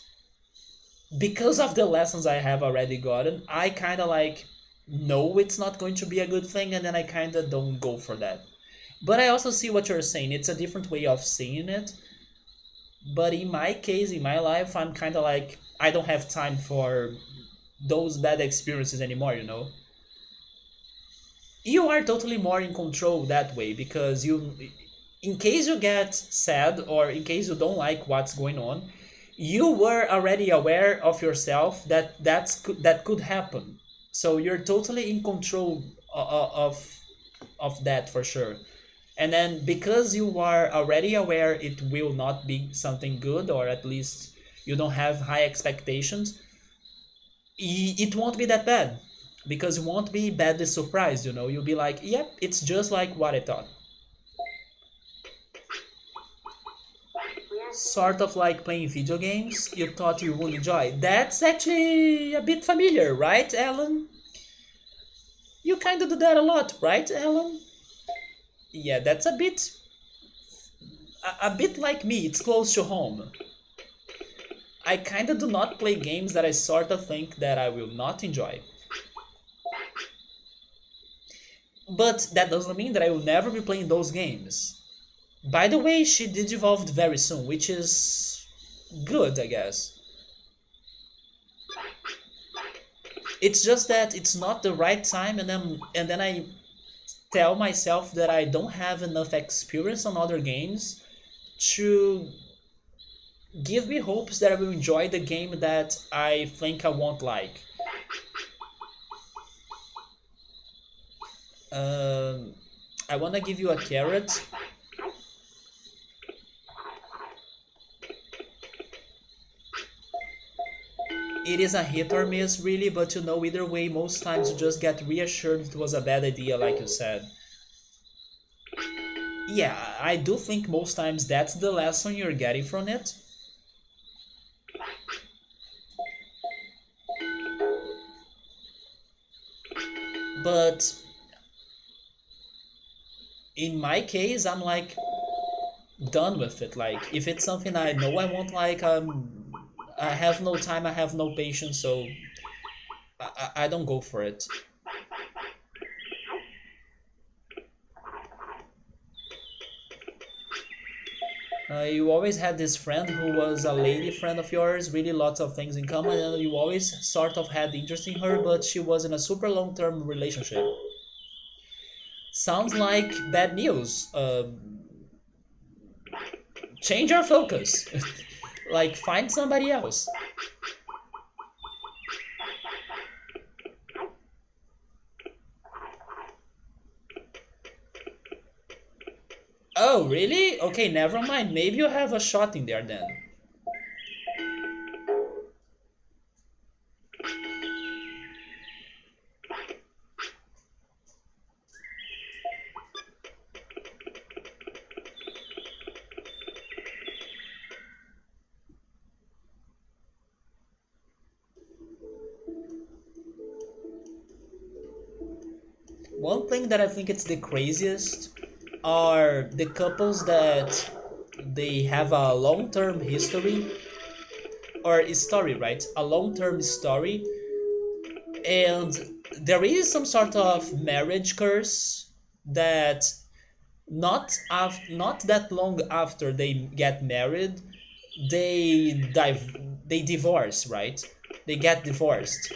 because of the lessons I have already gotten, I kind of like know it's not going to be a good thing, and then I kind of don't go for that. But I also see what you're saying. It's a different way of seeing it. But in my case, in my life, I'm kind of like, I don't have time for those bad experiences anymore, you know? You are totally more in control that way because in case you get sad or in case you don't like what's going on, you were already aware of yourself that could happen. So you're totally in control of that for sure. And then because you are already aware it will not be something good, or at least you don't have high expectations, it won't be that bad because you won't be badly surprised, you know. You'll be like, yep, it's just like what I thought. Sort of like playing video games you thought you would enjoy. That's actually a bit familiar, right, Alan? You kind of do that a lot, right, Alan? Yeah, that's a bit like me. It's close to home. I kind of do not play games that I sort of think that I will not enjoy. But that doesn't mean that I will never be playing those games. By the way, she did evolve very soon, which is good, I guess. It's just that it's not the right time, and then I tell myself that I don't have enough experience on other games to give me hopes that I will enjoy the game that I think I won't like. Um, I want to give you a carrot. It is a hit or miss, really, but you know, either way, most times you just get reassured it was a bad idea, like you said. Yeah, I do think most times that's the lesson you're getting from it. But in my case, I'm like done with it. Like, if it's something I know I won't like, I have no time, I have no patience, so I don't go for it. You always had this friend who was a lady friend of yours, really lots of things in common, and you always sort of had interest in her, but she was in a super long term relationship. Sounds like bad news. Change your focus. Like, find somebody else. Oh, really? Okay, never mind. Maybe you have a shot in there then. One thing that I think it's the craziest are the couples that they have a long-term history or story, right? A long-term story, and there is some sort of marriage curse that not that long after they get married, they divorce, right? They get divorced.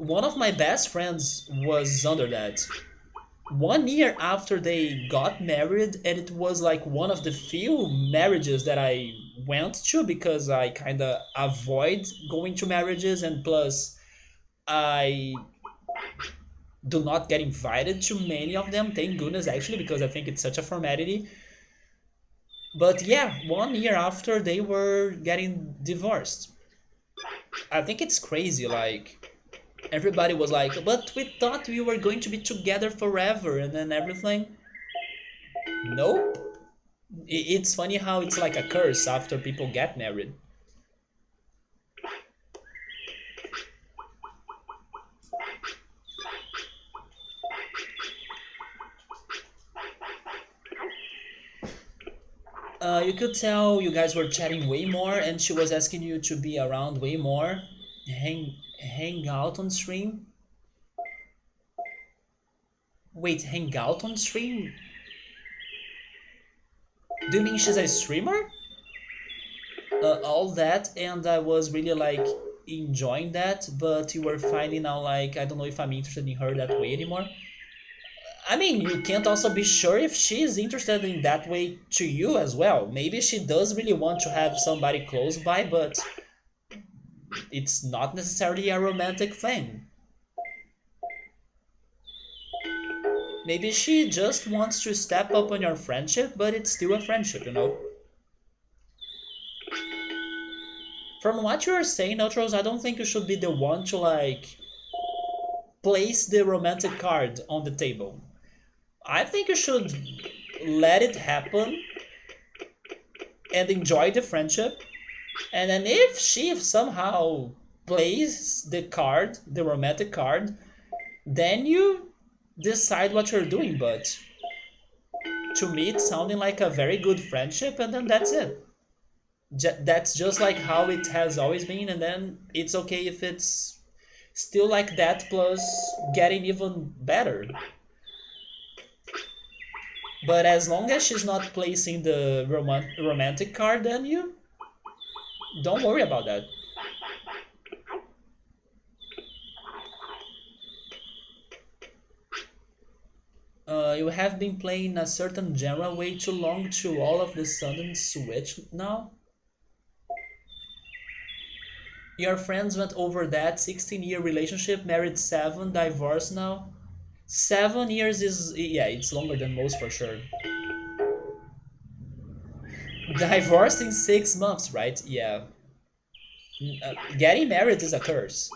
One of my best friends was under that. 1 year after they got married, and it was like one of the few marriages that I went to because I kind of avoid going to marriages, and plus I do not get invited to many of them, thank goodness, actually, because I think it's such a formality. But yeah, 1 year after they were getting divorced. I think it's crazy, like everybody was like, but we thought we were going to be together forever and then everything. Nope. It's funny how it's like a curse after people get married. You could tell you guys were chatting way more, and she was asking you to be around way more, hang out on stream. Wait, hang out on stream? Do you mean she's a streamer? All that, and I was really like enjoying that, but you were finding out like I don't know if I'm interested in her that way anymore. I mean, you can't also be sure if she's interested in that way to you as well. Maybe she does really want to have somebody close by, but it's not necessarily a romantic thing. Maybe she just wants to step up on your friendship, but it's still a friendship, you know? From what you are saying, Outros, I don't think you should be the one to like place the romantic card on the table. I think you should let it happen and enjoy the friendship. And then if she somehow plays the card, the romantic card, then you decide what you're doing. But to me, it's sounding like a very good friendship, and then that's it. That's just like how it has always been, and then it's okay if it's still like that, plus getting even better. But as long as she's not placing the romantic card, then you don't worry about that. You have been playing a certain genre way too long to all of the sudden switch now. Your friends went over that 16-year relationship, married 7, divorced now. 7 years is, yeah, it's longer than most for sure. Divorced in 6 months, right? Yeah. Getting married is a curse.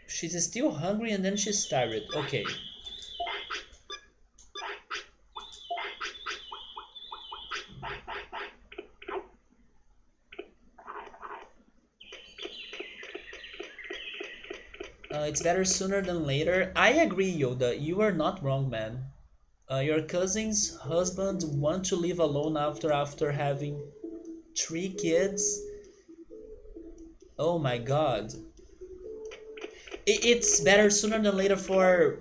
She's still hungry and then she's tired. Okay. It's better sooner than later. I agree, Yoda. You are not wrong, man. Your cousin's husband want to live alone after having 3 kids. Oh my god. It's better sooner than later for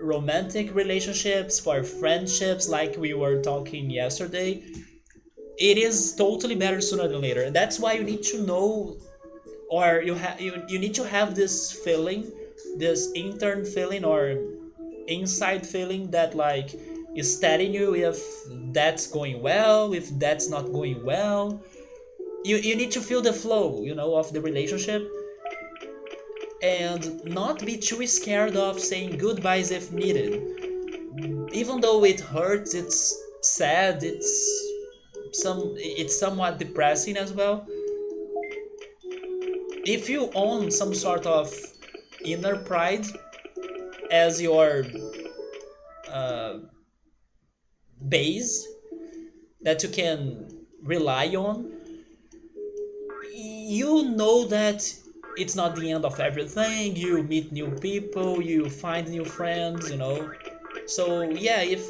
romantic relationships, for friendships, like we were talking yesterday. It is totally better sooner than later. That's why you need to know, or you need to have this feeling, this intern feeling or inside feeling that like is telling you if that's going well, if that's not going well. You need to feel the flow, of the relationship, and not be too scared of saying goodbyes if needed. Even though it hurts, it's sad, it's somewhat depressing as well. If you own some sort of inner pride as your uh, base that you can rely on, you know that it's not the end of everything. You meet new people, you find new friends. So yeah, if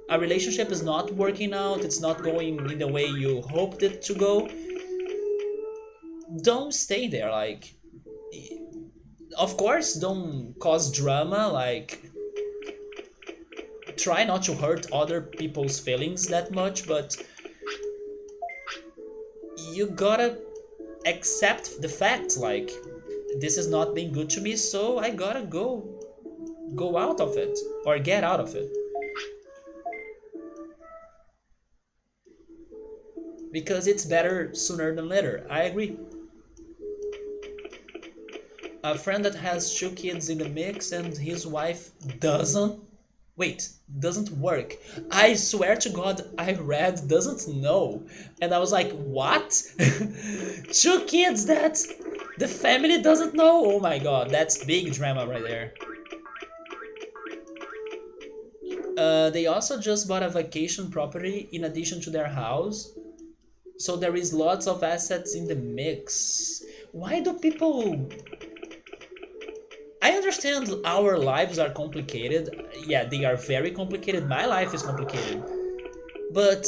a relationship is not working out, it's not going in the way you hoped it to go, don't stay there. Like, of course, don't cause drama. Like, try not to hurt other people's feelings that much, but you gotta accept the fact, like, this is not being good to me, so I gotta go out of it or get out of it, because it's better sooner than later. I agree. A friend that has 2 kids in the mix and his wife doesn't. Wait, doesn't work. I swear to God, I read doesn't know. And I was like, what? Two kids that the family doesn't know? Oh my God, that's big drama right there. They also just bought a vacation property in addition to their house. So there is lots of assets in the mix. Why do people... I understand our lives are complicated. Yeah, they are very complicated. My life is complicated. But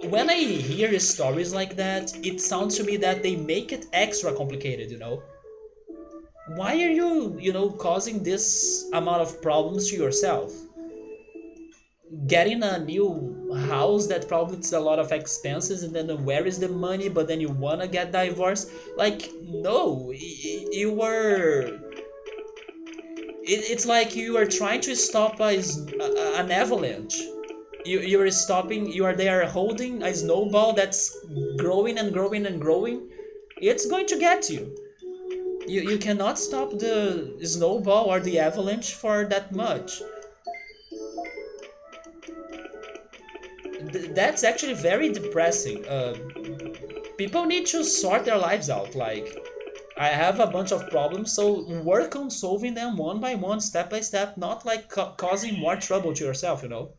when I hear stories like that, it sounds to me that they make it extra complicated, you know? Why are you causing this amount of problems to yourself? Getting a new house that probably it's a lot of expenses, and then where is the money, but then you wanna get divorced? Like, no, you were... It's like you are trying to stop an avalanche. You are stopping, you are there holding a snowball that's growing and growing and growing. It's going to get you. You cannot stop the snowball or the avalanche for that much. That's actually very depressing. People need to sort their lives out. Like, I have a bunch of problems, so work on solving them one by one, step by step, not like causing more trouble to yourself, you know?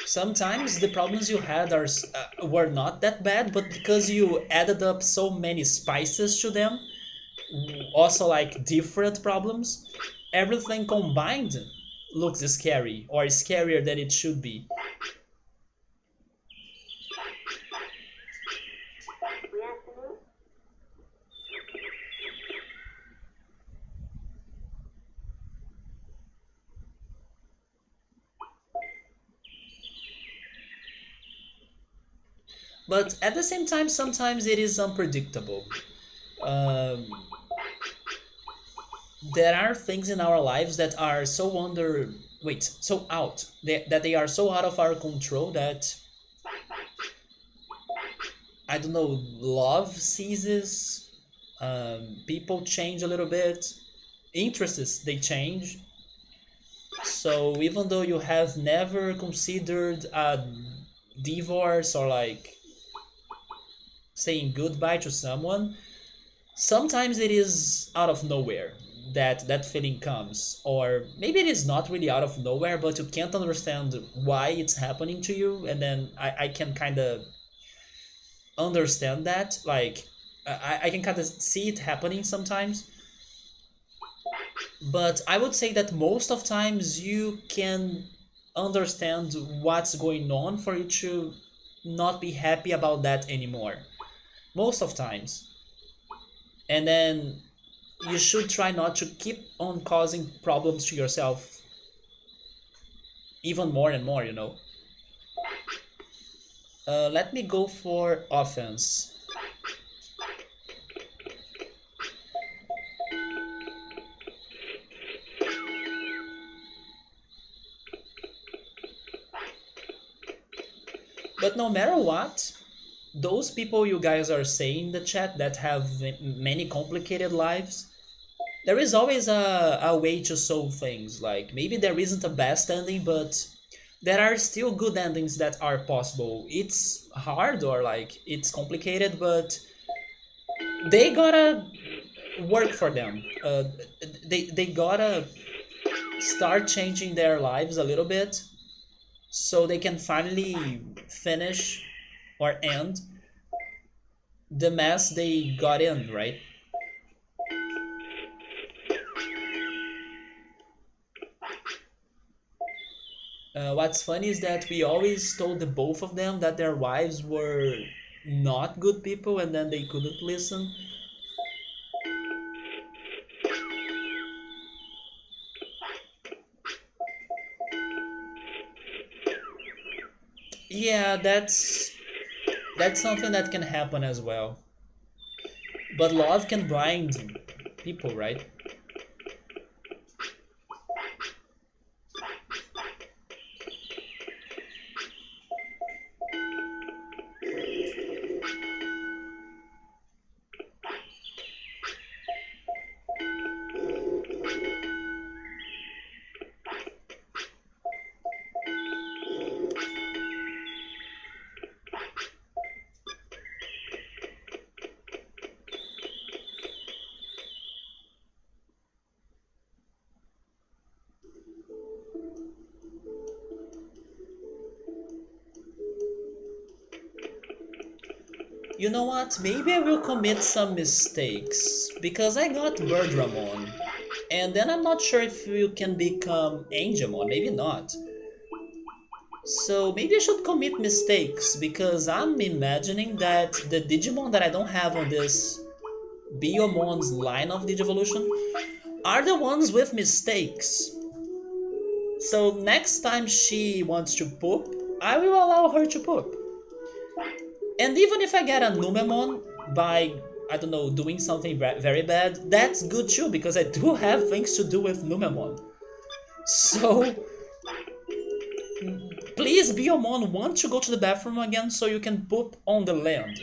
Sometimes the problems you had were not that bad, but because you added up so many spices to them, also like different problems, everything combined looks scary or scarier than it should be. But at the same time, sometimes it is unpredictable. Um, there are things in our lives that are so so out, that they are so out of our control that, I don't know, love ceases, people change a little bit, interests they change. So even though you have never considered a divorce or like saying goodbye to someone, sometimes it is out of nowhere that that feeling comes, or maybe it is not really out of nowhere, but you can't understand why it's happening to you, and then I can kind of understand that. Like, I can kind of see it happening sometimes, but I would say that most of times you can understand what's going on for you to not be happy about that anymore. Most of times. And then you should try not to keep on causing problems to yourself even more and more, you know. Let me go for offense. But no matter what, those people you guys are saying in the chat that have many complicated lives, there is always a way to solve things. Like, maybe there isn't a best ending, but there are still good endings that are possible. It's hard or like it's complicated, but they gotta work for them. They gotta start changing their lives a little bit so they can finally finish or end the mess they got in, right? What's funny is that we always told the both of them that their wives were not good people, and then they couldn't listen. Yeah, that's something that can happen as well. But love can blind people, right? You know what? Maybe I will commit some mistakes because I got Birdramon. And then I'm not sure if you can become Angemon, maybe not. So maybe I should commit mistakes because I'm imagining that the Digimon that I don't have on this Biomon's line of Digivolution are the ones with mistakes. So next time she wants to poop, I will allow her to poop. And even if I get a Numemon by, I don't know, doing something very bad, that's good too because I do have things to do with Numemon. So please, Biomon, want to go to the bathroom again so you can poop on the land.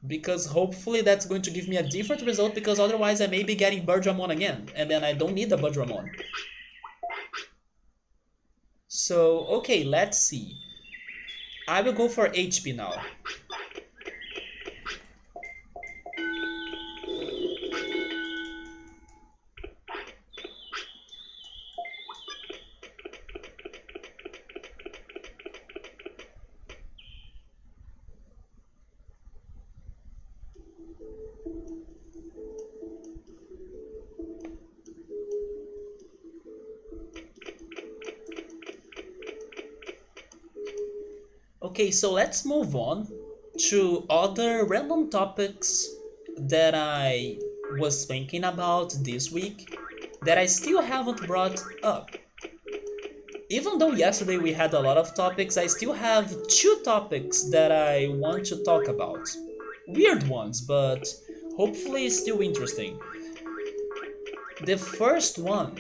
Because hopefully that's going to give me a different result because otherwise I may be getting Birdramon again. And then I don't need the Birdramon. So, okay, let's see. I will go for HP now. Okay, so let's move on to other random topics that I was thinking about this week that I still haven't brought up. Even though yesterday we had a lot of topics, I still have two topics that I want to talk about. Weird ones, but hopefully still interesting. The first one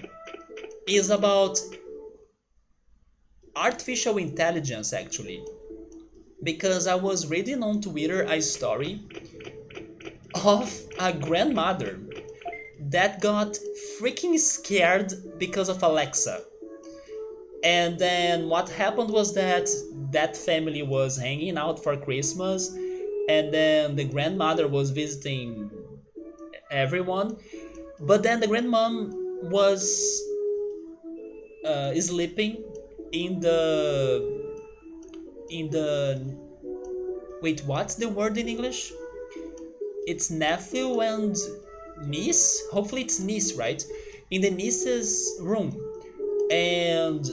is about artificial intelligence, actually. Because I was reading on Twitter a story of a grandmother that got freaking scared because of Alexa. And then what happened was that that family was hanging out for Christmas, and then the grandmother was visiting everyone, but then the grandmom was sleeping in the wait, what's the word in English? It's nephew and niece. Hopefully it's niece, right? In the niece's room, and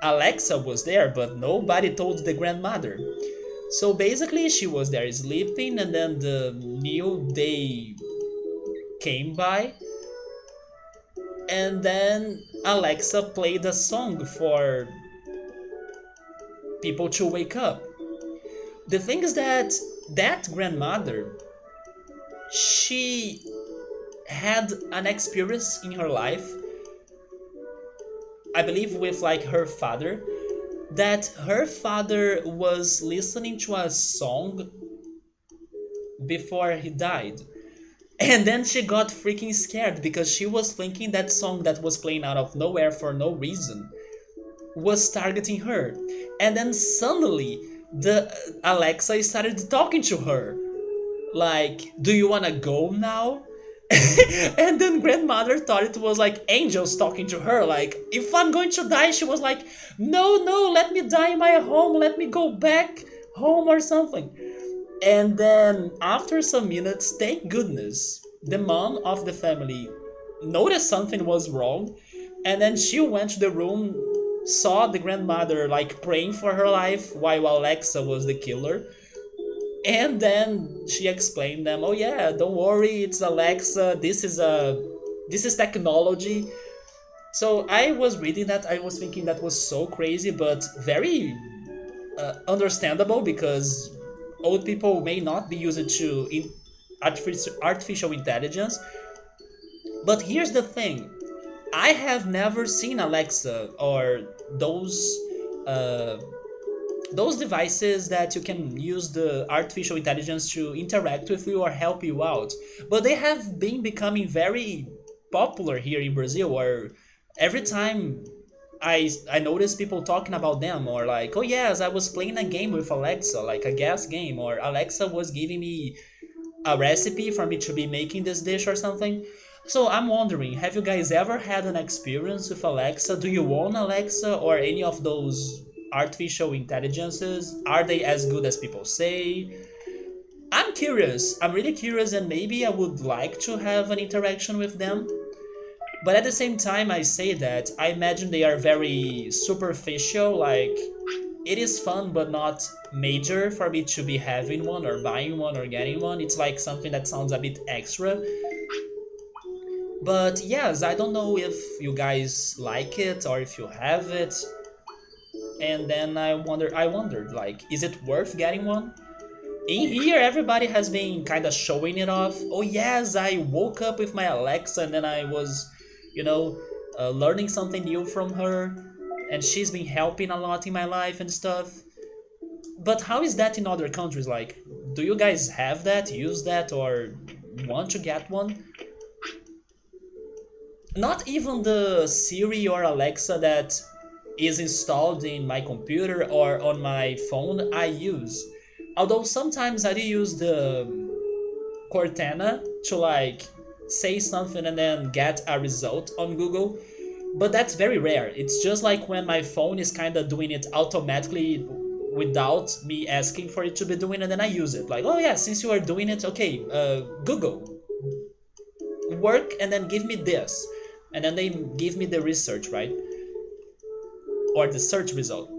Alexa was there, but nobody told the grandmother. So basically, she was there sleeping, and then the new day came by, and then Alexa played a song for people to wake up. The thing is that that grandmother, she had an experience in her life, I believe with like her father, that her father was listening to a song before he died. And then she got freaking scared because she was thinking that song that was playing out of nowhere for no reason was targeting her. And then suddenly the Alexa started talking to her. Like, do you wanna go now? And then grandmother thought it was like angels talking to her. Like, if I'm going to die, she was like, no, no, let me die in my home, let me go back home or something. And then after some minutes, thank goodness, the mom of the family noticed something was wrong, and then she went to the room, saw the grandmother like praying for her life while Alexa was the killer. And then she explained them, oh yeah, don't worry, it's Alexa, this is technology. So I was reading that, I was thinking that was so crazy, but very understandable because old people may not be used to artificial intelligence. But here's the thing, I have never seen Alexa or those devices that you can use the artificial intelligence to interact with you or help you out. But they have been becoming very popular here in Brazil, or every time I notice people talking about them, or like, oh yes, I was playing a game with Alexa, like a gas game, or Alexa was giving me a recipe for me to be making this dish or something. So I'm wondering, have you guys ever had an experience with Alexa? Do you own Alexa or any of those artificial intelligences? Are they as good as people say? I'm curious. I'm really curious, and maybe I would like to have an interaction with them. But at the same time, I say that I imagine they are very superficial. Like, it is fun, but not major for me to be having one or buying one or getting one. It's like something that sounds a bit extra. But yes, I don't know if you guys like it or if you have it. And then I wondered, like, is it worth getting one? In here, everybody has been kind of showing it off. Oh yes, I woke up with my Alexa, and then I was, you know, learning something new from her, and she's been helping a lot in my life and stuff. But how is that in other countries? Like, do you guys have that, use that, or want to get one? Not even the Siri or Alexa that is installed in my computer or on my phone I use. Although sometimes I do use the Cortana to like say something and then get a result on Google, but that's very rare. It's just like when my phone is kind of doing it automatically without me asking for it to be doing, and then I use it. Like, oh yeah, since you are doing it, okay, Google, work and then give me this. And then they give me the research, right? Or the search result.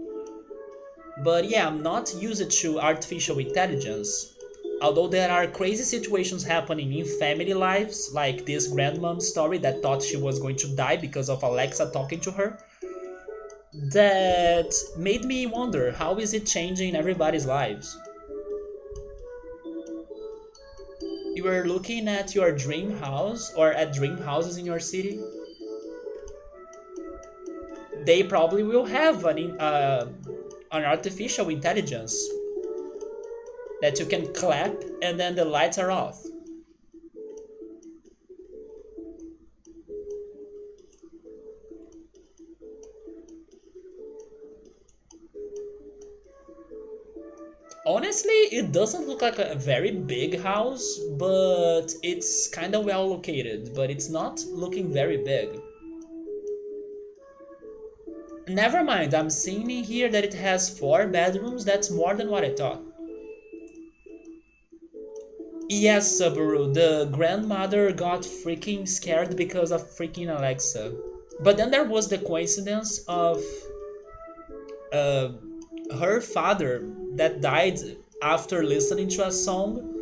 But yeah, I'm not used to artificial intelligence. Although there are crazy situations happening in family lives, like this grandmom story that thought she was going to die because of Alexa talking to her, that made me wonder how is it changing everybody's lives. You were looking at your dream house or at dream houses in your city. They probably will have an artificial intelligence that you can clap and then the lights are off. Honestly, it doesn't look like a very big house, but it's kind of well located, but it's not looking very big. Never mind, I'm seeing in here that it has 4 bedrooms. That's more than what I thought. Yes, Subaru, the grandmother got freaking scared because of freaking Alexa. But then there was the coincidence of uh, her father that died after listening to a song,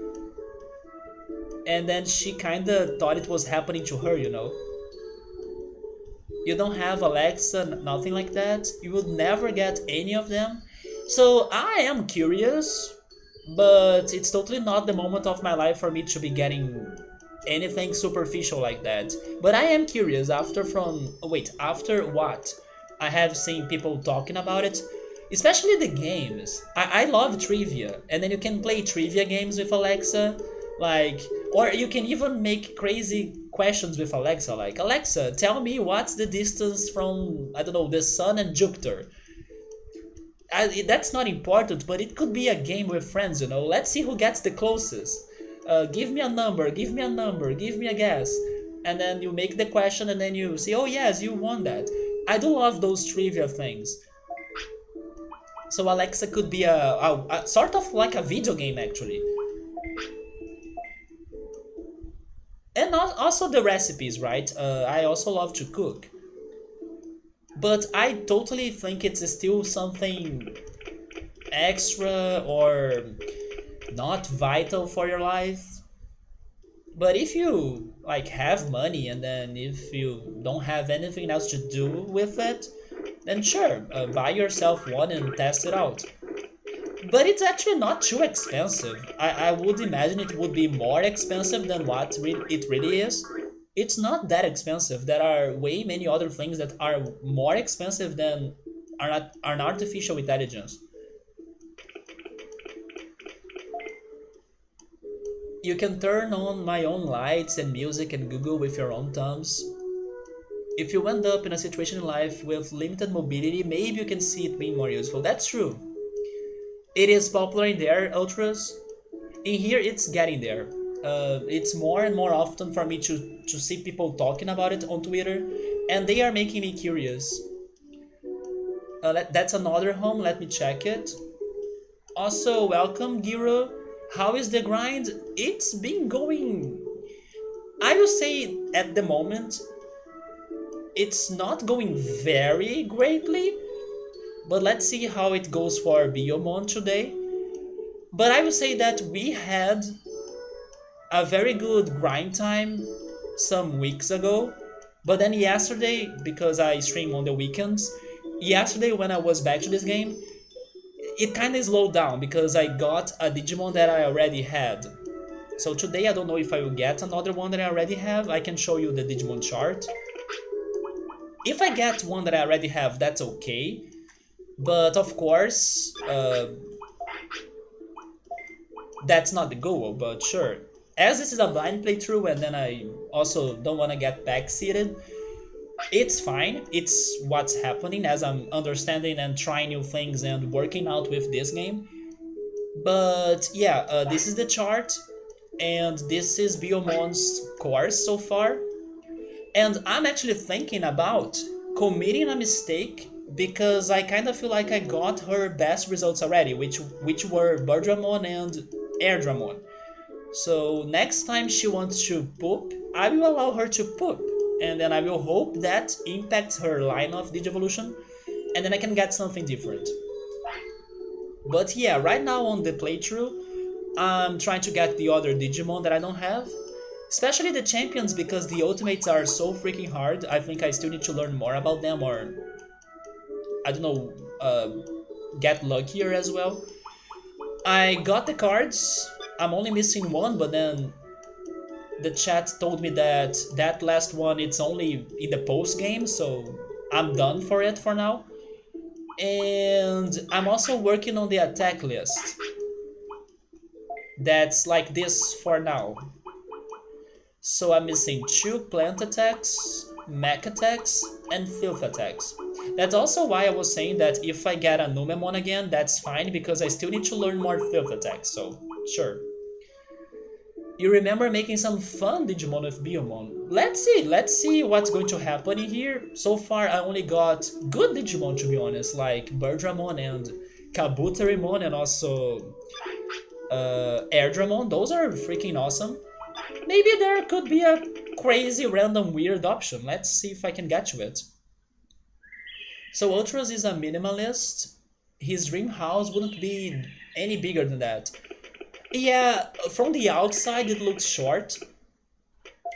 and then she kinda thought it was happening to her, you know? You don't have Alexa, nothing like that. You would never get any of them. So I am curious, but it's totally not the moment of my life for me to be getting anything superficial like that. But I am curious after what I have seen people talking about it, especially the games. I love trivia, and then you can play trivia games with Alexa, like, or you can even make crazy questions with Alexa, like, Alexa, tell me what's the distance from, I don't know, the sun and Jupiter. That's not important, but it could be a game with friends, you know. Let's see who gets the closest. Give me a number, give me a number, give me a guess. And then you make the question and then you say, oh yes, you won that. I do love those trivia things. So Alexa could be a sort of like a video game actually. And also the recipes, right? I also love to cook. But I totally think it's still something extra or not vital for your life. But if you like have money and then if you don't have anything else to do with it, then sure, buy yourself one and test it out. But it's actually not too expensive. I would imagine it would be more expensive than what it really is. It's not that expensive. There are way many other things that are more expensive than an artificial intelligence. You can turn on my own lights and music and Google with your own thumbs. If you end up in a situation in life with limited mobility, maybe you can see it being more useful. That's true. It is popular in their ultras. In here, it's getting there. It's more and more often for me to see people talking about it on Twitter, and they are making me curious. That's another home. Let me check it. Also, welcome, Giro. How is the grind? It's been going. I will say at the moment, it's not going very greatly, but let's see how it goes for Biomon today. But I will say that we had a very good grind time some weeks ago. But then yesterday, because I stream on the weekends, yesterday when I was back to this game, it kind of slowed down because I got a Digimon that I already had. So today I don't know if I will get another one that I already have. I can show you the Digimon chart. If I get one that I already have, that's okay. But of course, that's not the goal, but sure. As this is a blind playthrough and then I also don't want to get backseated, it's fine. It's what's happening as I'm understanding and trying new things and working out with this game. But yeah, this is the chart and this is Biomon's course so far. And I'm actually thinking about committing a mistake because I kind of feel like I got her best results already, which were Birdramon and Airdramon. So next time she wants to poop, I will allow her to poop, and then I will hope that impacts her line of Digivolution, and then I can get something different. But yeah, right now on the playthrough, I'm trying to get the other Digimon that I don't have. Especially the champions because the ultimates are so freaking hard. I think I still need to learn more about them or, I don't know, get luckier as well. I got the cards. I'm only missing one, but then the chat told me that that last one it's only in the post game, so I'm done for it for now. And I'm also working on the attack list. That's like this for now. So I'm missing 2 plant attacks, mech attacks, and filth attacks. That's also why I was saying that if I get a Numemon again, that's fine because I still need to learn more filth attacks, so sure. You remember making some fun Digimon with Biomon. Let's see what's going to happen in here. So far I only got good Digimon to be honest, like Birdramon and Kabuterimon and also Airdramon. Those are freaking awesome. Maybe there could be a crazy random weird option. Let's see if I can get to it. So Ultras is a minimalist. His dream house wouldn't be any bigger than that. Yeah, from the outside it looks short.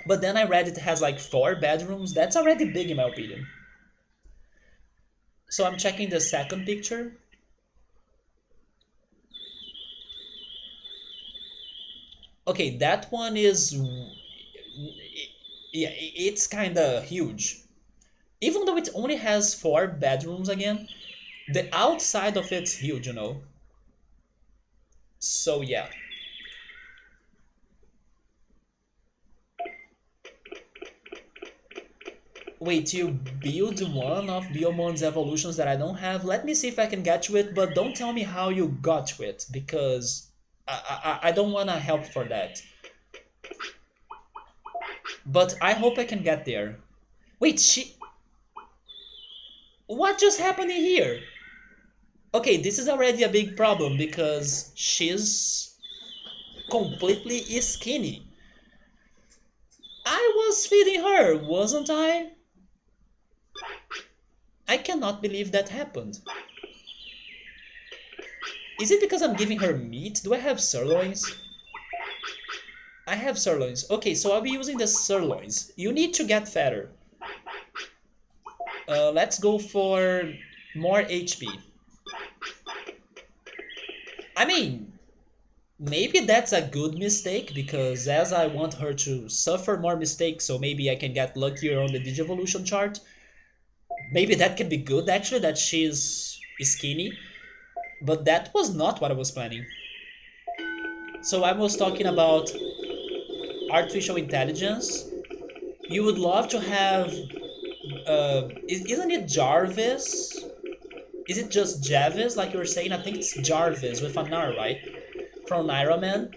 But then I read it has like 4 bedrooms. That's already big in my opinion. So I'm checking the second picture. Okay, that one is... Yeah, it's kinda huge. Even though it only has 4 bedrooms again, the outside of it's huge, you know. So yeah. Wait, you build one of Biomon's evolutions that I don't have? Let me see if I can get to it, but don't tell me how you got to it, because I don't want to help for that. But I hope I can get there. Wait, she... What just happened in here? Okay, this is already a big problem, because she's completely skinny. I was feeding her, wasn't I? I cannot believe that happened. Is it because I'm giving her meat? Do I have sirloins? I have sirloins. Okay, so I'll be using the sirloins. You need to get fatter. Let's go for more HP. I mean, maybe that's a good mistake because as I want her to suffer more mistakes, so maybe I can get luckier on the Digivolution chart. Maybe that can be good actually, that she's skinny. But that was not what I was planning. So I was talking about artificial intelligence. You would love to have... isn't it Jarvis? Is it just Javis, like you were saying? I think it's Jarvis with an R, right? From Iron Man.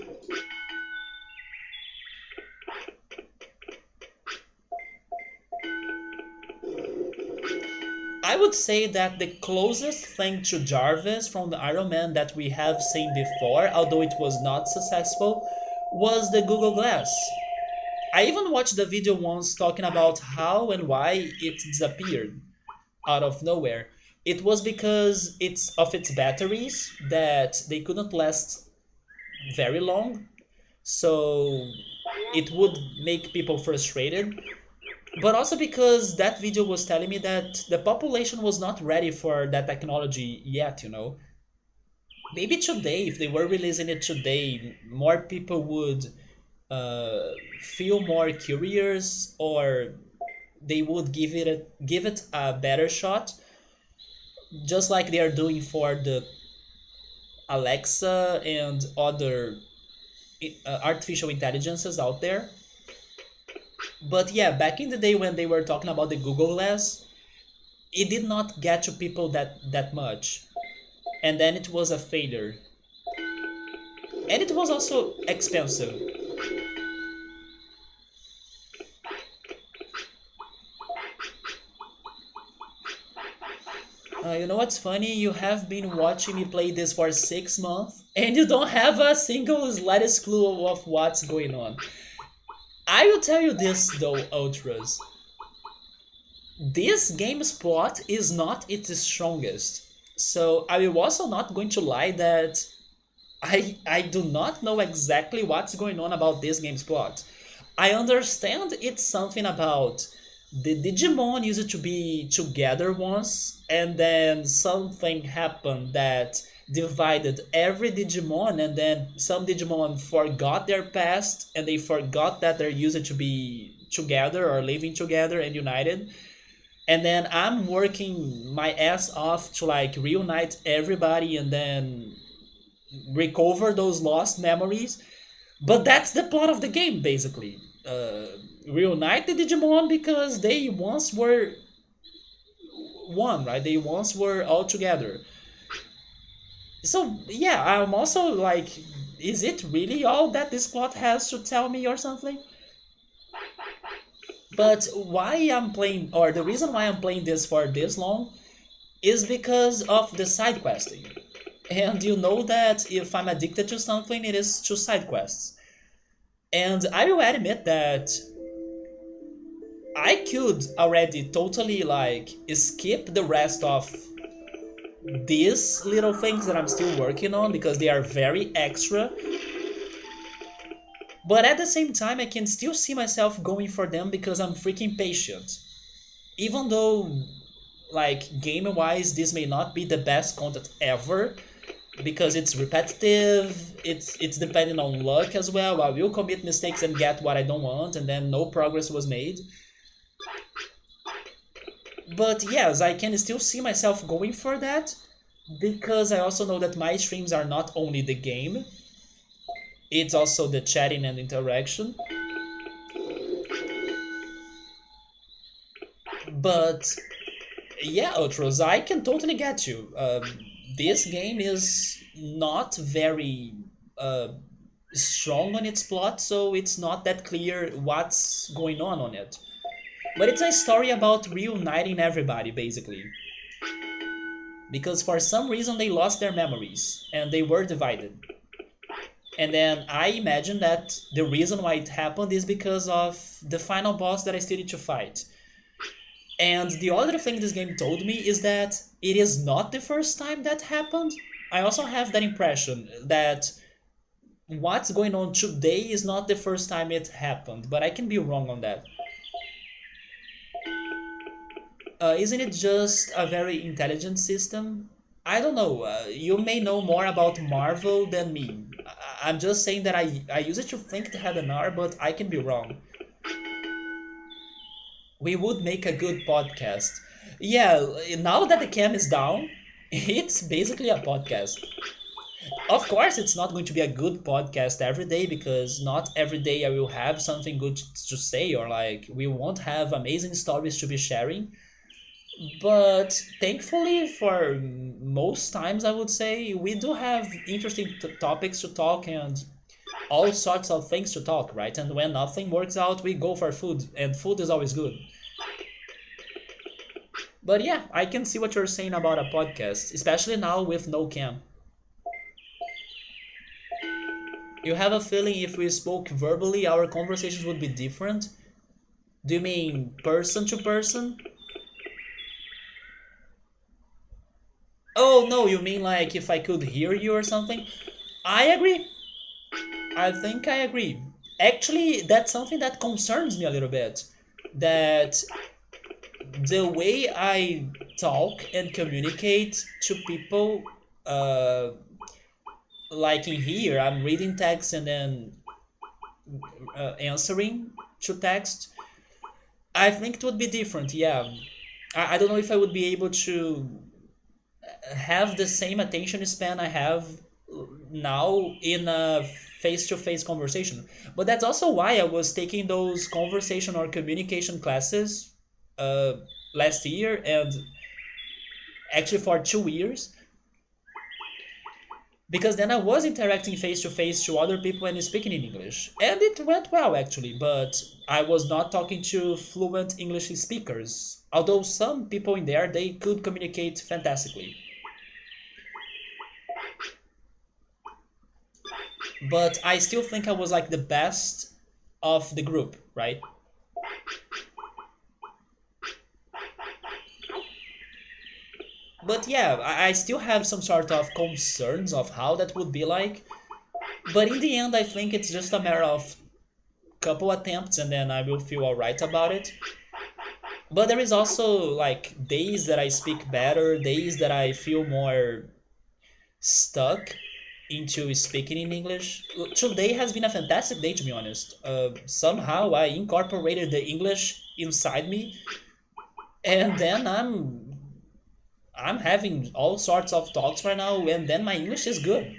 I would say that the closest thing to Jarvis from the Iron Man that we have seen before, although it was not successful, was the Google Glass. I even watched the video once talking about how and why it disappeared out of nowhere. It was because it's of its batteries that they couldn't last very long, so it would make people frustrated. But also because that video was telling me that the population was not ready for that technology yet, you know. Maybe today, if they were releasing it today, more people would uh, feel more curious, or they would give it a better shot, just like they are doing for the Alexa and other artificial intelligences out there. But yeah, back in the day when they were talking about the Google Glass, it did not get to people that much, and then it was a failure, and it was also expensive. You know what's funny? You have been watching me play this for 6 months, and you don't have a single slightest clue of what's going on. I will tell you this though, Ultras. This game's plot is not its strongest. So I will also not going to lie that I do not know exactly what's going on about this game's plot. I understand it's something about the Digimon used to be together once, and then something happened that divided every Digimon, and then some Digimon forgot their past and they forgot that they're used to be together or living together and united. And then I'm working my ass off to like reunite everybody and then recover those lost memories. But that's the plot of the game, basically. Reunite the Digimon because they once were one, right? They once were all together. So yeah, I'm also like, is it really all that this plot has to tell me or something? But why I'm playing, or the reason why I'm playing this for this long, is because of the side questing. And you know that if I'm addicted to something, it is to side quests. And I will admit that I could already totally like skip the rest of these little things that I'm still working on because they are very extra. But at the same time, I can still see myself going for them because I'm freaking patient. Even though, like, game wise, this may not be the best content ever because it's repetitive, it's depending on luck as well. I will commit mistakes and get what I don't want, and then no progress was made. But yes, I can still see myself going for that because I also know that my streams are not only the game, it's also the chatting and interaction. But yeah, Ultros, I can totally get you. This game is not very uh, strong on its plot, so it's not that clear what's going on it. But it's a story about reuniting everybody, basically. Because for some reason they lost their memories and they were divided. And then I imagine that the reason why it happened is because of the final boss that I still need to fight. And the other thing this game told me is that it is not the first time that happened. I also have that impression that what's going on today is not the first time it happened, but I can be wrong on that. Isn't it just a very intelligent system? I don't know. You may know more about Marvel than me. I'm just saying that I used to think it had an R, but I can be wrong. We would make a good podcast. Yeah, now that the cam is down, it's basically a podcast. Of course, it's not going to be a good podcast every day because not every day I will have something good to say or like we won't have amazing stories to be sharing. But thankfully, for most times, I would say we do have interesting topics to talk and all sorts of things to talk, right? And when nothing works out, we go for food, and food is always good. But yeah, I can see what you're saying about a podcast, especially now with no cam. You have a feeling if we spoke verbally, our conversations would be different? Do you mean person to person? Oh no, you mean like if I could hear you or something? I agree. I think I agree. Actually, that's something that concerns me a little bit. That the way I talk and communicate to people, uh, like in here, I'm reading text and then answering to text. I think it would be different. Yeah, I don't know if I would be able to have the same attention span I have now in a face-to-face conversation. But that's also why I was taking those conversation or communication classes uh, last year and actually for 2 years, because then I was interacting face to face to other people and speaking in English, and it went well actually. But I was not talking to fluent English speakers, although some people in there they could communicate fantastically. But I still think I was like the best of the group, right? But yeah, I still have some sort of concerns of how that would be like. But in the end, I think it's just a matter of couple attempts and then I will feel alright about it. But there is also like days that I speak better, days that I feel more stuck into speaking in English. Today has been a fantastic day, to be honest. Somehow I incorporated the English inside me, and then I'm having all sorts of talks right now, and then my English is good.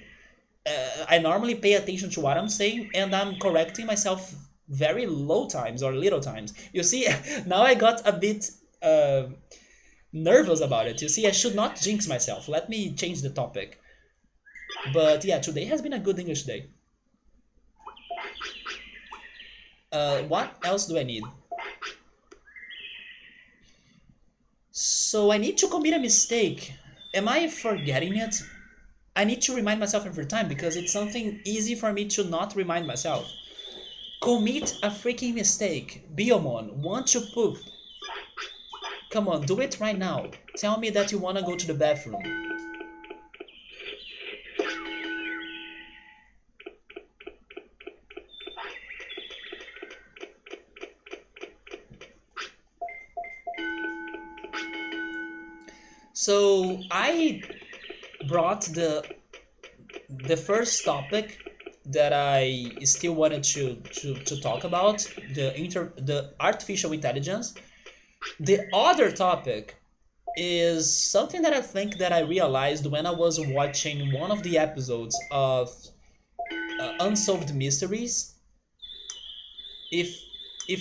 I normally pay attention to what I'm saying, and I'm correcting myself very low times or little times. You see, now I got a bit uh, nervous about it. You see, I should not jinx myself. Let me change the topic. But yeah, today has been a good English day. What else do I need? So I need to commit a mistake. Am I forgetting it? I need to remind myself every time because it's something easy for me to not remind myself. Commit a freaking mistake. Biomon, want to poop. Come on, do it right now. Tell me that you wanna go to the bathroom. So I brought the first topic that I still wanted to talk about, the artificial intelligence. The other topic is something that I think that I realized when I was watching one of the episodes of Unsolved Mysteries. If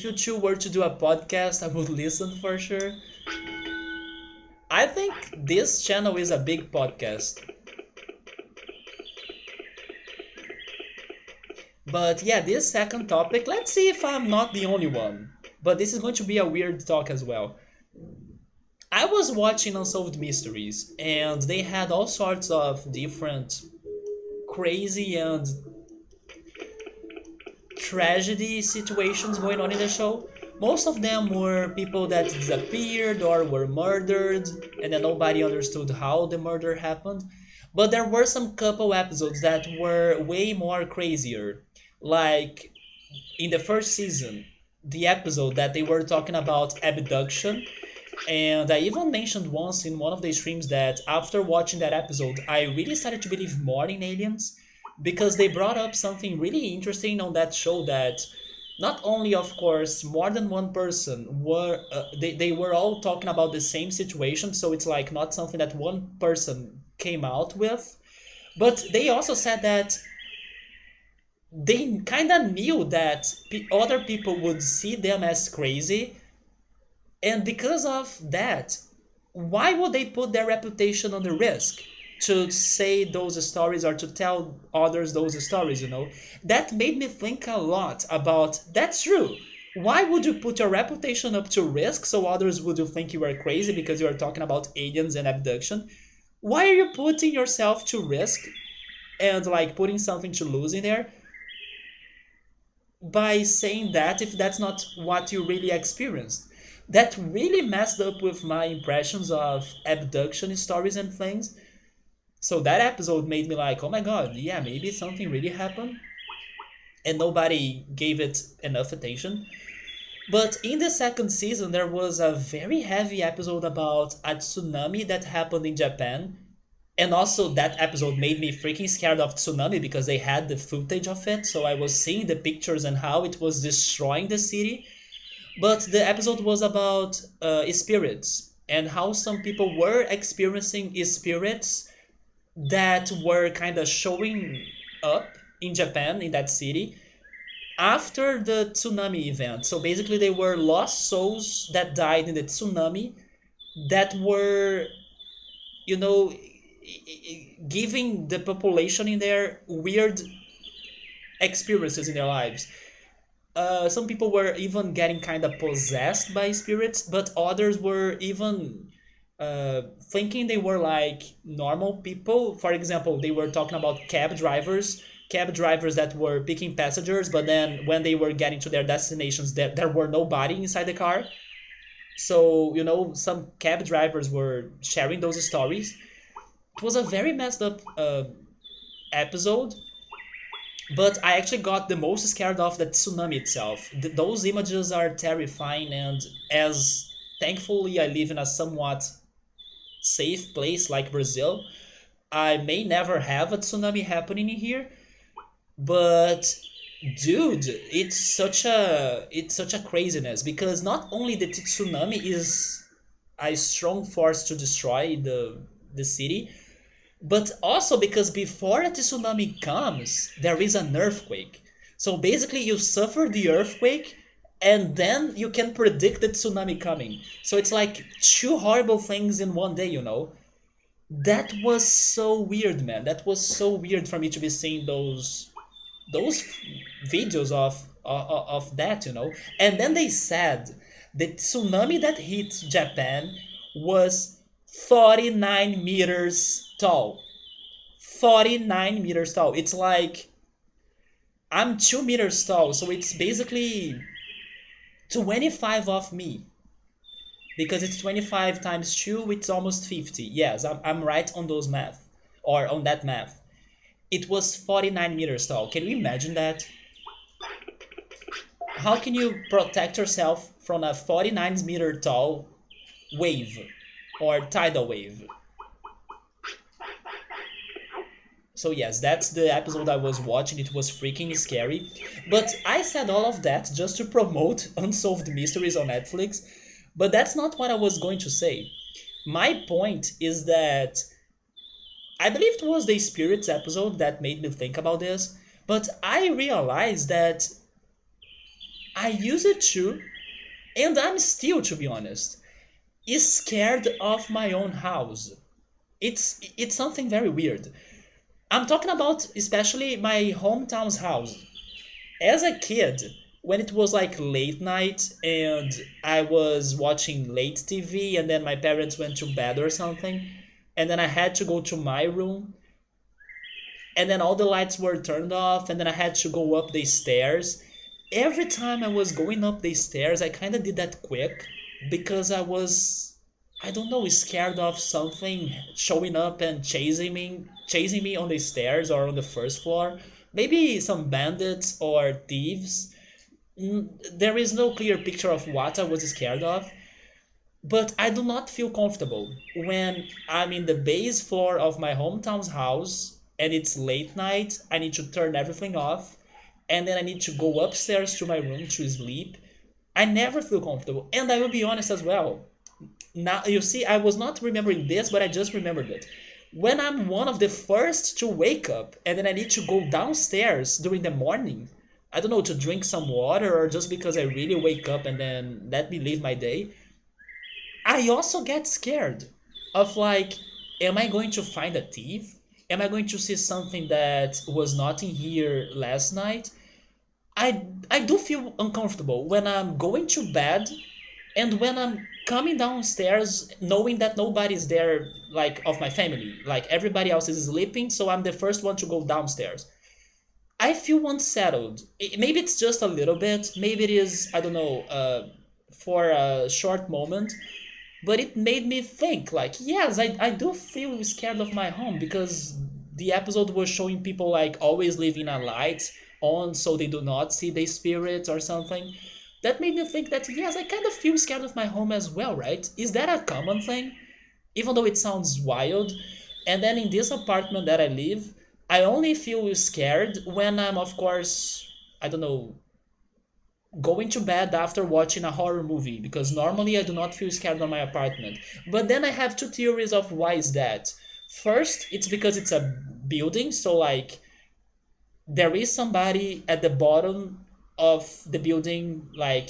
you two were to do a podcast, I would listen for sure. I think this channel is a big podcast. But yeah, this second topic, let's see if I'm not the only one. But this is going to be a weird talk as well. I was watching Unsolved Mysteries, and they had all sorts of different crazy and tragedy situations going on in the show. Most of them were people that disappeared or were murdered, and then nobody understood how the murder happened. But there were some couple episodes that were way more crazier. Like in the first season, the episode that they were talking about abduction. And I even mentioned once in one of the streams that after watching that episode, I really started to believe more in aliens because they brought up something really interesting on that show that not only of course more than one person were they were all talking about the same situation, so it's like not something that one person came out with, but they also said that they kind of knew that other people would see them as crazy, and because of that, why would they put their reputation on the risk to say those stories or to tell others those stories, That made me think a lot about that's true. Why would you put your reputation up to risk so others would think you are crazy because you are talking about aliens and abduction? Why are you putting yourself to risk and like putting something to lose in there by saying that if that's not what you really experienced? That really messed up with my impressions of abduction stories and things. So that episode made me like, oh my god, yeah, maybe something really happened and nobody gave it enough attention. But in the second season, there was a very heavy episode about a tsunami that happened in Japan. And also, that episode made me freaking scared of tsunami because they had the footage of it. So I was seeing the pictures and how it was destroying the city. But the episode was about spirits and how some people were experiencing spirits that were kind of showing up in Japan, in that city, after the tsunami event. So basically, they were lost souls that died in the tsunami that were, you know, giving the population in there weird experiences in their lives. Some people were even getting kind of possessed by spirits, but others were even thinking they were like normal people. For example, they were talking about cab drivers that were picking passengers, but then when they were getting to their destinations, there were nobody inside the car. So, some cab drivers were sharing those stories. It was a very messed up episode, but I actually got the most scared of the tsunami itself. Those images are terrifying, and as thankfully I live in a somewhat safe place like Brazil, I may never have a tsunami happening here, but dude, it's such a craziness because not only the tsunami is a strong force to destroy the city, but also because before a tsunami comes, there is an earthquake. So basically, you suffer the earthquake, and then you can predict the tsunami coming. So it's like two horrible things in one day. That was so weird, man. That was so weird for me to be seeing those videos of that. And then they said the tsunami that hit Japan was 49 meters tall. 49 meters tall. It's like I'm 2 meters tall, so it's basically 25 of me. Because it's 25 times 2, it's almost 50. Yes, I'm right on those math. Or on that math. It was 49 meters tall. Can you imagine that? How can you protect yourself from a 49-meter tall wave or tidal wave? So yes, that's the episode I was watching. It was freaking scary. But I said all of that just to promote Unsolved Mysteries on Netflix. But that's not what I was going to say. My point is that I believe it was the Spirits episode that made me think about this. But I realized that I use it too, and I'm still, to be honest, is scared of my own house. It's something very weird. I'm talking about especially my hometown's house. As a kid, when it was like late night and I was watching late TV and then my parents went to bed or something, and then I had to go to my room, and then all the lights were turned off, and then I had to go up the stairs. Every time I was going up the stairs, I kind of did that quick because I don't know, scared of something showing up and chasing me on the stairs or on the first floor. Maybe some bandits or thieves. There is no clear picture of what I was scared of, but I do not feel comfortable when I'm in the base floor of my hometown's house and it's late night. I need to turn everything off and then I need to go upstairs to my room to sleep. I never feel comfortable. And I will be honest as well. Now, you see, I was not remembering this, but I just remembered it. When I'm one of the first to wake up and then I need to go downstairs during the morning, I don't know, to drink some water or just because I really wake up and then let me live my day, I also get scared of like, am I going to find a thief? Am I going to see something that was not in here last night? I do feel uncomfortable when I'm going to bed and when I'm coming downstairs knowing that nobody's there, like of my family, like everybody else is sleeping, so I'm the first one to go downstairs. I feel unsettled. Maybe it's just a little bit, maybe it is, I don't know, for a short moment, but it made me think like, yes, I do feel scared of my home because the episode was showing people like always leaving a light on so they do not see the spirits or something. That made me think that yes, I kind of feel scared of my home as well, right? Is that a common thing? Even though it sounds wild. And then in this apartment that I live, I only feel scared when I'm, of course, I don't know, going to bed after watching a horror movie, because normally I do not feel scared on my apartment. But then I have two theories of why is that. First, it's because it's a building, so like there is somebody at the bottom of the building like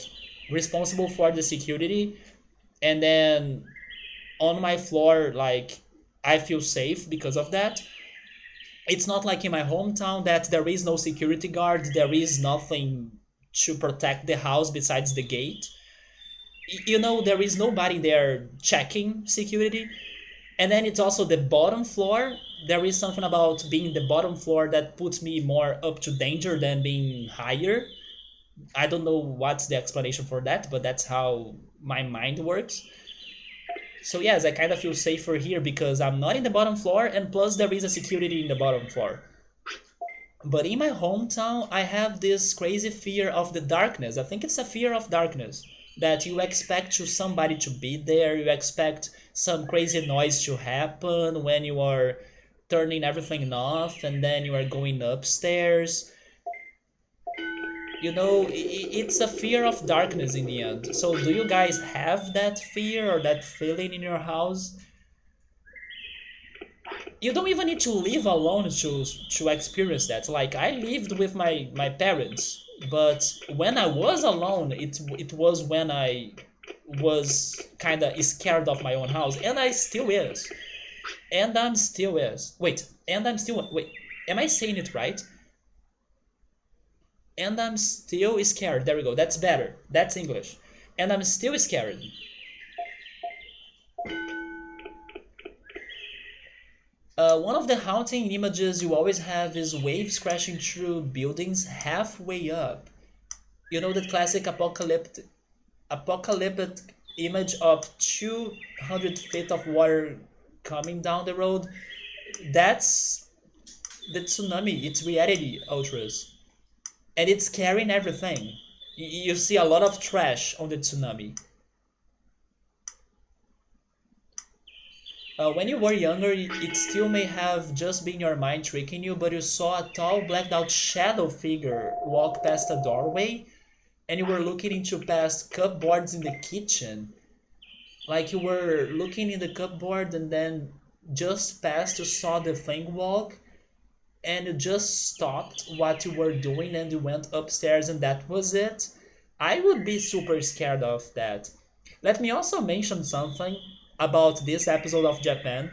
responsible for the security, and then on my floor like I feel safe because of that. It's not like in my hometown that there is no security guard, there is nothing to protect the house besides the gate. You know, there is nobody there checking security. And then it's also the bottom floor. There is something about being the bottom floor that puts me more up to danger than being higher. I don't know what's the explanation for that, but that's how my mind works. So yes, I kind of feel safer here because I'm not in the bottom floor, and plus there is a security in the bottom floor. But in my hometown, I have this crazy fear of the darkness. I think it's a fear of darkness that you expect to somebody to be there. You expect some crazy noise to happen when you are turning everything off, and then you are going upstairs. You know, it's a fear of darkness in the end. So, do you guys have that fear or that feeling in your house? You don't even need to live alone to experience that. Like I lived with my parents, but when I was alone, it was when I was kind of scared of my own house, and I still is, and I'm still is. Wait, and I'm still wait. Am I saying it right? And I'm still scared. There we go. That's better. That's English. And I'm still scared. One of the haunting images you always have is waves crashing through buildings halfway up. You know the classic apocalyptic image of 200 feet of water coming down the road? That's the tsunami. It's reality, Ultras. And it's carrying everything. You see a lot of trash on the tsunami. When you were younger, it still may have just been your mind tricking you, but you saw a tall, blacked out shadow figure walk past a doorway, and you were looking into past cupboards in the kitchen. Like you were looking in the cupboard, and then just past you saw the thing walk, and you just stopped what you were doing and you went upstairs, and that was it. I would be super scared of that. Let me also mention something about this episode of Japan,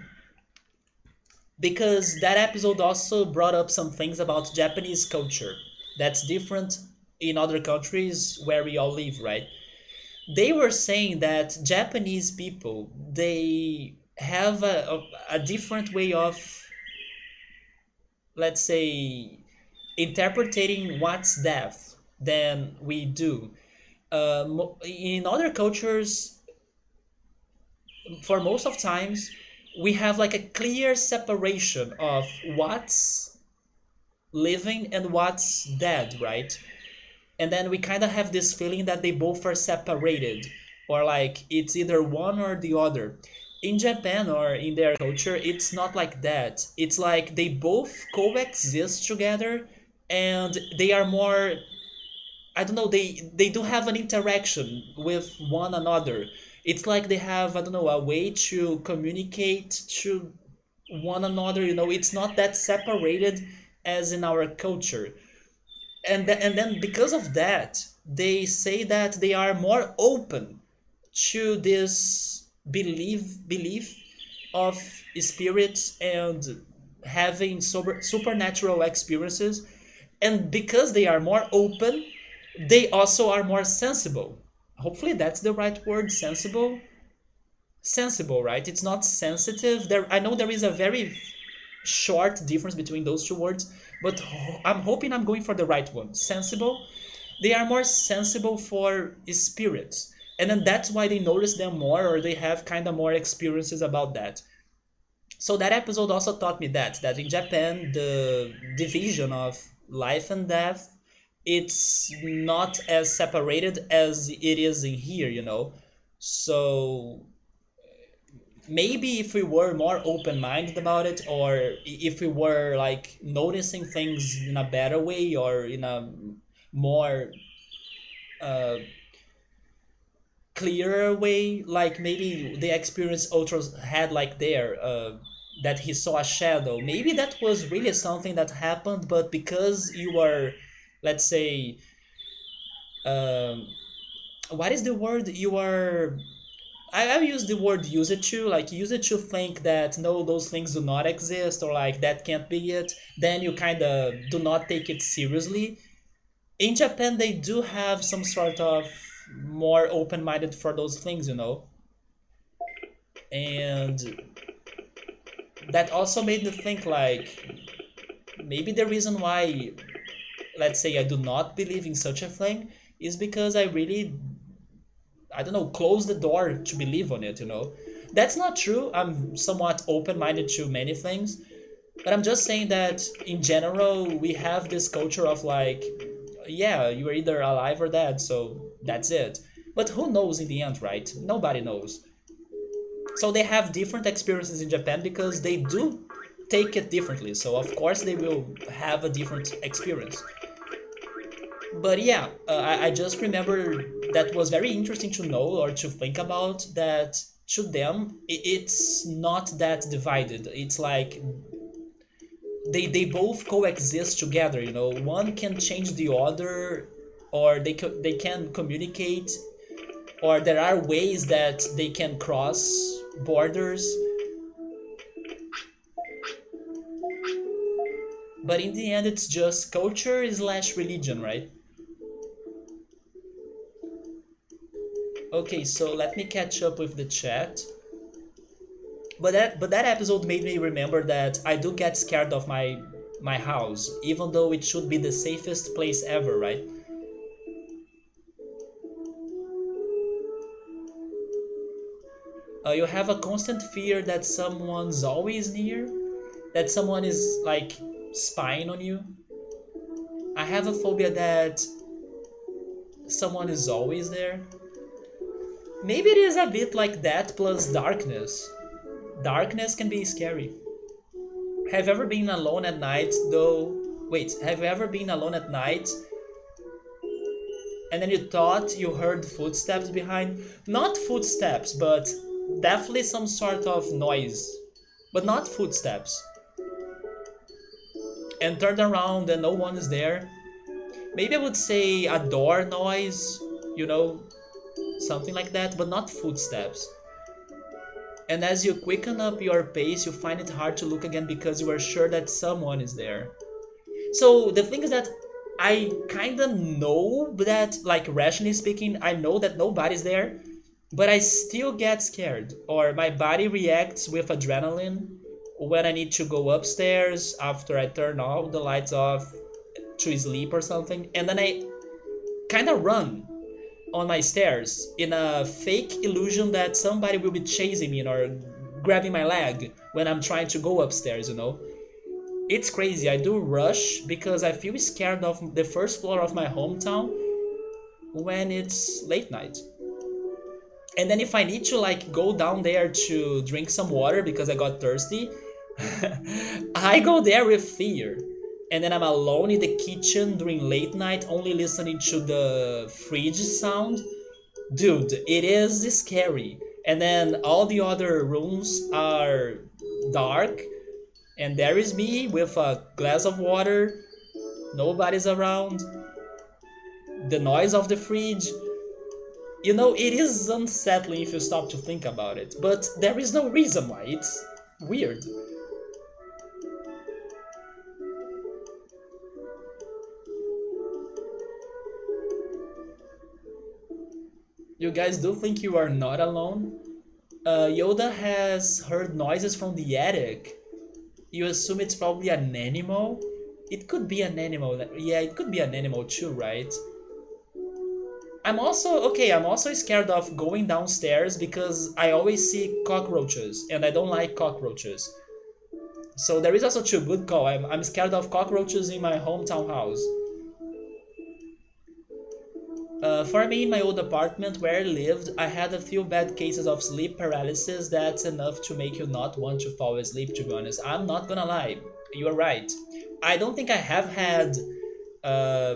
because that episode also brought up some things about Japanese culture that's different in other countries where we all live, right? They were saying that Japanese people, they have a different way of, let's say, interpreting what's death than we do. In other cultures, for most of times, we have like a clear separation of what's living and what's dead, right? And then we kind of have this feeling that they both are separated, or like it's either one or the other. In Japan or in their culture, it's not like that. It's like they both coexist together, and they are more, I don't know, they do have an interaction with one another. It's like they have, I don't know, a way to communicate to one another. You know, it's not that separated as in our culture. And then because of that, they say that they are more open to this belief of spirits and having supernatural experiences. And because they are more open, they also are more sensible. Hopefully that's the right word, sensible. Sensible, right? It's not sensitive. There, I know there is a very short difference between those two words, but I'm hoping I'm going for the right one. Sensible. They are more sensible for spirits, and then that's why they notice them more, or they have kind of more experiences about that. So that episode also taught me that in Japan the division of life and death, it's not as separated as it is in here. So maybe if we were more open-minded about it, or if we were like noticing things in a better way, or in a more uh, clearer way, like maybe the experience Ultros had, like there, that he saw a shadow, maybe that was really something that happened, but because you were, let's say, um, what is the word, you are, I use the word use it to, like use it to think that no, those things do not exist, or like that can't be it, then you kind of do not take it seriously. In Japan, they do have some sort of more open-minded for those things. And that also made me think, like, maybe the reason why, let's say, I do not believe in such a thing is because I really, I don't know, close the door to believe on it. That's not true. I'm somewhat open-minded to many things, but I'm just saying that in general we have this culture of like, yeah, you are either alive or dead, so that's it. But who knows in the end, right? Nobody knows. So they have different experiences in Japan because they do take it differently. So of course they will have a different experience. But yeah, I just remember that was very interesting to know or to think about that. To them, it's not that divided. It's like they both coexist together. One can change the other, or they can communicate, or there are ways that they can cross borders. But in the end, it's just culture slash religion, right? Okay, so let me catch up with the chat. But that episode made me remember that I do get scared of my house, even though it should be the safest place ever, right? You have a constant fear that someone's always near, that someone is like spying on you. I have a phobia that someone is always there. Maybe it is a bit like that plus darkness. Darkness can be scary. Have you ever been alone at night though? Wait, have you ever been alone at night and then you thought you heard footsteps behind? Not footsteps, but definitely some sort of noise. But not footsteps. And turned around and no one is there. Maybe I would say a door noise, you know, something like that, but not footsteps. And as you quicken up your pace, you find it hard to look again because you are sure that someone is there. So the thing is that I kind of know that, like rationally speaking, I know that nobody's there, but I still get scared, or my body reacts with adrenaline when I need to go upstairs after I turn all the lights off to sleep or something, and then I kind of run on my stairs in a fake illusion that somebody will be chasing me or grabbing my leg when I'm trying to go upstairs. It's crazy. I do rush because I feel scared of the first floor of my hometown when it's late night. And then if I need to like go down there to drink some water because I got thirsty, I go there with fear. And then I'm alone in the kitchen during late night only listening to the fridge sound. Dude, it is scary. And then all the other rooms are dark, and there is me with a glass of water, nobody's around, the noise of the fridge. It is unsettling if you stop to think about it, but there is no reason why. It's weird. You guys do think you are not alone? Yoda has heard noises from the attic. You assume it's probably an animal? It could be an animal. Yeah, it could be an animal too, right? I'm also scared of going downstairs because I always see cockroaches and I don't like cockroaches. So there is also a good call. I'm scared of cockroaches in my hometown house. For me, in my old apartment where I lived, I had a few bad cases of sleep paralysis. That's enough to make you not want to fall asleep, to be honest. I'm not gonna lie. You are right. I don't think I have had uh,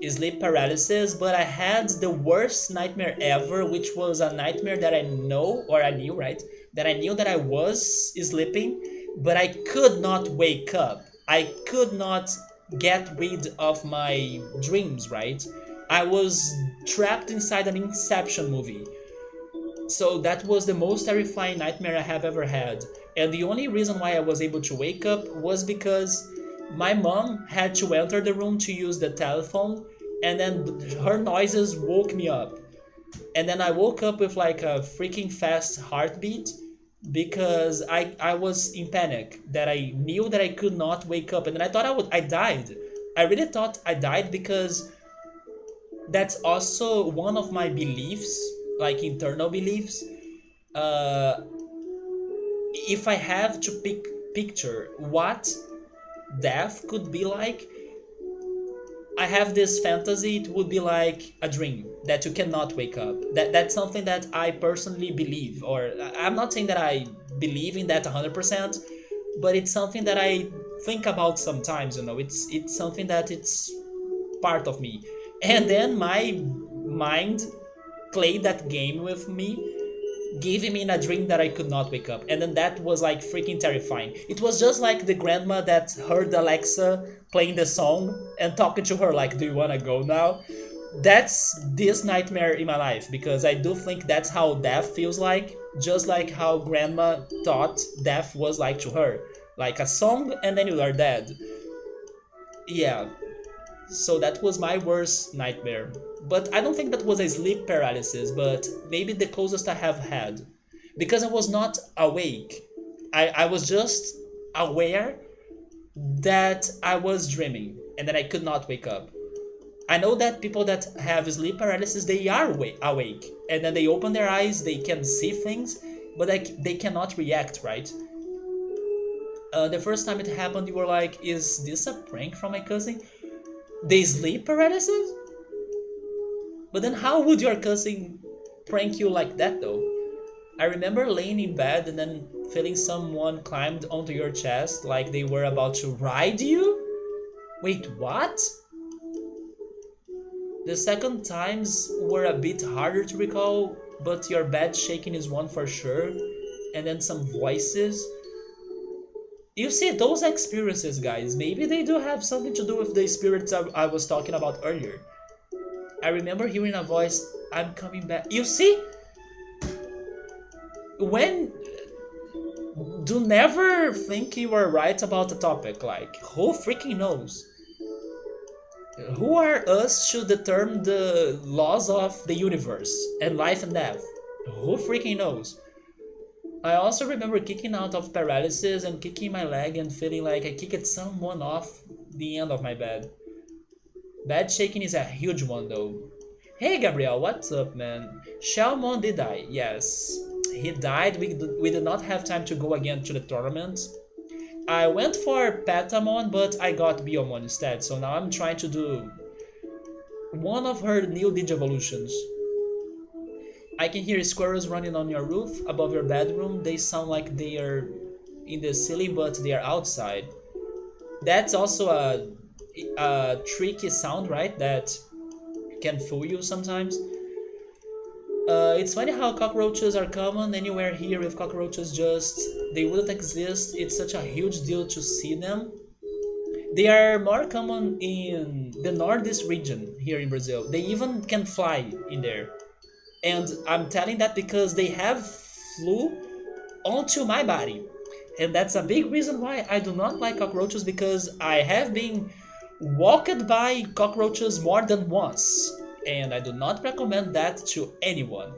sleep paralysis, but I had the worst nightmare ever, which was a nightmare that I know, or I knew, right? That I knew that I was sleeping, but I could not wake up. I could not get rid of my dreams, right? I was trapped inside an Inception movie. So that was the most terrifying nightmare I have ever had. And the only reason why I was able to wake up was because my mom had to enter the room to use the telephone, and then her noises woke me up. And then I woke up with like a freaking fast heartbeat because I was in panic that I knew that I could not wake up, and then I thought I died. I really thought I died because that's also one of my beliefs, like internal beliefs. Uh, if I have to picture what death could be like, I have this fantasy it would be like a dream that you cannot wake up. That's something that I personally believe, or I'm not saying that I believe in that 100%, but it's something that I think about sometimes. You know, it's something that it's part of me. And then my mind played that game with me, giving me in a dream that I could not wake up. And then that was like freaking terrifying. It was just like the grandma that heard Alexa playing the song and talking to her like, "Do you wanna go now?" That's this nightmare in my life because I do think that's how death feels like, just like how grandma thought death was like to her. Like a song and then you are dead. Yeah, so that was my worst nightmare. But I don't think that was a sleep paralysis, but maybe the closest I have had. Because I was not awake. I was just aware that I was dreaming and that I could not wake up. I know that people that have sleep paralysis, they are awake. And then they open their eyes, they can see things, but they cannot react, right? The first time it happened, you were like, is this a prank from my cousin? They sleep paralysis? But then how would your cousin prank you like that though? I remember laying in bed and then feeling someone climbed onto your chest like they were about to ride you? Wait, what? The second times were a bit harder to recall, but your bed shaking is one for sure. And then some voices. You see, those experiences, guys, maybe they do have something to do with the spirits I was talking about earlier. I remember hearing a voice, "I'm coming back." You see? When do never think you are right about the topic, like who freaking knows? Who are us to determine the laws of the universe and life and death? Who freaking knows? I also remember kicking out of paralysis and kicking my leg and feeling like I kicked someone off the end of my bed. Bed shaking is a huge one though. Hey Gabriel, what's up, man? Shalmon did die, yes. He died, we did not have time to go again to the tournament. I went for Patamon, but I got Biomon instead, so now I'm trying to do one of her new Digivolutions. I can hear squirrels running on your roof above your bedroom. They sound like they are in the ceiling, but they are outside. That's also a tricky sound, right? That can fool you sometimes. It's funny how cockroaches are common anywhere here. If cockroaches just they wouldn't exist, it's such a huge deal to see them. They are more common in the northeast region here in Brazil. They even can fly in there. And I'm telling that because they have flew onto my body. And that's a big reason why I do not like cockroaches, because I have been walked by cockroaches more than once. and I do not recommend that to anyone.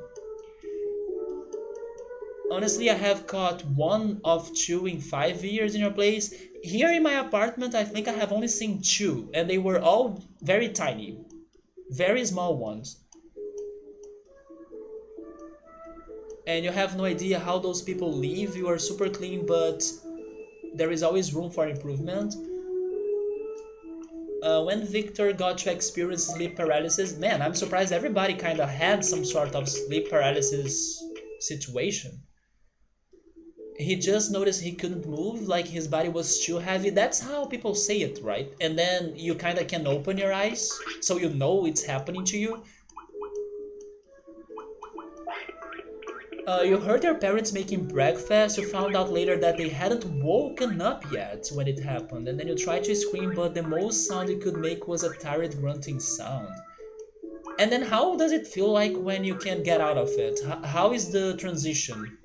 Honestly, I have caught one of two in 5 years in your place. Here in my apartment, I think I have only seen two, and they were all very tiny, very small ones. And you have no idea how those people live. You are super clean, but there is always room for improvement. When Victor got to experience sleep paralysis, man, I'm surprised everybody kind of had some sort of sleep paralysis situation. He just noticed he couldn't move, like his body was too heavy. That's how people say it, right? And then you kind of can open your eyes, so you know it's happening to you. You heard your parents making breakfast, you found out later that they hadn't woken up yet when it happened, and then you tried to scream, but the most sound you could make was a tired grunting sound. And then how does it feel like when you can get out of it? How is the transition?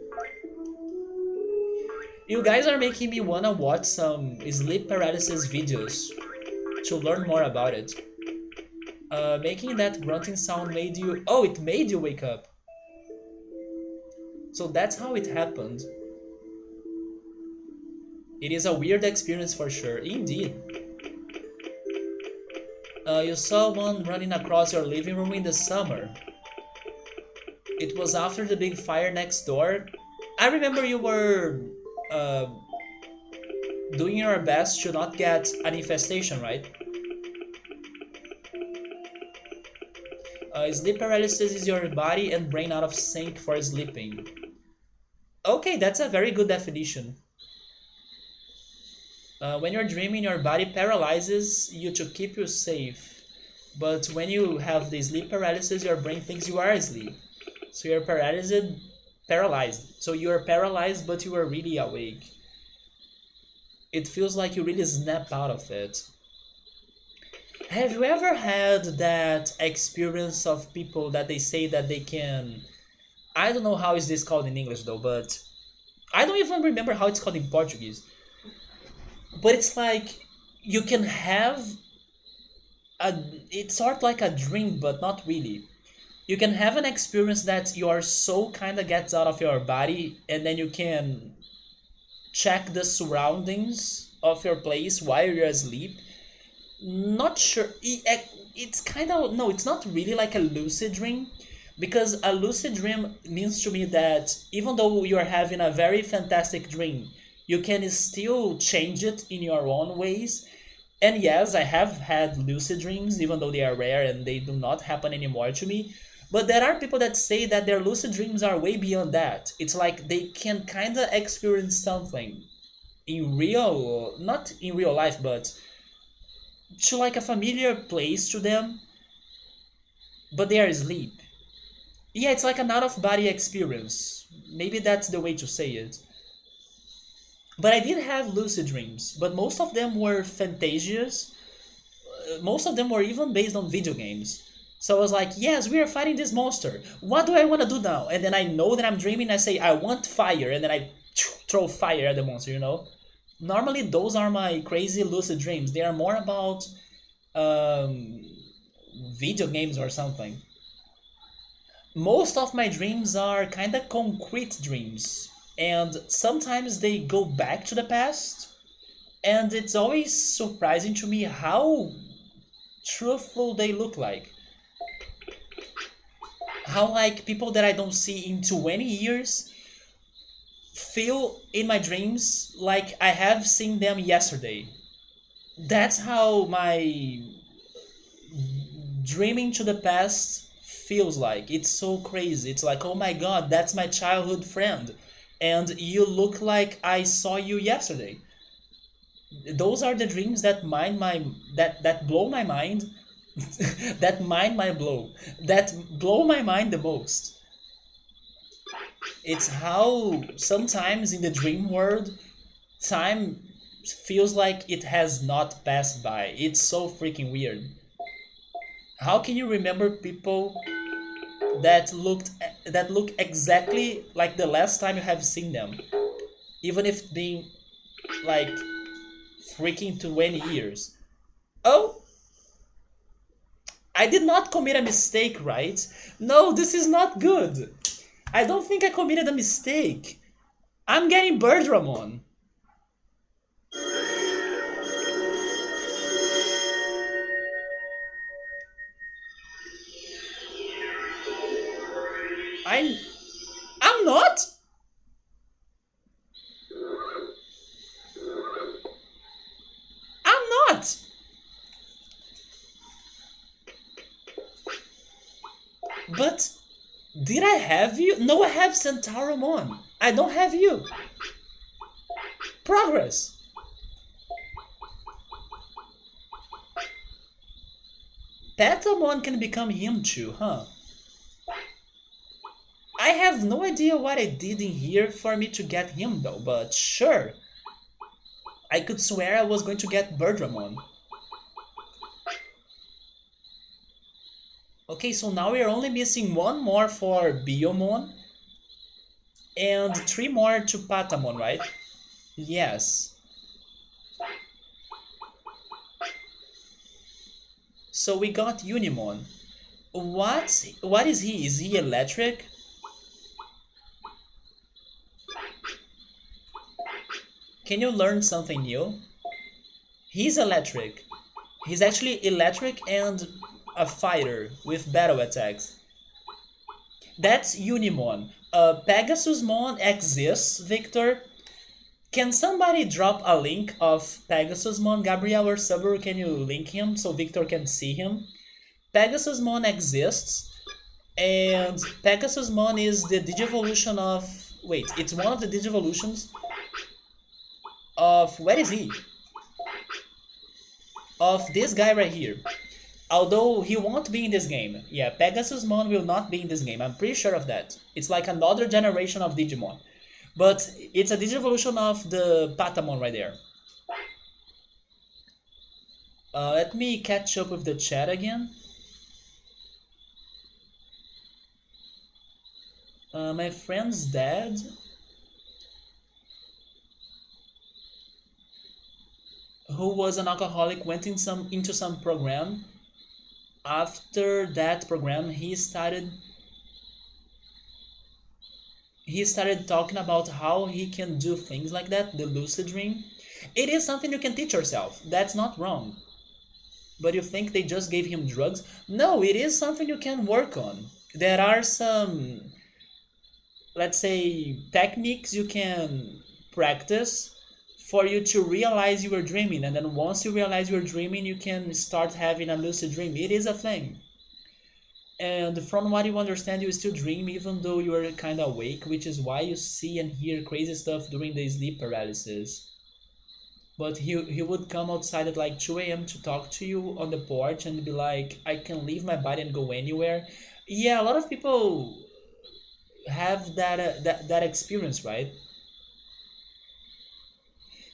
You guys are making me wanna watch some sleep paralysis videos to learn more about it. Making that grunting sound made you... Oh, it made you wake up. So that's how it happened. It is a weird experience for sure, indeed. You saw one running across your living room in the summer. It was after the big fire next door. I remember you were uh, doing your best to not get an infestation, right? Sleep paralysis is your body and brain out of sync for sleeping. Okay, that's a very good definition. When you're dreaming, your body paralyzes you to keep you safe. But when you have the sleep paralysis, your brain thinks you are asleep. So you're paralyzed. So you are paralyzed, but you are really awake. It feels like you really snap out of it. Have you ever had that experience of people that they say that they can... I don't know how is this called in English though, but I don't even remember how it's called in Portuguese. But it's like you can have a... It's sort of like a dream, but not really. You can have an experience that your soul kind of gets out of your body, and then you can check the surroundings of your place while you're asleep. Not sure. It's kind of... No, it's not really like a lucid dream, because a lucid dream means to me that even though you're having a very fantastic dream, you can still change it in your own ways. And yes, I have had lucid dreams, even though they are rare and they do not happen anymore to me. But there are people that say that their lucid dreams are way beyond that. It's like they can kind of experience something in real, not in real life, but to like a familiar place to them, but they are asleep. Yeah, it's like an out of body experience. Maybe that's the way to say it. But I did have lucid dreams, but most of them were fantasias. Most of them were even based on video games. So I was like, yes, we are fighting this monster. What do I want to do now? And then I know that I'm dreaming. I say, I want fire. And then I throw fire at the monster, you know? Normally, those are my crazy lucid dreams. They are more about um, video games or something. Most of my dreams are kind of concrete dreams. And sometimes they go back to the past. And it's always surprising to me how truthful they look like. How like people that I don't see in 20 years feel in my dreams like I have seen them yesterday. That's how my dreaming to the past feels like. It's so crazy. It's like, oh my god, that's my childhood friend. And you look like I saw you yesterday. Those are the dreams that mind my that blow my mind that mind my blow that blow my mind the most. It's how sometimes in the dream world time feels like it has not passed by. It's so freaking weird. How can you remember people that look exactly like the last time you have seen them, even if it's been like freaking 20 years? Oh, I did not commit a mistake, right? No, this is not good. I don't think I committed a mistake. I'm getting Birdramon. I'm I'm not. I'm not. But did I have you? No, I have Centauramon. I don't have you. Progress. Patamon can become him too, huh? I have no idea what I did in here for me to get him though, but sure. I could swear I was going to get Birdramon. Okay, so now we are only missing one more for Biomon and three more to Patamon, right? Yes. So we got Unimon. What is he? Is he electric? Can you learn something new? He's electric. He's actually electric and a fighter with battle attacks. That's Unimon. Pegasusmon exists, Victor. Can somebody drop a link of Pegasusmon? Gabriel or Subaru, can you link him so Victor can see him? Pegasusmon exists, and Pegasusmon is the Digivolution of. Wait, it's one of the Digivolutions of. Where is he? Of this guy right here. Although he won't be in this game. Yeah, Pegasusmon will not be in this game. I'm pretty sure of that. It's like another generation of Digimon. But it's a Digivolution of the Patamon right there. Let me catch up with the chat again. My friend's dad. Who was an alcoholic went into some program. After that program, he started talking about how he can do things like that, the lucid dream. It is something you can teach yourself. That's not wrong. But you think they just gave him drugs? No, it is something you can work on. There are some, let's say, techniques you can practice for you to realize you were dreaming. And then once you realize you're dreaming, you can start having a lucid dream. It is a thing. And from what you understand, you still dream even though you are kind of awake, which is why you see and hear crazy stuff during the sleep paralysis. But he would come outside at like 2 a.m. to talk to you on the porch and be like, I can leave my body and go anywhere. Yeah, a lot of people have that experience, right?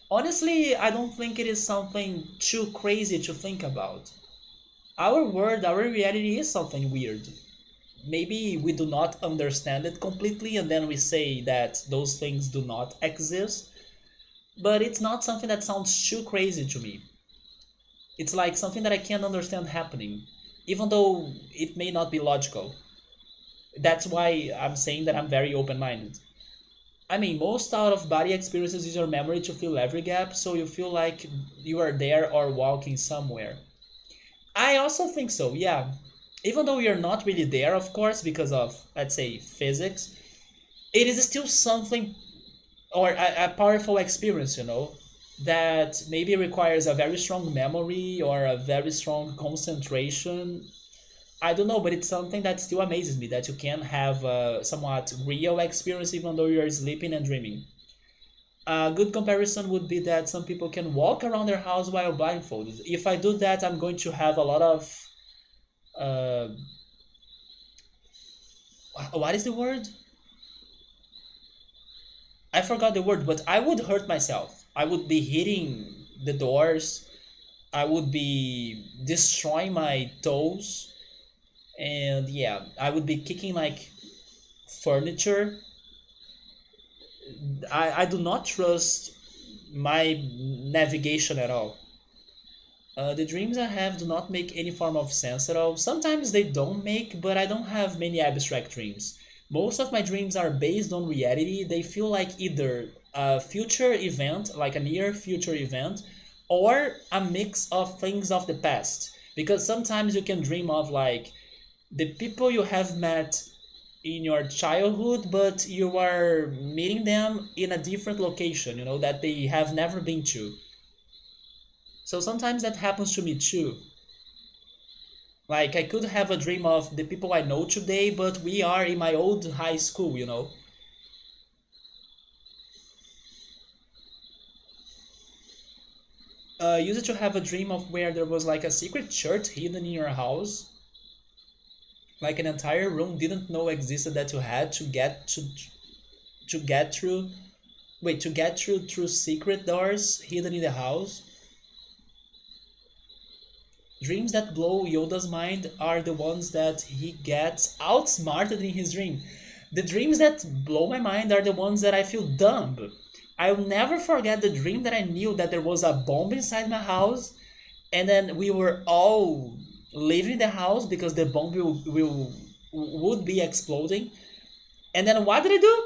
Honestly, I don't think it is something too crazy to think about. Our world, our reality is something weird. Maybe we do not understand it completely and then we say that those things do not exist, but it's not something that sounds too crazy to me. It's like something that I can't understand happening, even though it may not be logical. That's why I'm saying that I'm very open minded. I mean, most out of body experiences use your memory to fill every gap, so you feel like you are there or walking somewhere. I also think so, yeah. Even though you're not really there, of course, because of, let's say, physics, it is still something or a powerful experience, that maybe requires a very strong memory or a very strong concentration. I don't know, but it's something that still amazes me that you can have a somewhat real experience even though you're sleeping and dreaming. A good comparison would be that some people can walk around their house while blindfolded. If I do that, I'm going to have a lot of uh, what is the word? I forgot the word, but I would hurt myself. I would be hitting the doors. I would be destroying my toes, and yeah, I would be kicking like furniture. I do not trust my navigation at all. The dreams I have do not make any form of sense at all. Sometimes they don't make, but I don't have many abstract dreams. Most of my dreams are based on reality. They feel like either a future event, like a near future event, or a mix of things of the past. Because sometimes you can dream of like the people you have met in your childhood, but you are meeting them in a different location, that they have never been to. So sometimes that happens to me too. Like I could have a dream of the people I know today, but we are in my old high school. Used to have a dream of where there was like a secret church hidden in your house, like an entire room didn't know existed that you had to get through. Wait, to get through secret doors hidden in the house. Dreams that blow Yoda's mind are the ones that he gets outsmarted in his dream. The dreams that blow my mind are the ones that I feel dumb. I'll never forget the dream that I knew that there was a bomb inside my house, and then we were all leaving the house because the bomb would be exploding. And then what did I do?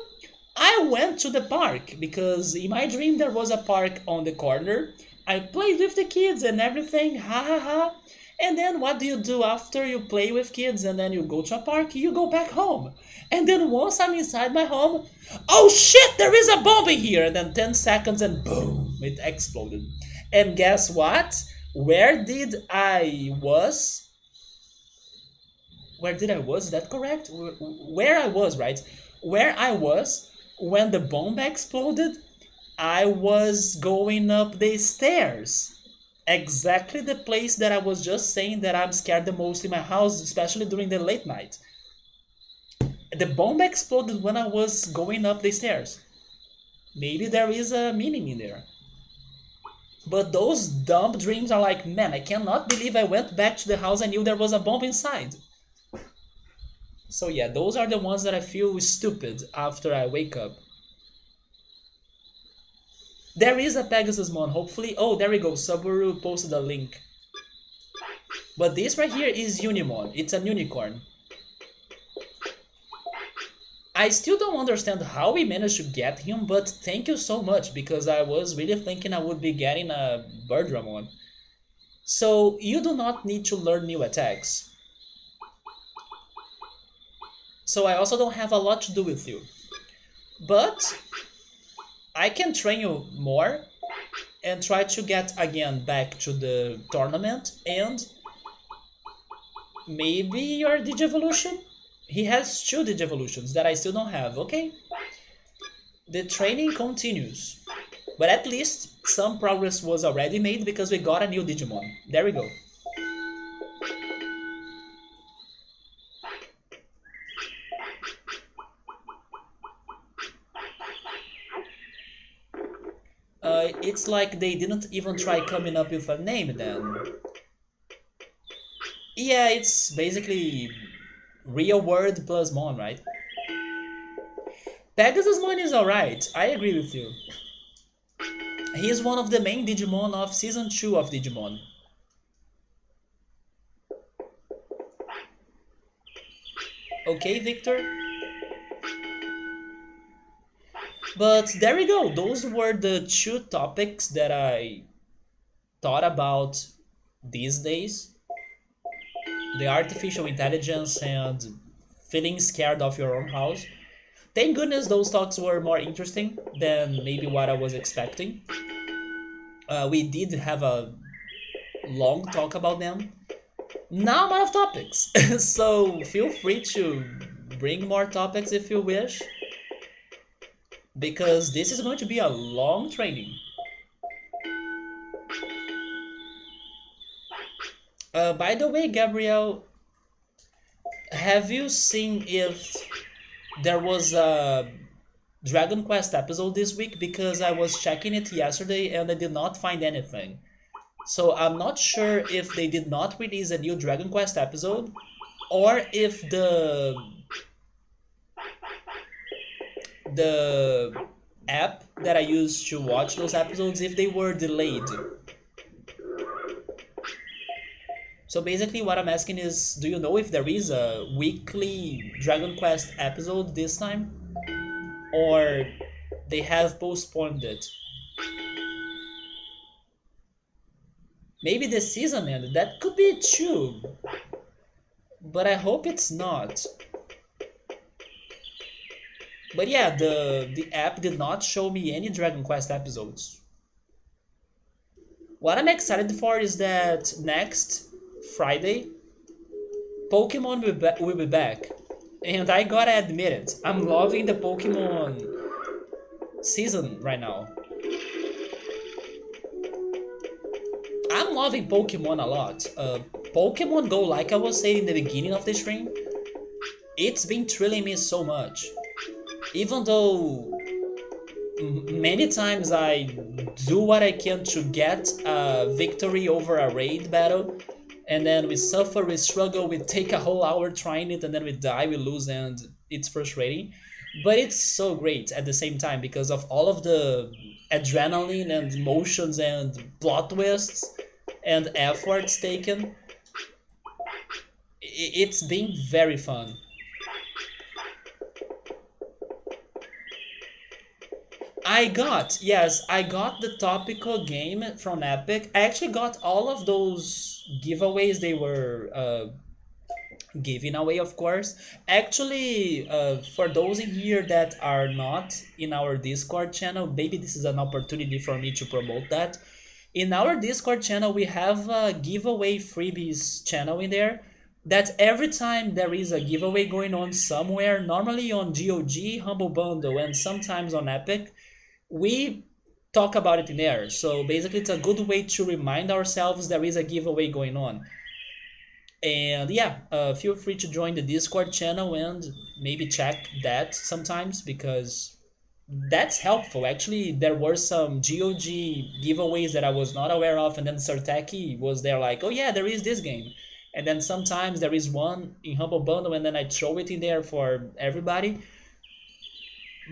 I went to the park because in my dream there was a park on the corner. I played with the kids and everything, ha ha ha. And then what do you do after you play with kids and then you go to a park? You go back home. And then once I'm inside my home, oh shit, there is a bomb in here. And then 10 seconds and boom, it exploded. And guess what? Where did I was? Where did I was? Is that correct? Where I was, right? Where I was when the bomb exploded, I was going up the stairs. Exactly the place that I was just saying that I'm scared the most in my house, especially during the late night. The bomb exploded when I was going up the stairs. Maybe there is a meaning in there. But those dumb dreams are like, man, I cannot believe I went back to the house and knew there was a bomb inside. So yeah, those are the ones that I feel stupid after I wake up. There is a Pegasusmon, hopefully. Oh, there we go. Saburu posted a link. But this right here is Unimon. It's an unicorn. I still don't understand how we managed to get him, but thank you so much because I was really thinking I would be getting a Birdramon. So you do not need to learn new attacks. So I also don't have a lot to do with you. But I can train you more and try to get again back to the tournament and maybe your Digivolution? He has two Digivolutions that I still don't have, okay? The training continues. But at least some progress was already made because we got a new Digimon. There we go. It's like they didn't even try coming up with a name then. Yeah, it's basically real word plus Mon, right? Pegasusmon is alright, I agree with you. He is one of the main Digimon of Season 2 of Digimon. Okay, Victor? But there we go, those were the two topics that I thought about these days. The artificial intelligence and feeling scared of your own house. Thank goodness those talks were more interesting than maybe what I was expecting. We did have a long talk about them. Now I'm out of topics, so feel free to bring more topics if you wish, because this is going to be a long training. By the way, Gabriel, have you seen if there was a Dragon Quest episode this week? Because I was checking it yesterday and I did not find anything. So I'm not sure if they did not release a new Dragon Quest episode or if the app that I used to watch those episodes, if they were delayed. So basically, what I'm asking is, do you know if there is a weekly Dragon Quest episode this time, or they have postponed it? Maybe the season ended. That could be true, but I hope it's not. But yeah, the app did not show me any Dragon Quest episodes. What I'm excited for is that next Friday, Pokemon will be back. And I gotta admit it, I'm loving the Pokemon season right now. I'm loving Pokemon a lot. Pokemon Go, like I was saying in the beginning of the stream, it's been thrilling me so much. Even though many times I do what I can to get a victory over a raid battle, and then we suffer, we struggle, we take a whole hour trying it, and then we die, we lose, and it's frustrating. But it's so great at the same time because of all of the adrenaline and emotions and plot twists and efforts taken. It's been very fun. I got the topical game from Epic. I actually got all of those giveaways they were giving away, of course. Actually, for those in here that are not in our Discord channel, maybe this is an opportunity for me to promote that. In our Discord channel, we have a giveaway freebies channel in there. That every time there is a giveaway going on somewhere, normally on GOG, Humble Bundle, and sometimes on Epic, we talk about it in there. So basically, it's a good way to remind ourselves there is a giveaway going on. And yeah, feel free to join the Discord channel and maybe check that sometimes because that's helpful. Actually, there were some GOG giveaways that I was not aware of, and then Sarteki was there like, oh yeah, there is this game. And then sometimes there is one in Humble Bundle, and then I throw it in there for everybody.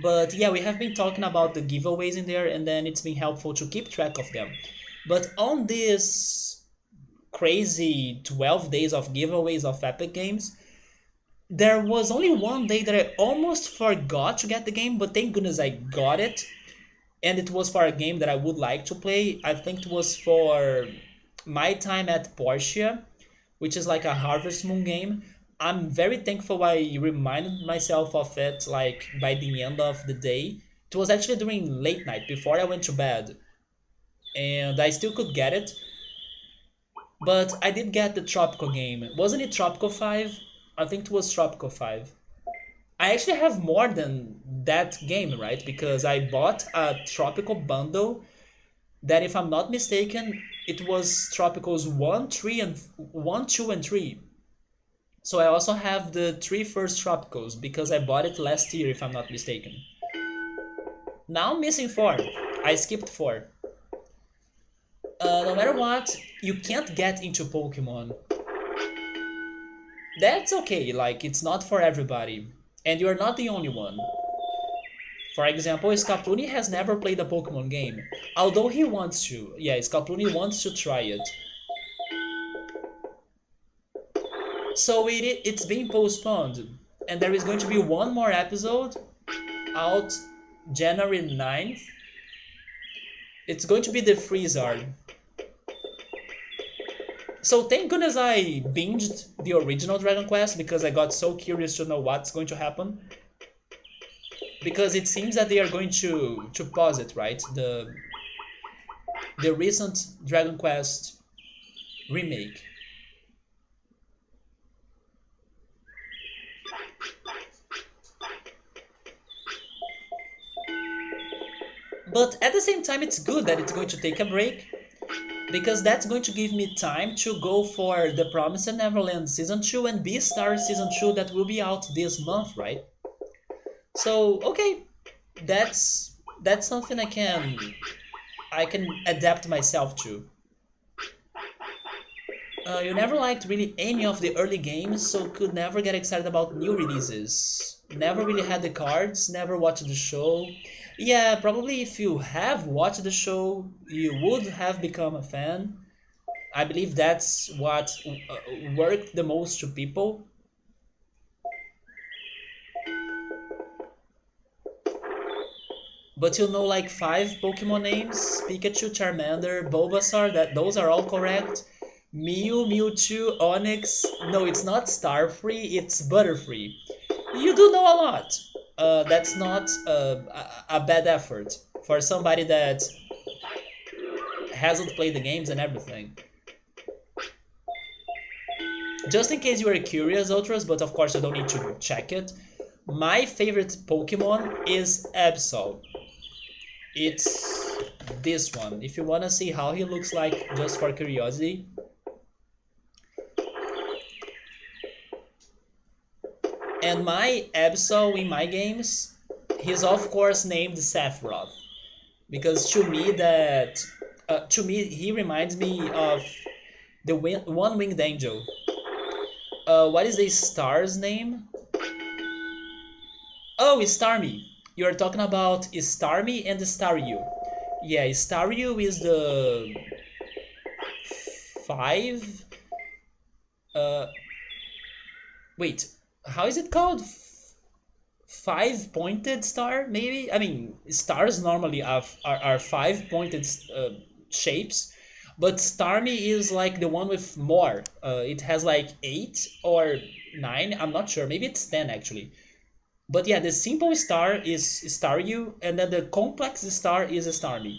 But yeah, we have been talking about the giveaways in there, and then it's been helpful to keep track of them. But on this crazy 12 days of giveaways of Epic Games, there was only one day that I almost forgot to get the game, but thank goodness I got it. And it was for a game that I would like to play. I think it was for My Time at Portia, which is like a Harvest Moon game. I'm very thankful I reminded myself of it like by the end of the day. It was actually during late night before I went to bed. And I still could get it, but I did get the Tropical game. Wasn't it Tropical 5? I think it was Tropical 5. I actually have more than that game, right? Because I bought a Tropical bundle that, if I'm not mistaken, it was Tropicals 1, 3, and 1, 2, and 3. So I also have the three first Tropicals because I bought it last year, if I'm not mistaken. Now I'm missing 4. I skipped 4. No matter what, you can't get into Pokemon. That's okay, like, it's not for everybody. And you're not the only one. For example, Scapluni has never played a Pokemon game, although he wants to. Yeah, Scapluni wants to try it. So it's being postponed, and there is going to be one more episode out January 9th. It's going to be the Freezard. So thank goodness I binged the original Dragon Quest because I got so curious to know what's going to happen. Because it seems that they are going to pause it, right? The recent Dragon Quest remake. But at the same time, it's good that it's going to take a break because that's going to give me time to go for The Promised Neverland Season 2 and Beastars Season 2 that will be out this month, right? So, okay, that's something I can adapt myself to. You never liked really any of the early games, so could never get excited about new releases. Never really had the cards, never watched the show. Yeah, probably if you have watched the show, you would have become a fan. I believe that's what worked the most to people. But you know, like five Pokemon names: Pikachu, Charmander, Bulbasaur. That those are all correct. Mew, Mewtwo, Onix. No, it's not Starfree. It's Butterfree. You do know a lot. That's not a bad effort for somebody that hasn't played the games and everything. Just in case you are curious, Ultras, but of course you don't need to check it. My favorite Pokemon is Absol. It's this one. If you want to see how he looks like, just for curiosity. And my Absol in my games, he's of course named Sephiroth, because to me he reminds me of the one winged angel. What is the star's name? Oh, Starmie. You are talking about Starmie and Staryu. Yeah, Staryu is the five. Uh, wait, how is it called? Five pointed star, maybe? I mean, stars normally are five pointed shapes, but Starmie is like the one with more. It has like eight or nine. I'm not sure. Maybe it's 10 actually. But yeah, the simple star is Staryu, and then the complex star is Starmie.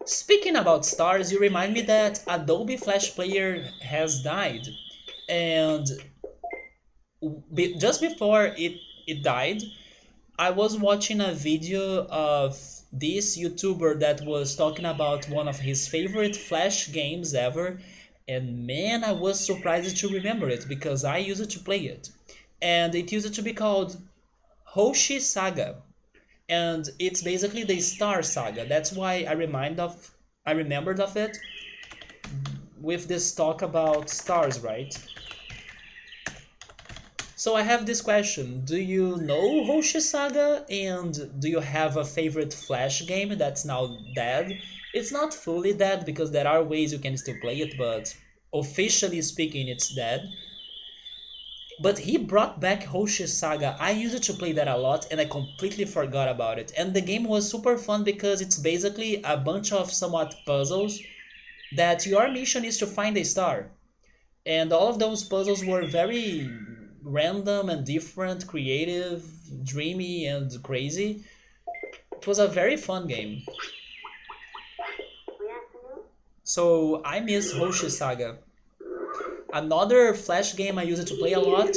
Speaking about stars, you remind me that Adobe Flash Player has died, and just before it died, I was watching a video of this YouTuber that was talking about one of his favorite Flash games ever, and man, I was surprised to remember it because I used to play it, and it used to be called Hoshi Saga, and it's basically the Star Saga. That's why I remembered of it with this talk about stars, right? So I have this question. Do you know Hoshi Saga? And do you have a favorite Flash game that's now dead? It's not fully dead because there are ways you can still play it, but officially speaking, it's dead. But he brought back Hoshi Saga. I used to play that a lot and I completely forgot about it. And the game was super fun because it's basically a bunch of somewhat puzzles that your mission is to find a star. And all of those puzzles were very random and different, creative, dreamy, and crazy. It was a very fun game. So I miss Hoshi Saga. Another Flash game I used to play a lot,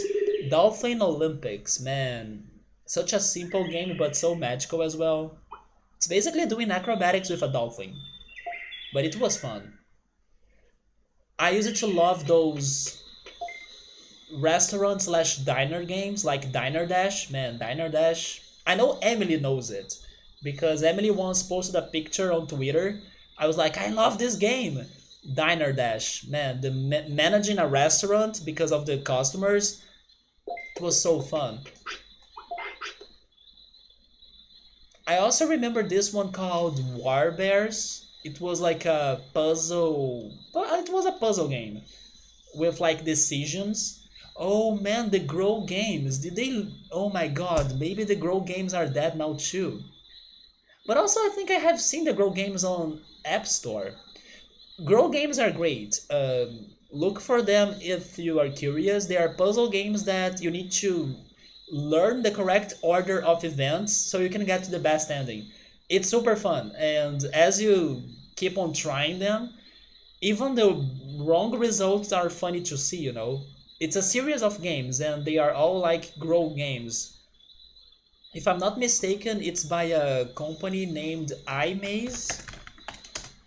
Dolphin Olympics. Man, such a simple game but so magical as well. It's basically doing acrobatics with a dolphin, but it was fun. I used to love those restaurant slash diner games like Diner Dash. Man, Diner Dash. I know Emily knows it because Emily once posted a picture on Twitter. I was like, I love this game. Diner Dash. Man, the managing a restaurant because of the customers, it was so fun. I also remember this one called War Bears. It was like a puzzle. It was a puzzle game with like decisions. Oh man, the Grow games. Did they? Oh my god, maybe the Grow games are dead now too. But also, I think I have seen the Grow games on App Store. Grow games are great. Look for them if you are curious. They are puzzle games that you need to learn the correct order of events so you can get to the best ending. It's super fun, and as you keep on trying them, even the wrong results are funny to see, you know. It's a series of games and they are all like Grow games. If I'm not mistaken, it's by a company named iMaze.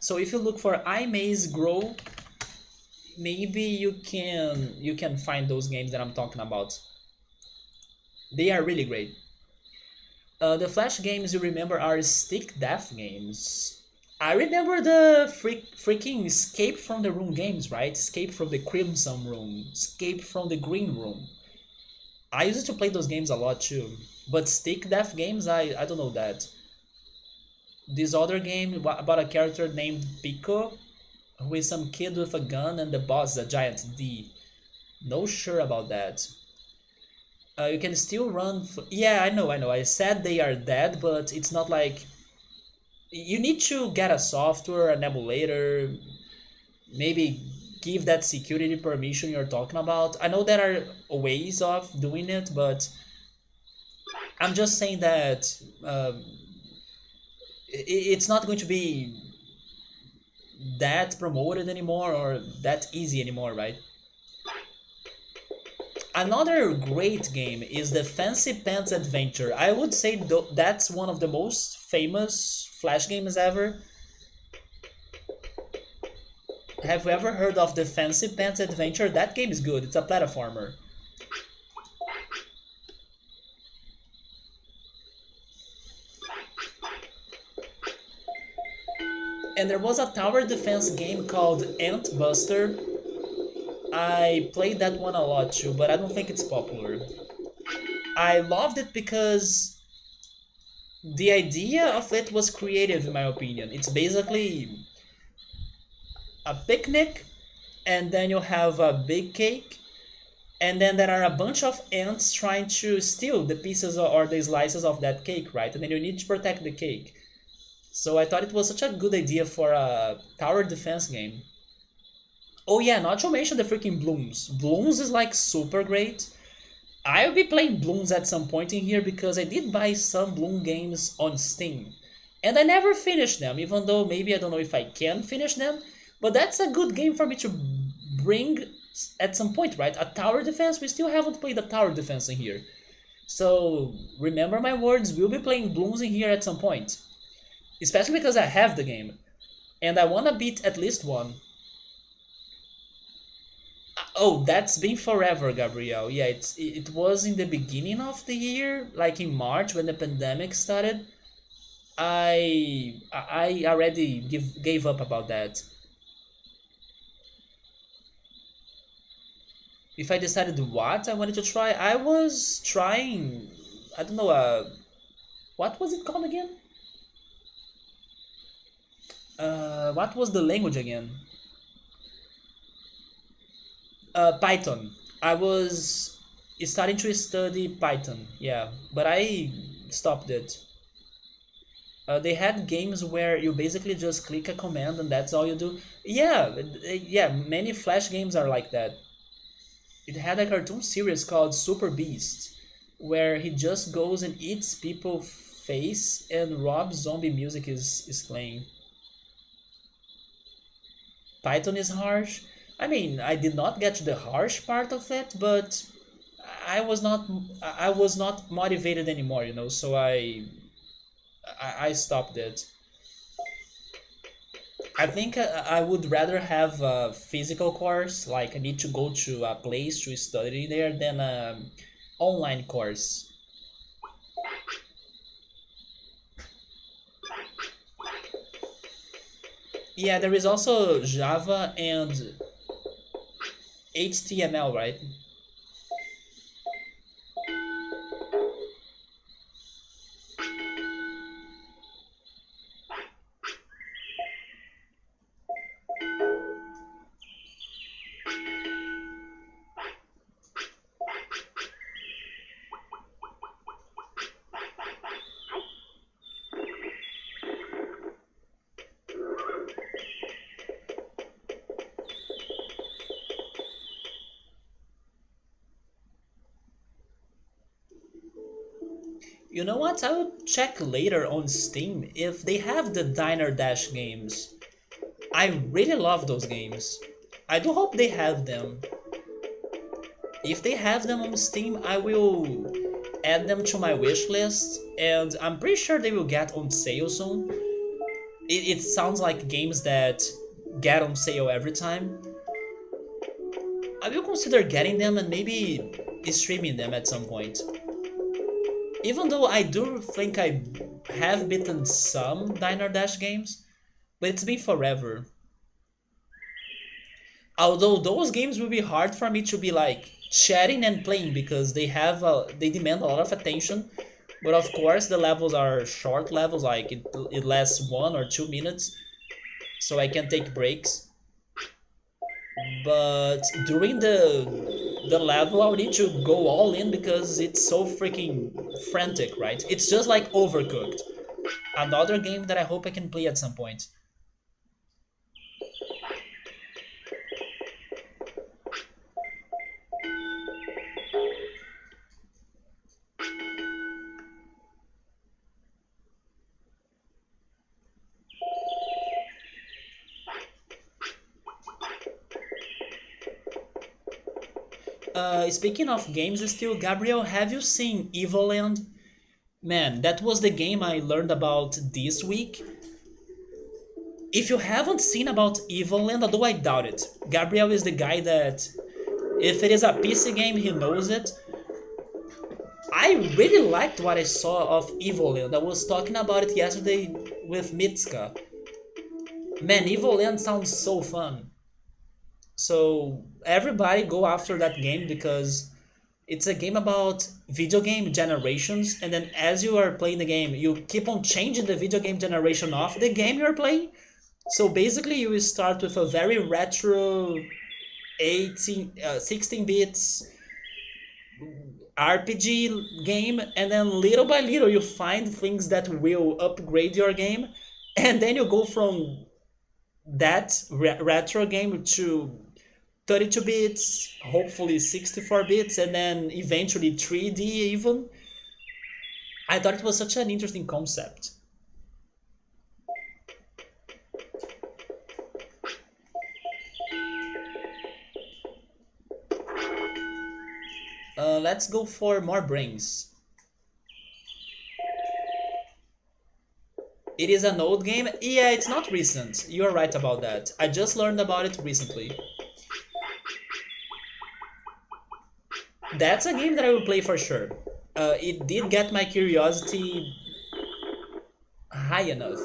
So if you look for iMaze Grow, maybe you can find those games that I'm talking about. They are really great. The Flash games you remember are stick death games. I remember the freaking Escape from the Room games, right? Escape from the Crimson Room, Escape from the Green Room. I used to play those games a lot too. But stick death games, I don't know that. this other game about a character named Pico, who is some kid with a gun, and the boss is a giant D. No sure about that. You can still run. Yeah, I know, I know. I said they are dead, but it's not like you need to get a software, an emulator, maybe give that security permission you're talking about. I know there are ways of doing it, but I'm just saying that it's not going to be that promoted anymore or that easy anymore, right? Another great game is the Fancy Pants Adventure. I would say that's one of the most famous Flash games ever. Have you ever heard of the Fancy Pants Adventure? That game is good. It's a platformer. And there was a tower defense game called Ant Buster. I played that one a lot too, but I don't think it's popular. I loved it because the idea of it was creative, in my opinion. It's basically a picnic, and then you have a big cake, and then there are a bunch of ants trying to steal the pieces or the slices of that cake, right? And then you need to protect the cake. So I thought it was such a good idea for a tower defense game. Oh yeah, not to mention the freaking blooms. Blooms is like super great. I'll be playing blooms at some point in here because I did buy some bloom games on Steam. And I never finished them, even though maybe I don't know if I can finish them. But that's a good game for me to bring at some point, right? A tower defense, we still haven't played a tower defense in here. So remember my words, we'll be playing blooms in here at some point. Especially because I have the game. And I wanna beat at least one. Oh, that's been forever, Gabriel. Yeah, it was in the beginning of the year, like in March when the pandemic started. I already gave up about that. If I decided what I wanted to try, I was trying. I don't know. What was it called again? What was the language again? Python. I was starting to study Python. Yeah, but I stopped it. They had games where you basically just click a command and that's all you do. Yeah, yeah, many Flash games are like that. It had a cartoon series called Super Beast, where he just goes and eats people face and Rob Zombie music is playing. Python is harsh. I mean, I did not get to the harsh part of it, but I was not I was not motivated anymore, so I stopped it. I think I would rather have a physical course, like I need to go to a place to study there, than a online course. Yeah, there is also Java and HTML, right? You know what? I will check later on Steam if they have the Diner Dash games. I really love those games. I do hope they have them. If they have them on Steam, I will add them to my wish list, and I'm pretty sure they will get on sale soon. It sounds like games that get on sale every time. I will consider getting them and maybe streaming them at some point. Even though I do think I have beaten some Diner Dash games, but it's been forever. Although those games will be hard for me to be like chatting and playing because they demand a lot of attention. But of course, the levels are short levels, like it lasts 1 or 2 minutes, so I can take breaks. But during the level, I would need to go all in because it's so freaking frantic, right? It's just like Overcooked, another game that I hope I can play at some point. Speaking of games, still, Gabriel, have you seen Evoland? Man, that was the game I learned about this week. If you haven't seen about Evoland, although I doubt it, Gabriel is the guy that, if it is a PC game, he knows it. I really liked what I saw of Evoland. I was talking about it yesterday with Mitska. Man, Evoland sounds so fun. So everybody go after that game because it's a game about video game generations, and then as you are playing the game, you keep on changing the video game generation of the game you're playing. So basically, you will start with a very retro 16 bits RPG game, and then little by little you find things that will upgrade your game, and then you go from that retro game to 32 bits, hopefully 64 bits, and then eventually 3D even. I thought it was such an interesting concept. Let's go for more brains. It is an old game? Yeah, it's not recent. You're right about that. I just learned about it recently. That's a game that I will play for sure. It did get my curiosity high enough.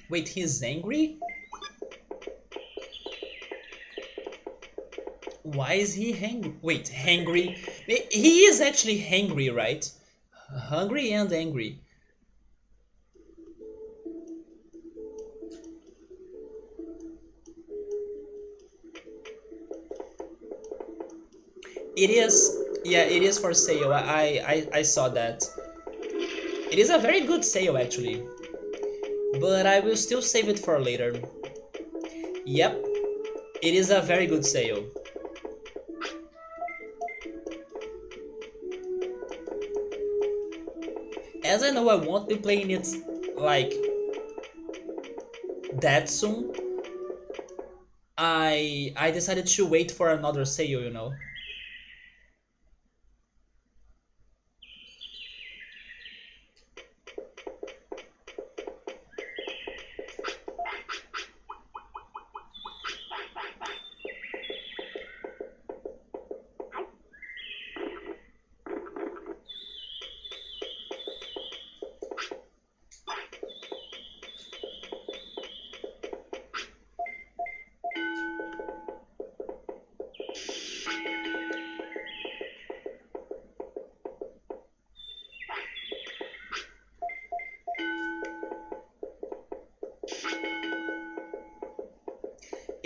Wait, he's angry? Why is he hangry? Wait, hangry? He is actually hangry, right? Hungry and angry. It is, yeah, it is for sale. I saw that. It is a very good sale actually, but I will still save it for later. Yep, it is a very good sale. As I know I won't be playing it like that soon, I decided to wait for another sale, you know.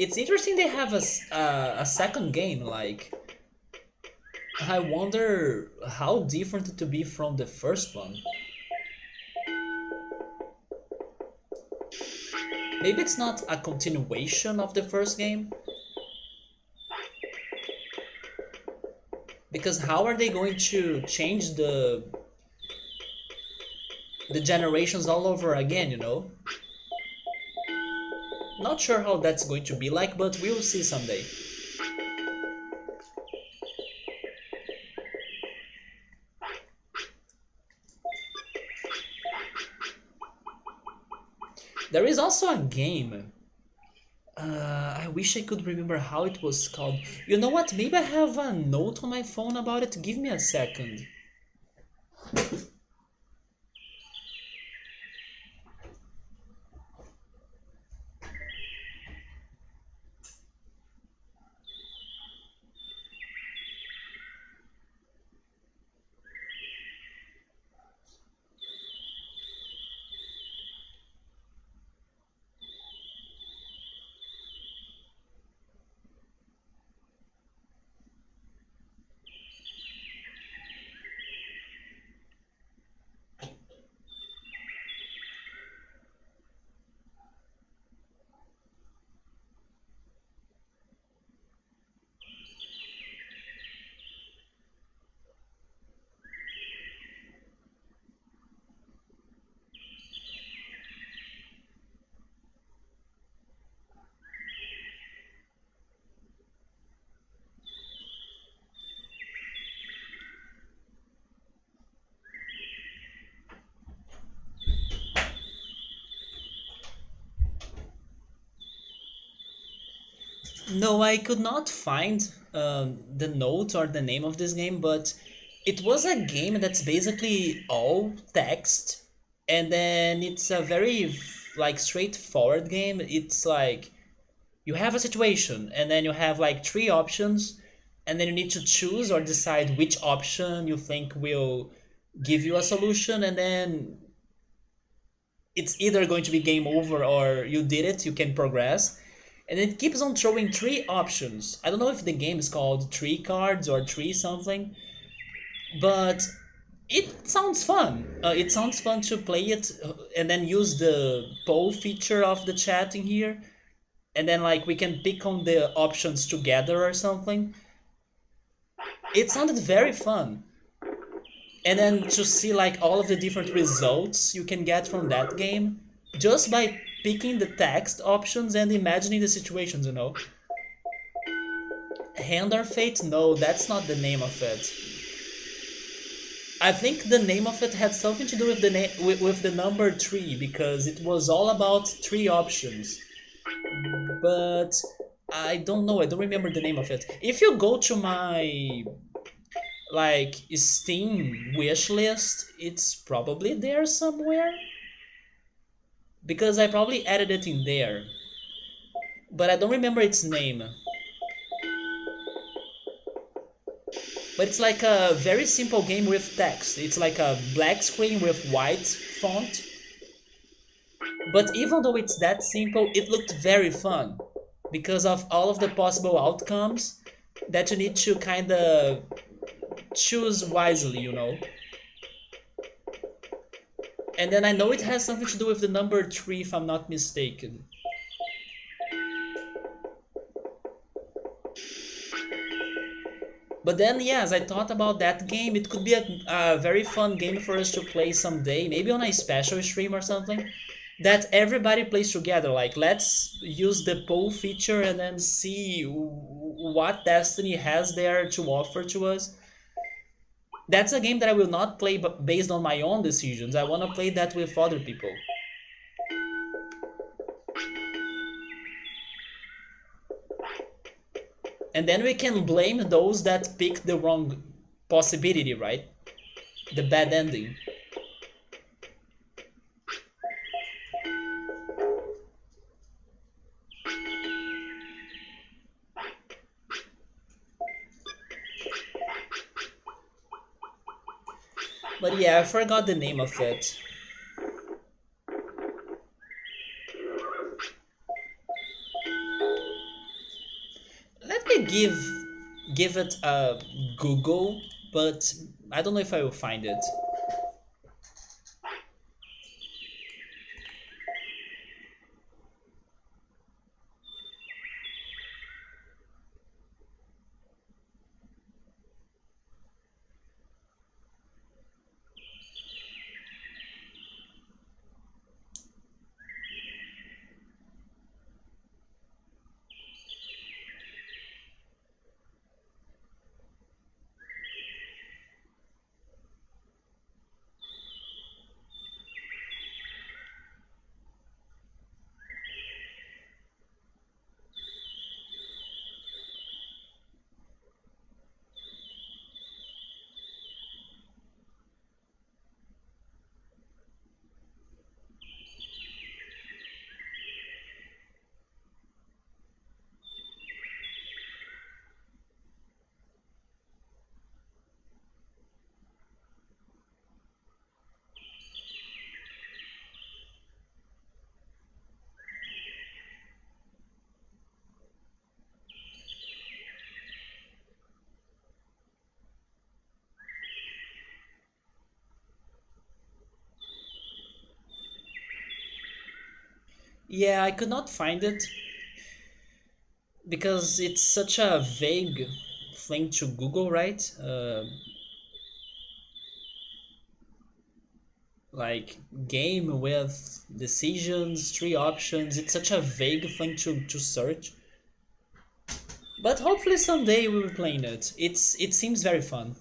It's interesting they have a second game. Like, I wonder how different it to be from the first one. Maybe it's not a continuation of the first game, because how are they going to change the generations all over again, you know? Not sure how that's going to be like, but we'll see someday. There is also a game. I wish I could remember how it was called. You know what? Maybe I have a note on my phone about it. Give me a second. No, I could not find the note or the name of this game, but it was a game that's basically all text, and then it's a very like straightforward game. It's like you have a situation, and then you have like three options, and then you need to choose or decide which option you think will give you a solution, and then it's either going to be game over or you did it, you can progress. And it keeps on throwing three options. I don't know if the game is called Three Cards or Three something, but it sounds fun. It sounds fun to play it and then use the poll feature of the chat in here. And then, like, we can pick on the options together or something. It sounded very fun. And then to see like all of the different results you can get from that game just by picking the text options and imagining the situations, you know. Hand or Fate? No, that's not the name of it. I think the name of it had something to do with the with the number three, because it was all about three options. But I don't know. I don't remember the name of it. If you go to my like Steam wish list, it's probably there somewhere, because I probably added it in there, but I don't remember its name. But it's like a very simple game with text. It's like a black screen with white font. But even though it's that simple, it looked very fun because of all of the possible outcomes that you need to kind of choose wisely, you know. And then I know it has something to do with the number three, if I'm not mistaken. But then, yes, I thought about that game. It could be a very fun game for us to play someday, maybe on a special stream or something. That everybody plays together. Like, let's use the poll feature and then see what Destiny has there to offer to us. That's a game that I will not play based on my own decisions. I want to play that with other people. And then we can blame those that pick the wrong possibility, right? The bad ending. But yeah, I forgot the name of it. Let me give it a Google, but I don't know if I will find it. Yeah, I could not find it because it's such a vague thing to Google, right? Like game with decisions, three options. It's such a vague thing to search. But hopefully someday we'll be playing it. It seems very fun.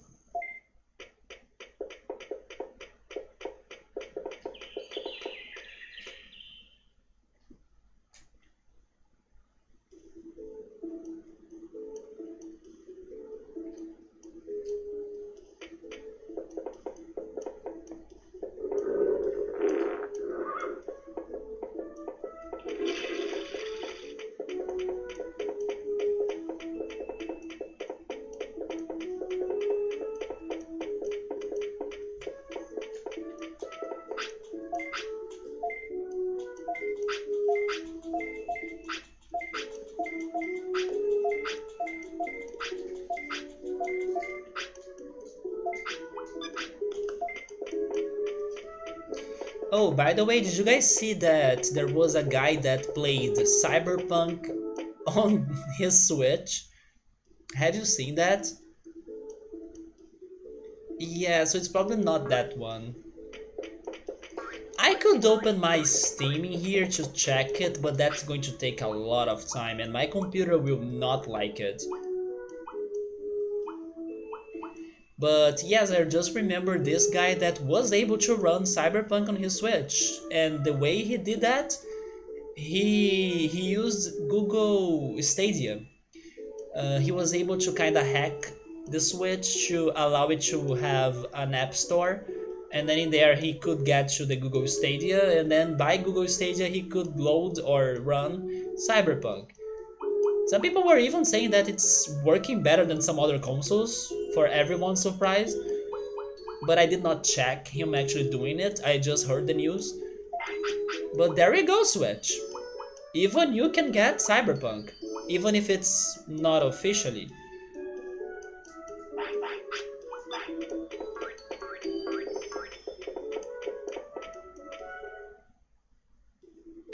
Oh, by the way, did you guys see that there was a guy that played Cyberpunk on his Switch? Have you seen that? Yeah, so it's probably not that one. I could open my Steam in here to check it, but that's going to take a lot of time and my computer will not like it. But yes, I just remember this guy that was able to run Cyberpunk on his Switch, and the way he did that, he used Google Stadia. He was able to kind of hack the Switch to allow it to have an app store, and then in there he could get to the Google Stadia, and then by Google Stadia he could load or run Cyberpunk. Some people were even saying that it's working better than some other consoles, for everyone's surprise. But I did not check him actually doing it. I just heard the news. But there we go, Switch. Even you can get Cyberpunk, even if it's not officially.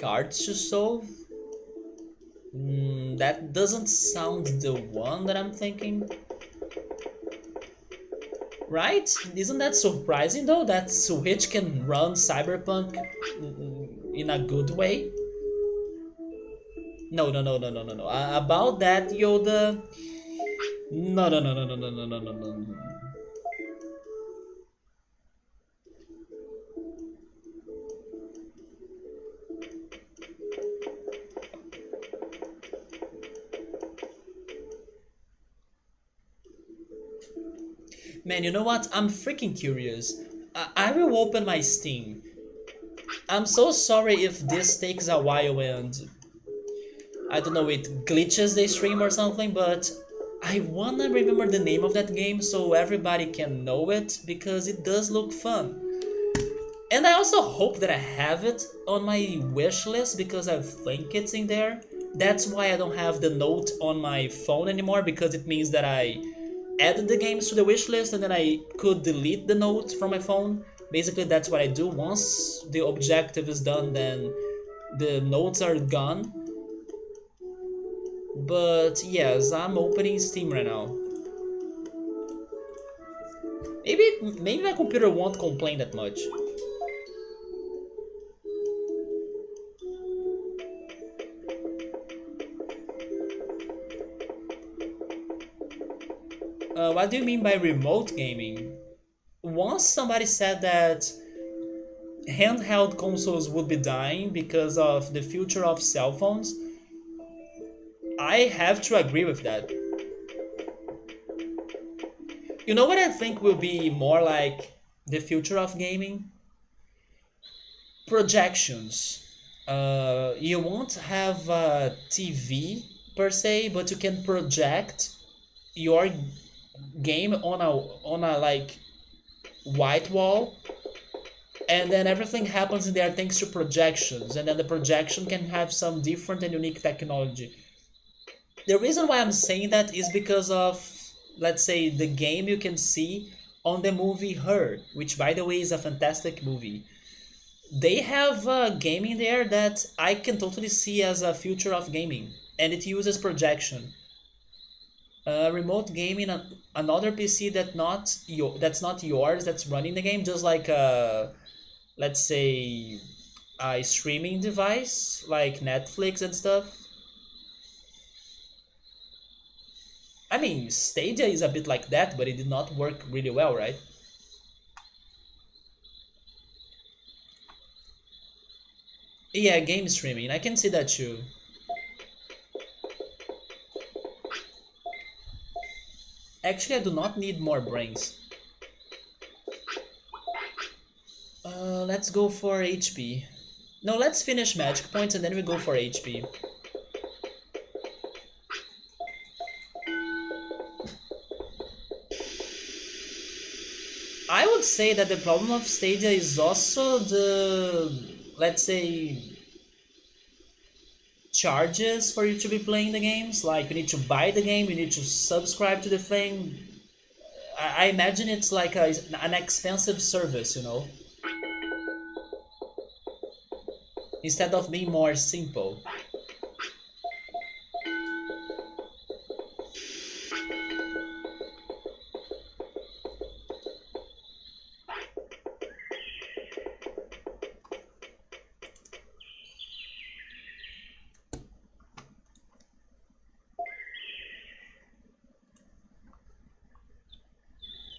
Cards to solve? That doesn't sound the one that I'm thinking. Right? Isn't that surprising though that Switch can run Cyberpunk in a good way? No, no, no, no, no, no, no. About that, Yoda. No, no, no, no, no, no, no, no, no, no. Man, you know what? I'm freaking curious. I will open my Steam. I'm so sorry if this takes a while and I don't know, it glitches the stream or something, but I wanna remember the name of that game so everybody can know it because it does look fun. And I also hope that I have it on my wish list because I think it's in there. That's why I don't have the note on my phone anymore because it means that I added the games to the wish list and then I could delete the note from my phone. Basically, that's what I do. Once the objective is done, then the notes are gone. But yes, I'm opening Steam right now. Maybe my computer won't complain that much. What do you mean by remote gaming? Once somebody said that handheld consoles would be dying because of the future of cell phones, I have to agree with that. You know what I think will be more like the future of gaming? Projections. You won't have a TV per se, but you can project your game on a like white wall, and then everything happens in there thanks to projections, and then the projection can have some different and unique technology. The reason why I'm saying that is because of, let's say, the game you can see on the movie Her, which by the way is a fantastic movie. They have a game in there that I can totally see as a future of gaming, and it uses projection. Remote gaming, another PC that's not yours, that's running the game, just like let's say a streaming device like Netflix and stuff. I mean, Stadia is a bit like that, but it did not work really well, right? Yeah, game streaming. I can see that too. Actually, I do not need more brains. Let's go for HP. No, let's finish magic points and then we go for HP. I would say that the problem of Stadia is also the, let's say, charges for you to be playing the games. Like, you need to buy the game, you need to subscribe to the thing. I imagine it's like an expensive service, instead of being more simple.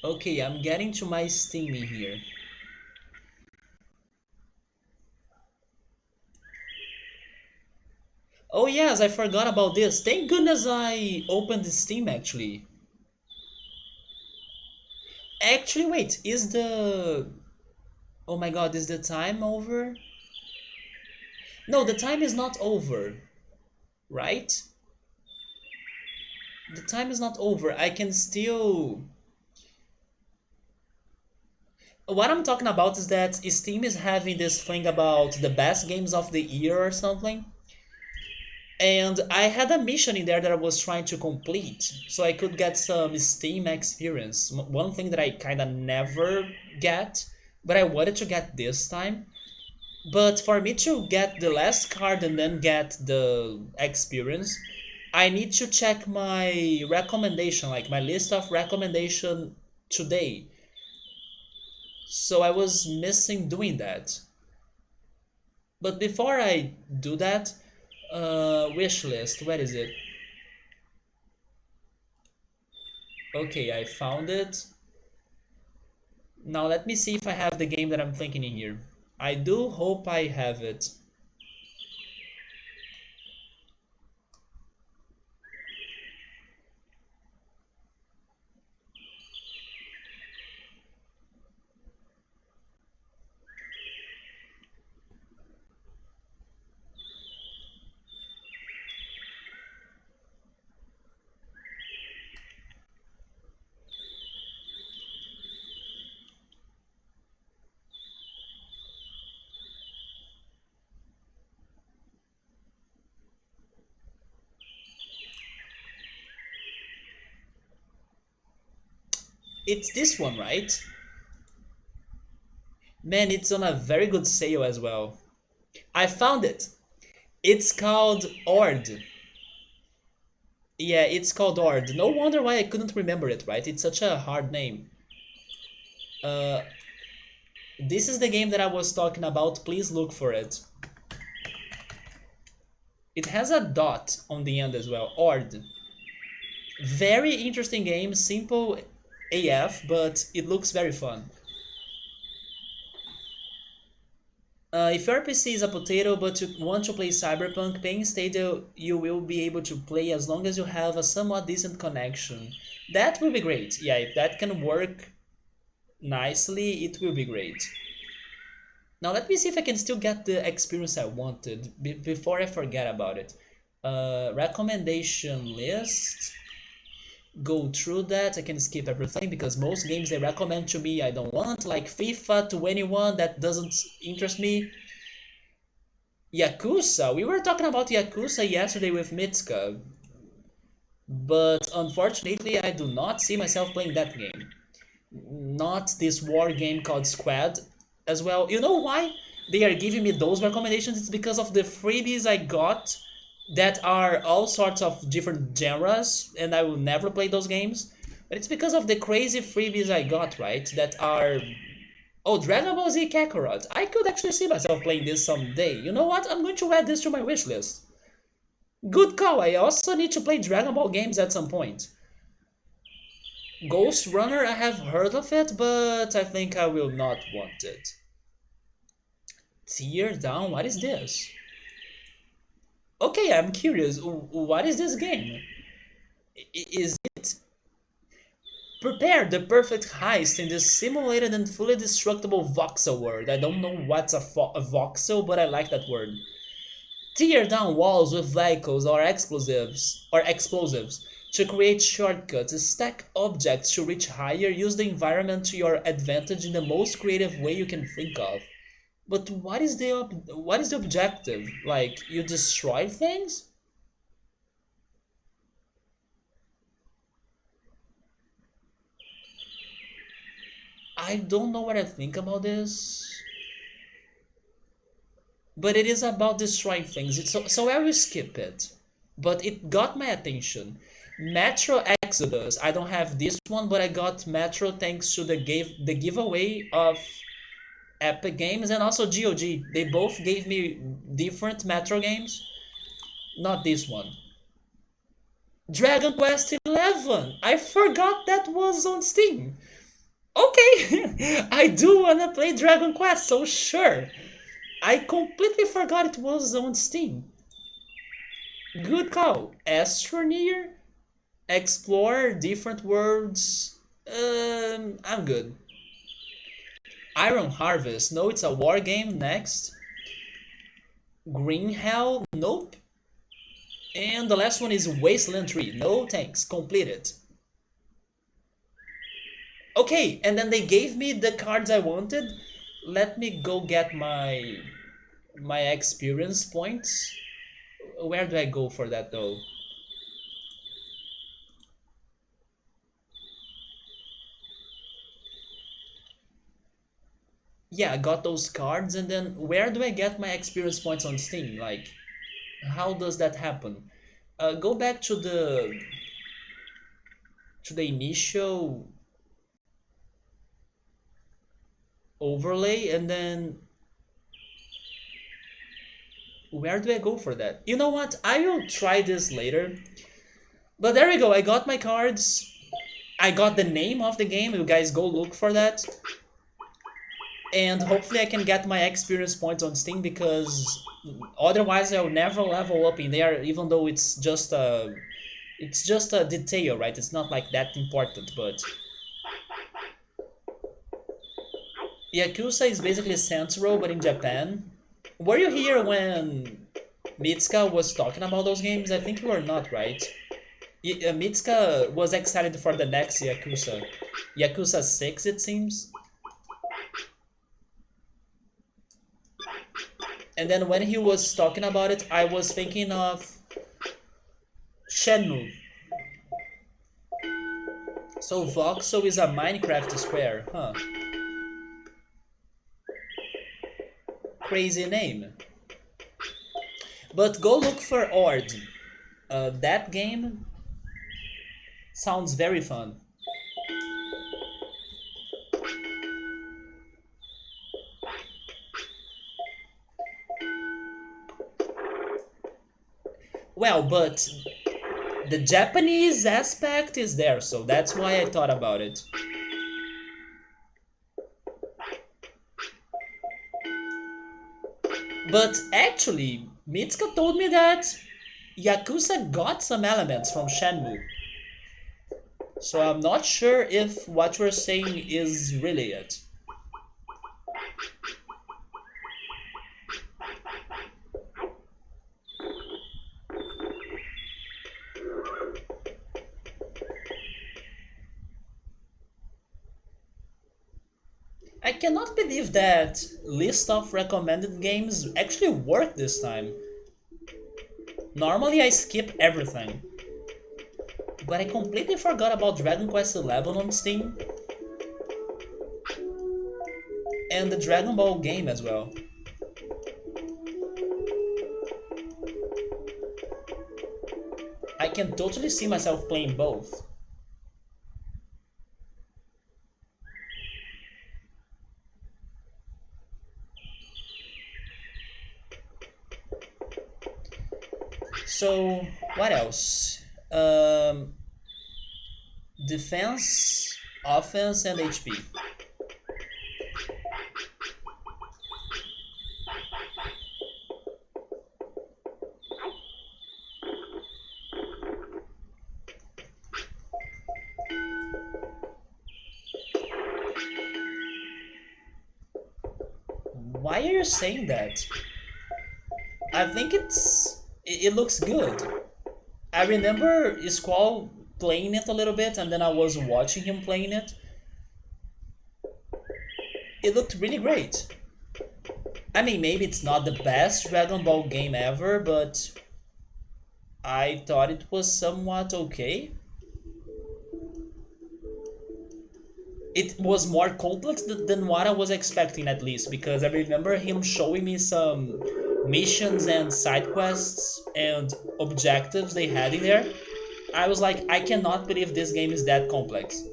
Okay, I'm getting to my Steam in here. Oh yes, I forgot about this. Thank goodness I opened the Steam actually. Actually, wait, is the... Oh my god, is the time over? No, the time is not over, right? The time is not over. I can still... What I'm talking about is that Steam is having this thing about the best games of the year or something. And I had a mission in there that I was trying to complete so I could get some Steam experience. One thing that I kind of never get, but I wanted to get this time. But for me to get the last card and then get the experience, I need to check my recommendation, like my list of recommendation today. So I was missing doing that. But before I do that, wish list, where is it? Okay, I found it. Now let me see if I have the game that I'm thinking in here. I do hope I have it. It's this one, right? Man, it's on a very good sale as well. I found it. It's called Ord. Yeah, it's called Ord. No wonder why I couldn't remember it, right? It's such a hard name. Uh, this is the game that I was talking about. Please look for it. It has a dot on the end as well. Ord. Very interesting game. Simple AF, but it looks very fun. If your PC is a potato but you want to play Cyberpunk, paying Stadia you will be able to play as long as you have a somewhat decent connection. That will be great. Yeah, if that can work nicely, it will be great. Now let me see if I can still get the experience I wanted before I forget about it. Recommendation list. Go through that. I can skip everything because most games they recommend to me I don't want, like FIFA 21, that doesn't interest me. Yakuza. We were talking about Yakuza yesterday with Mitsuka, but unfortunately I do not see myself playing that game. Not this war game called Squad as well. You know why they are giving me those recommendations? It's because of the freebies I got that are all sorts of different genres, and I will never play those games. But it's because of the crazy freebies I got, right? That are. Oh, Dragon Ball Z Kakarot. I could actually see myself playing this someday. You know what? I'm going to add this to my wish list. Good call. I also need to play Dragon Ball games at some point. Ghost Runner, I have heard of it, but I think I will not want it. Tear Down, what is this? Okay, I'm curious. What is this game? Is it prepare the perfect heist in this simulated and fully destructible voxel world? I don't know what's a voxel, but I like that word. Tear down walls with vehicles or explosives to create shortcuts, stack objects to reach higher, use the environment to your advantage in the most creative way you can think of. But what is the objective? Like you destroy things? I don't know what I think about this, but it is about destroying things. So I will skip it, but it got my attention. Metro Exodus. I don't have this one, but I got Metro thanks to the giveaway of Epic Games and also GOG. They both gave me different Metro games. Not this one. Dragon Quest 11. I forgot that was on Steam. Okay, I do wanna play Dragon Quest, so sure. I completely forgot it was on Steam. Good call. Astroneer, explore different worlds. I'm good. Iron Harvest. No, it's a war game. Next. Green Hell. Nope. And the last one is Wasteland 3. No thanks. Completed. Okay, and then they gave me the cards I wanted. Let me go get my experience points. Where do I go for that though? Yeah, I got those cards, and then where do I get my experience points on Steam? Like, how does that happen? Go back to the initial. overlay, and then where do I go for that? You know what? I will try this later. But there we go. I got my cards. I got the name of the game. You guys go look for that. And hopefully I can get my experience points on Steam because otherwise I'll never level up in there even though it's just a detail, right? It's not like that important, but Yakuza is basically Central but in Japan. Were you here when Mitsuka was talking about those games? I think you were not, right? Mitsuka was excited for the next Yakuza. Yakuza 6, it seems. And then when he was talking about it, I was thinking of Shenmue. So Voxel is a Minecraft square, huh? Crazy name. But go look for Ord. That game sounds very fun. Well, but the Japanese aspect is there, so that's why I thought about it. But actually, Mitsuka told me that Yakuza got some elements from Shenmue. So I'm not sure if what we're saying is really it. I cannot believe that list of recommended games actually worked this time. Normally I skip everything. But I completely forgot about Dragon Quest XI on Steam. And the Dragon Ball game as well. I can totally see myself playing both. So, what else? Defense, offense, and HP. Why are you saying that? I think it looks good. I remember Squall playing it a little bit, and then I was watching him playing it. It looked really great. I mean, maybe it's not the best Dragon Ball game ever, but I thought it was somewhat okay. It was more complex than what I was expecting, at least, because I remember him showing me some missions and side quests and objectives they had in there. I was like, I cannot believe this game is that complex.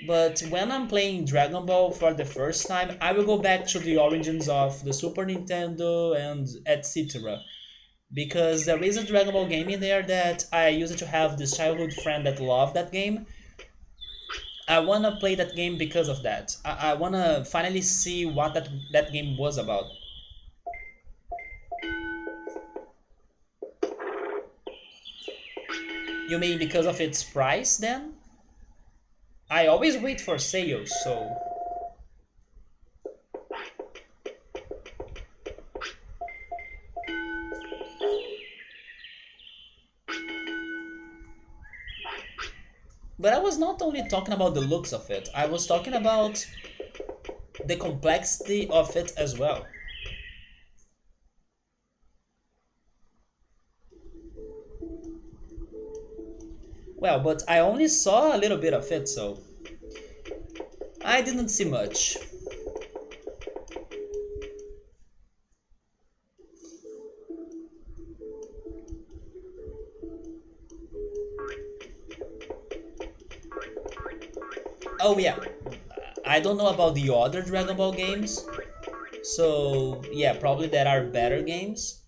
But when I'm playing Dragon Ball for the first time, I will go back to the origins of the Super Nintendo and etc. Because there is a Dragon Ball game in there that I used to have this childhood friend that loved that game. I wanna play that game because of that. I wanna finally see what that game was about. You mean because of its price then? I always wait for sales, so but I was not only talking about the looks of it, I was talking about the complexity of it as well. Well, but I only saw a little bit of it, so I didn't see much. Oh yeah, I don't know about the other Dragon Ball games. So yeah, probably there are better games.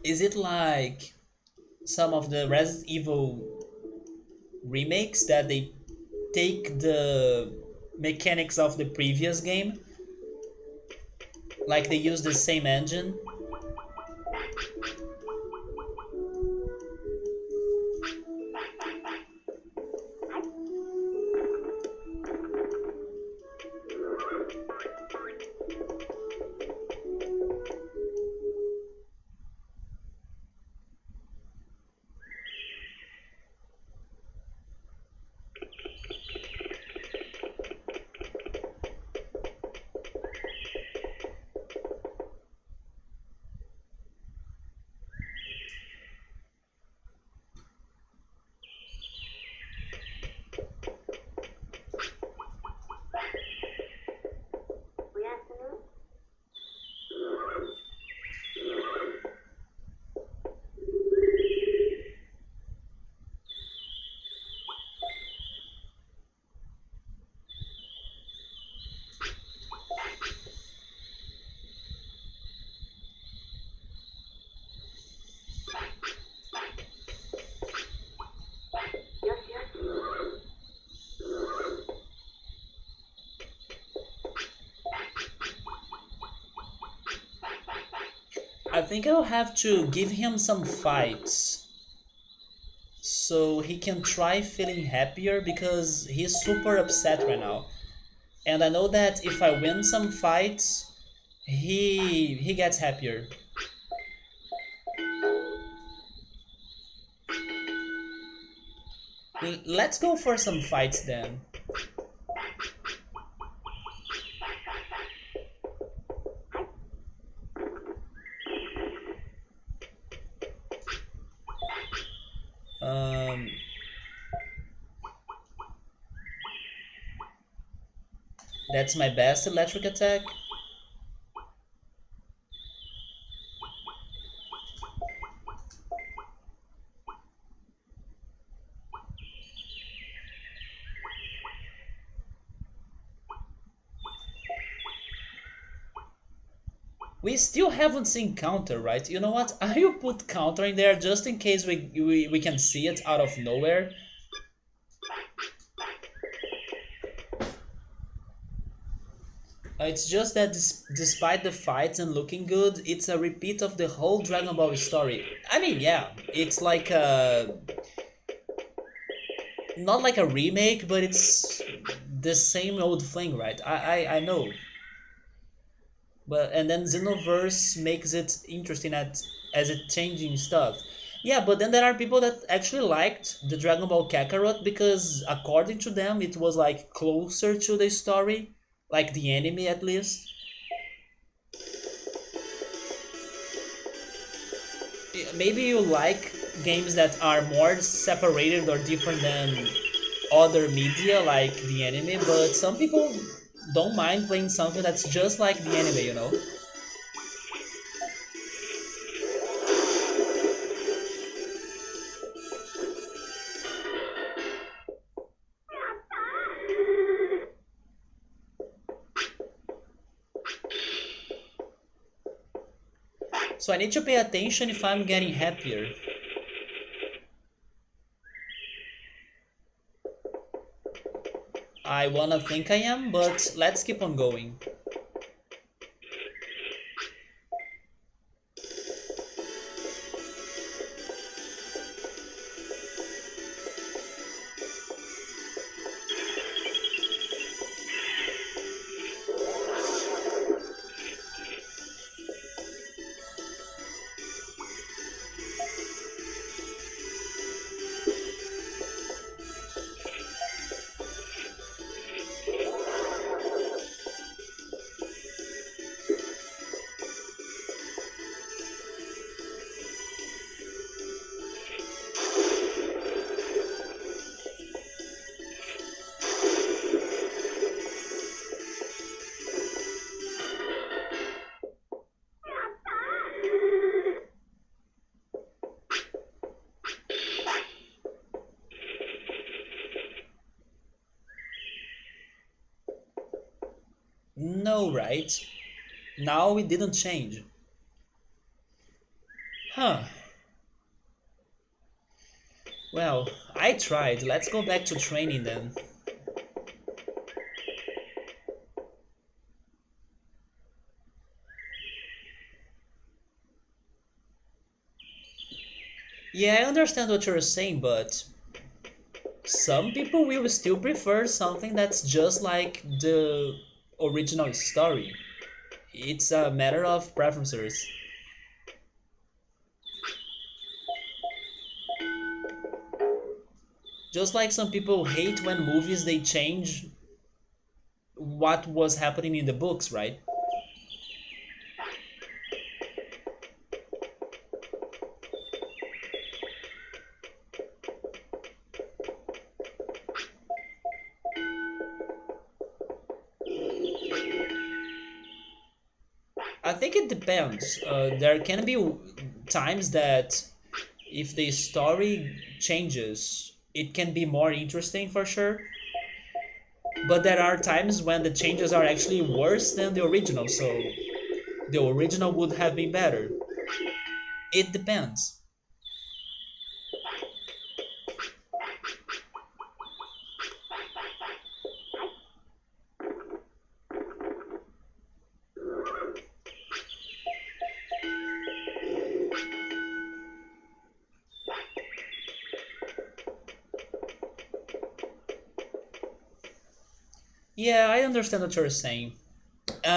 Is it like some of the Resident Evil remakes that they take the mechanics of the previous game, like they use the same engine? I think I'll have to give him some fights so he can try feeling happier because he's super upset right now. And I know that if I win some fights, he gets happier. Let's go for some fights then. Um, that's my best electric attack. We still haven't seen counter, right? You know what? I will put counter in there just in case we can see it out of nowhere. It's just that despite the fights and looking good, it's a repeat of the whole Dragon Ball story. I mean, yeah, it's like a not like a remake, but it's the same old thing, right? I know, but and then Xenoverse makes it interesting at as it changing stuff. Yeah, but then there are people that actually liked the Dragon Ball Kakarot because according to them it was like closer to the story, like the anime at least. Maybe you like games that are more separated or different than other media like the anime, but some people don't mind playing something that's just like the anime, you know? So I need to pay attention if I'm getting happier. I wanna think I am, but let's keep on going. No, right? Now it didn't change. Huh. Well, I tried. Let's go back to training then. Yeah, I understand what you're saying, but some people will still prefer something that's just like the original story. It's a matter of preferences. Just like some people hate when movies they change what was happening in the books, right? I think it depends. There can be times that if the story changes, it can be more interesting for sure. But there are times when the changes are actually worse than the original, so the original would have been better. It depends. Yeah, I understand what you're saying.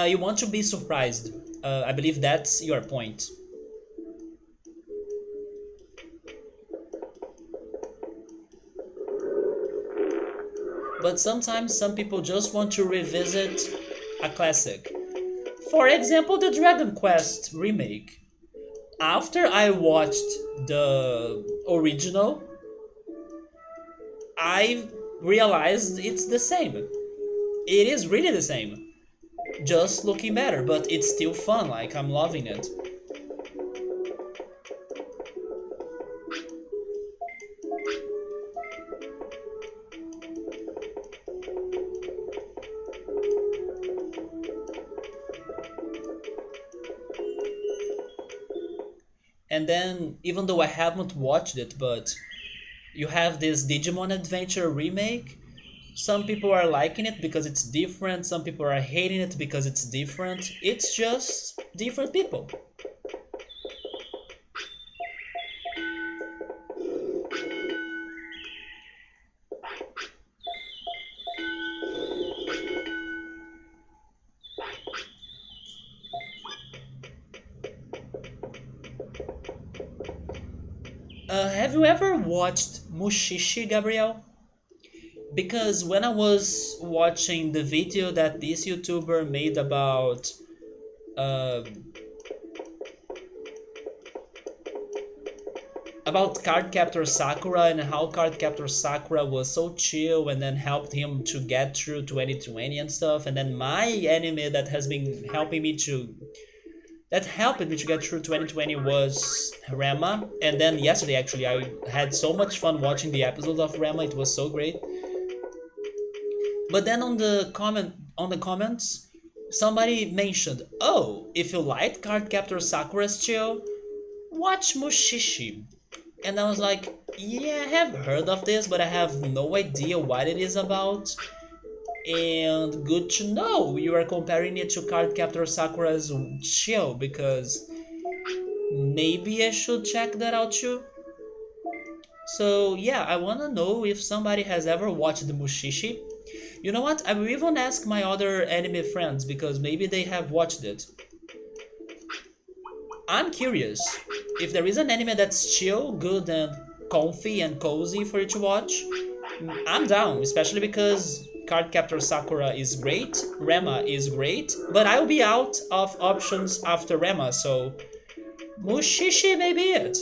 You want to be surprised. I believe that's your point. But sometimes some people just want to revisit a classic. For example, the Dragon Quest remake. After I watched the original, I realized it's the same. It is really the same, just looking better, but it's still fun. Like, I'm loving it. And then, even though I haven't watched it, but you have this Digimon Adventure remake. Some people are liking it because it's different, some people are hating it because it's different. It's just different people. Have you ever watched Mushishi, Gabriel? Because when I was watching the video that this YouTuber made uh, about Cardcaptor Sakura and how Cardcaptor Sakura was so chill and then helped him to get through 2020 and stuff, and then my anime that helped me to get through 2020 was Rema. And then yesterday, actually, I had so much fun watching the episode of Rema. It was so great. But then on the comments, somebody mentioned, "Oh, if you like Cardcaptor Sakura's chill, watch Mushishi." And I was like, "Yeah, I have heard of this, but I have no idea what it is about." And good to know you are comparing it to Cardcaptor Sakura's chill, because maybe I should check that out too. So yeah, I wanna know if somebody has ever watched the Mushishi. You know what? I will even ask my other anime friends because maybe they have watched it. I'm curious if there is an anime that's chill, good, and comfy and cozy for you to watch. I'm down, especially because Cardcaptor Sakura is great, Rema is great, but I'll be out of options after Rema, so Mushishi may be it.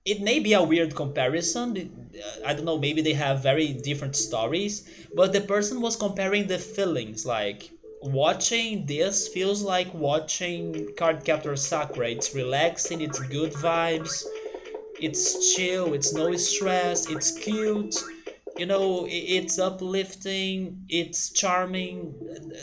It may be a weird comparison. I don't know, maybe they have very different stories, but the person was comparing the feelings. Like, watching this feels like watching Cardcaptor Sakura. It's relaxing, it's good vibes, it's chill, it's no stress, it's cute. You know, it's uplifting, it's charming.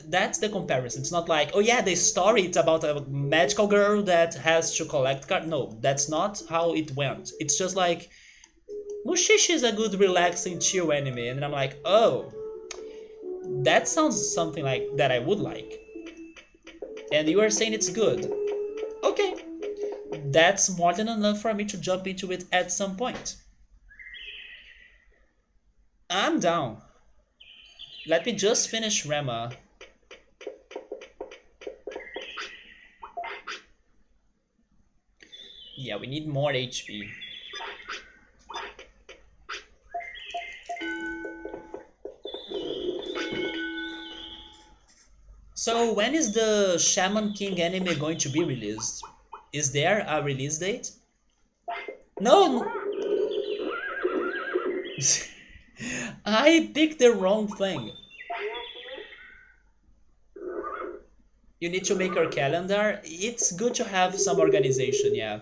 That's the comparison. It's not like, oh yeah, the story it's about a magical girl that has to collect cards. No, that's not how it went. It's just like Mushishi is a good relaxing chill anime, and I'm like, oh, that sounds something like that I would like. And you are saying it's good. Okay, that's more than enough for me to jump into it at some point. I'm down. Let me just finish Rema. Yeah, we need more HP. So when is the Shaman King anime going to be released? Is there a release date? No, I picked the wrong thing. You need to make your calendar. It's good to have some organization, yeah.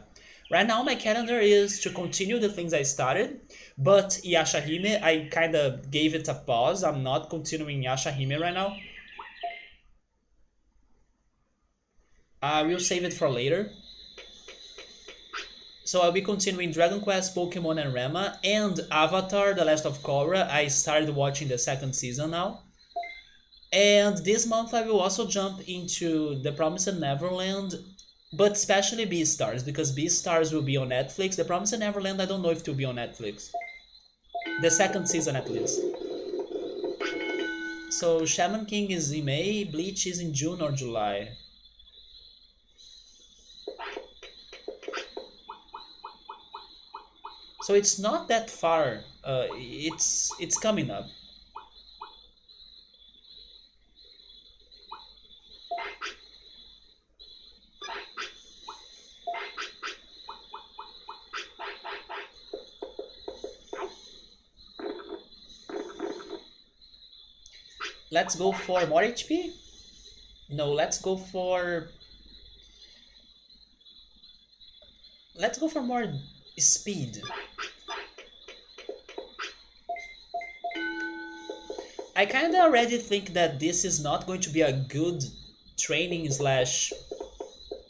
Right now, my calendar is to continue the things I started, but Yashahime, I kind of gave it a pause. I'm not continuing Yashahime right now. I will save it for later. So I'll be continuing Dragon Quest, Pokemon, and Rema, and Avatar: The Last of Korra. I started watching the second season now. And this month I will also jump into The Promised Neverland, but especially Beastars, because Beastars will be on Netflix. The Promised Neverland, I don't know if it will be on Netflix. The second season at least. So Shaman King is in May, Bleach is in June or July. So it's not that far. It's coming up. Let's go for more HP? No, let's go for more speed. I kinda already think that this is not going to be a good training slash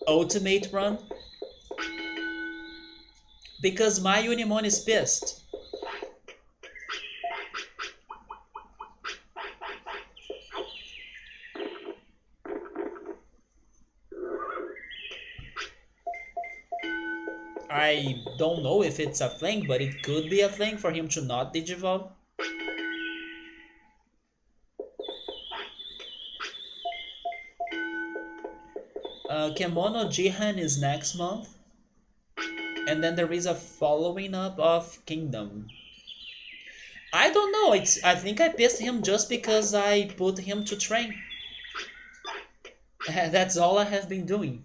ultimate run because my Unimon is pissed. I don't know if it's a thing, but it could be a thing for him to not digivolve. Kemono Jihan is next month, and then there is a following up of Kingdom. I don't know. I think I pissed him just because I put him to train. That's all I have been doing.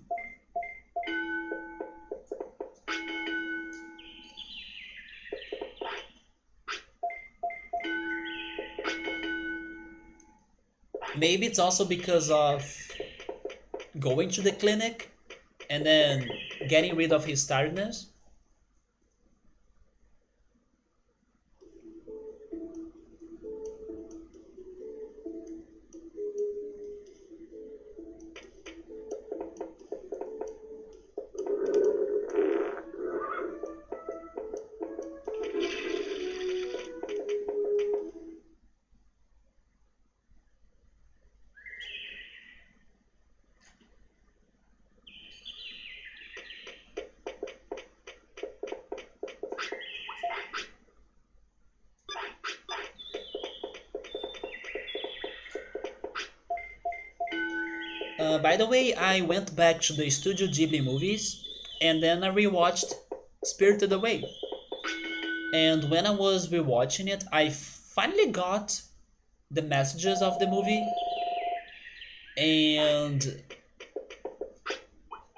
Maybe it's also because of going to the clinic and then getting rid of his tiredness. By the way, I went back to the Studio Ghibli movies and then I rewatched Spirited Away. And when I was rewatching it, I finally got the messages of the movie, and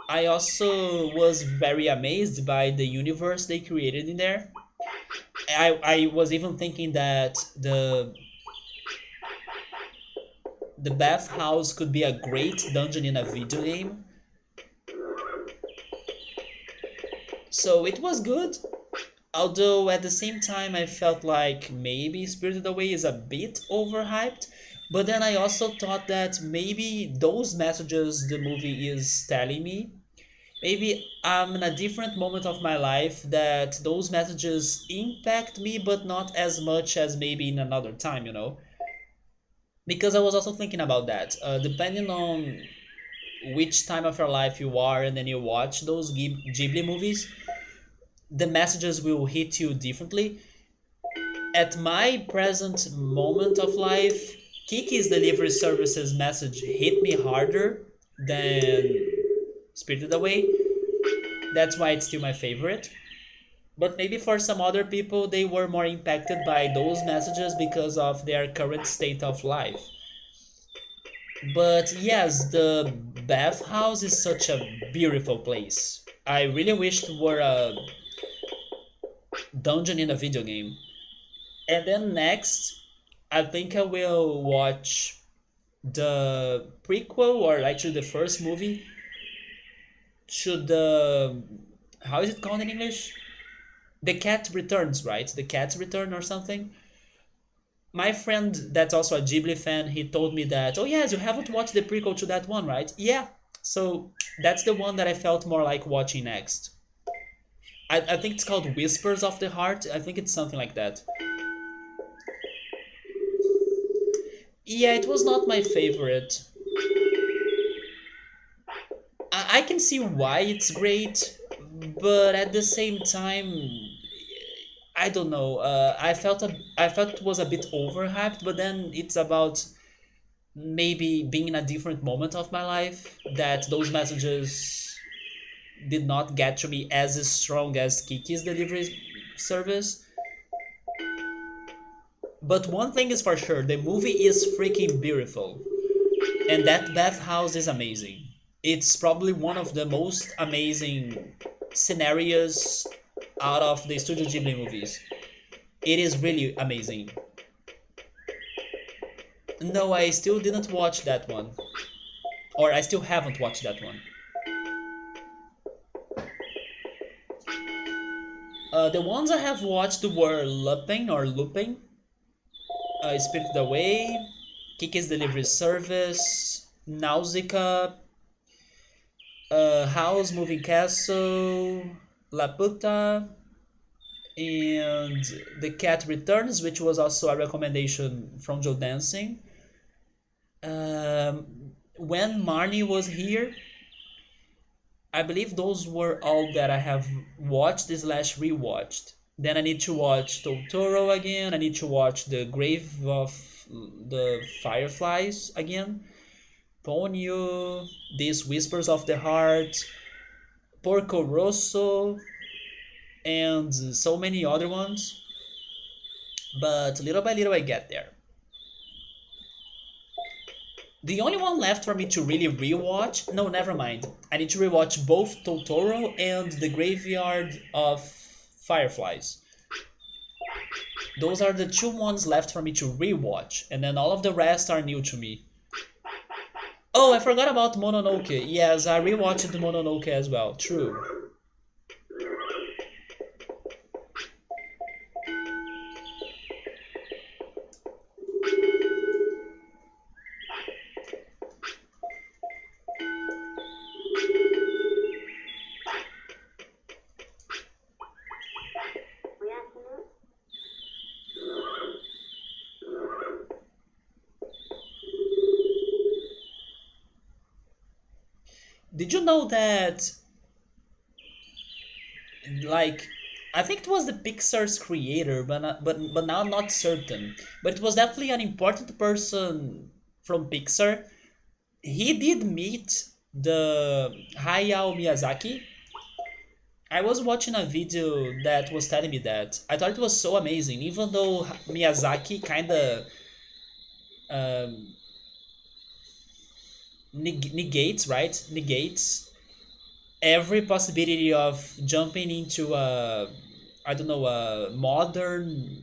I also was very amazed by the universe they created in there. I was even thinking that the bathhouse could be a great dungeon in a video game. So it was good. Although at the same time, I felt like maybe Spirited Away is a bit overhyped. But then I also thought that maybe those messages the movie is telling me, maybe I'm in a different moment of my life that those messages impact me, but not as much as maybe in another time, you know? Because I was also thinking about that. Depending on which time of your life you are and then you watch those Ghibli movies, the messages will hit you differently. At my present moment of life, Kiki's delivery services message hit me harder than Spirited Away. That's why it's still my favorite. But maybe for some other people, they were more impacted by those messages because of their current state of life. But yes, the bathhouse is such a beautiful place. I really wished it were a dungeon in a video game. And then next, I think I will watch the prequel, or actually the first movie to the, how is it called in English? The Cat Returns, right? The Cat's Return or something. My friend that's also a Ghibli fan, he told me that, oh yes, you haven't watched the prequel to that one, right? Yeah. So that's the one that I felt more like watching next. I think it's called Whispers of the Heart. I think it's something like that. Yeah, it was not my favorite. I can see why it's great, but at the same time, I don't know. I felt it was a bit overhyped, but then it's about maybe being in a different moment of my life that those messages did not get to me as strong as Kiki's delivery service. But one thing is for sure, the movie is freaking beautiful, and that bathhouse is amazing. It's probably one of the most amazing scenarios out of the Studio Ghibli movies. It is really amazing. No, I still didn't watch that one. Or I still haven't watched that one. The ones I have watched were Looping, Spirited Away, Kiki's Delivery Service, Nausicaa, House Moving Castle, Laputa, and The Cat Returns, which was also a recommendation from Joe Dancing. When Marnie was here, I believe those were all that I have watched slash rewatched. Then I need to watch Totoro again. I need to watch The Grave of the Fireflies again. Ponyo, These Whispers of the Heart, Porco Rosso, and so many other ones. But little by little I get there. The only one left for me to really rewatch, no, never mind. I need to rewatch both Totoro and The Graveyard of Fireflies. Those are the two ones left for me to rewatch, and then all of the rest are new to me. Oh, I forgot about Mononoke. Yes, I rewatched the Mononoke as well. True. Did you know that, like, I think it was the Pixar's creator, but now I'm not certain. But it was definitely an important person from Pixar. He did meet the Hayao Miyazaki. I was watching a video that was telling me that. I thought it was so amazing, even though Miyazaki kind of um, negates, right? Negates every possibility of jumping into a, I don't know, a modern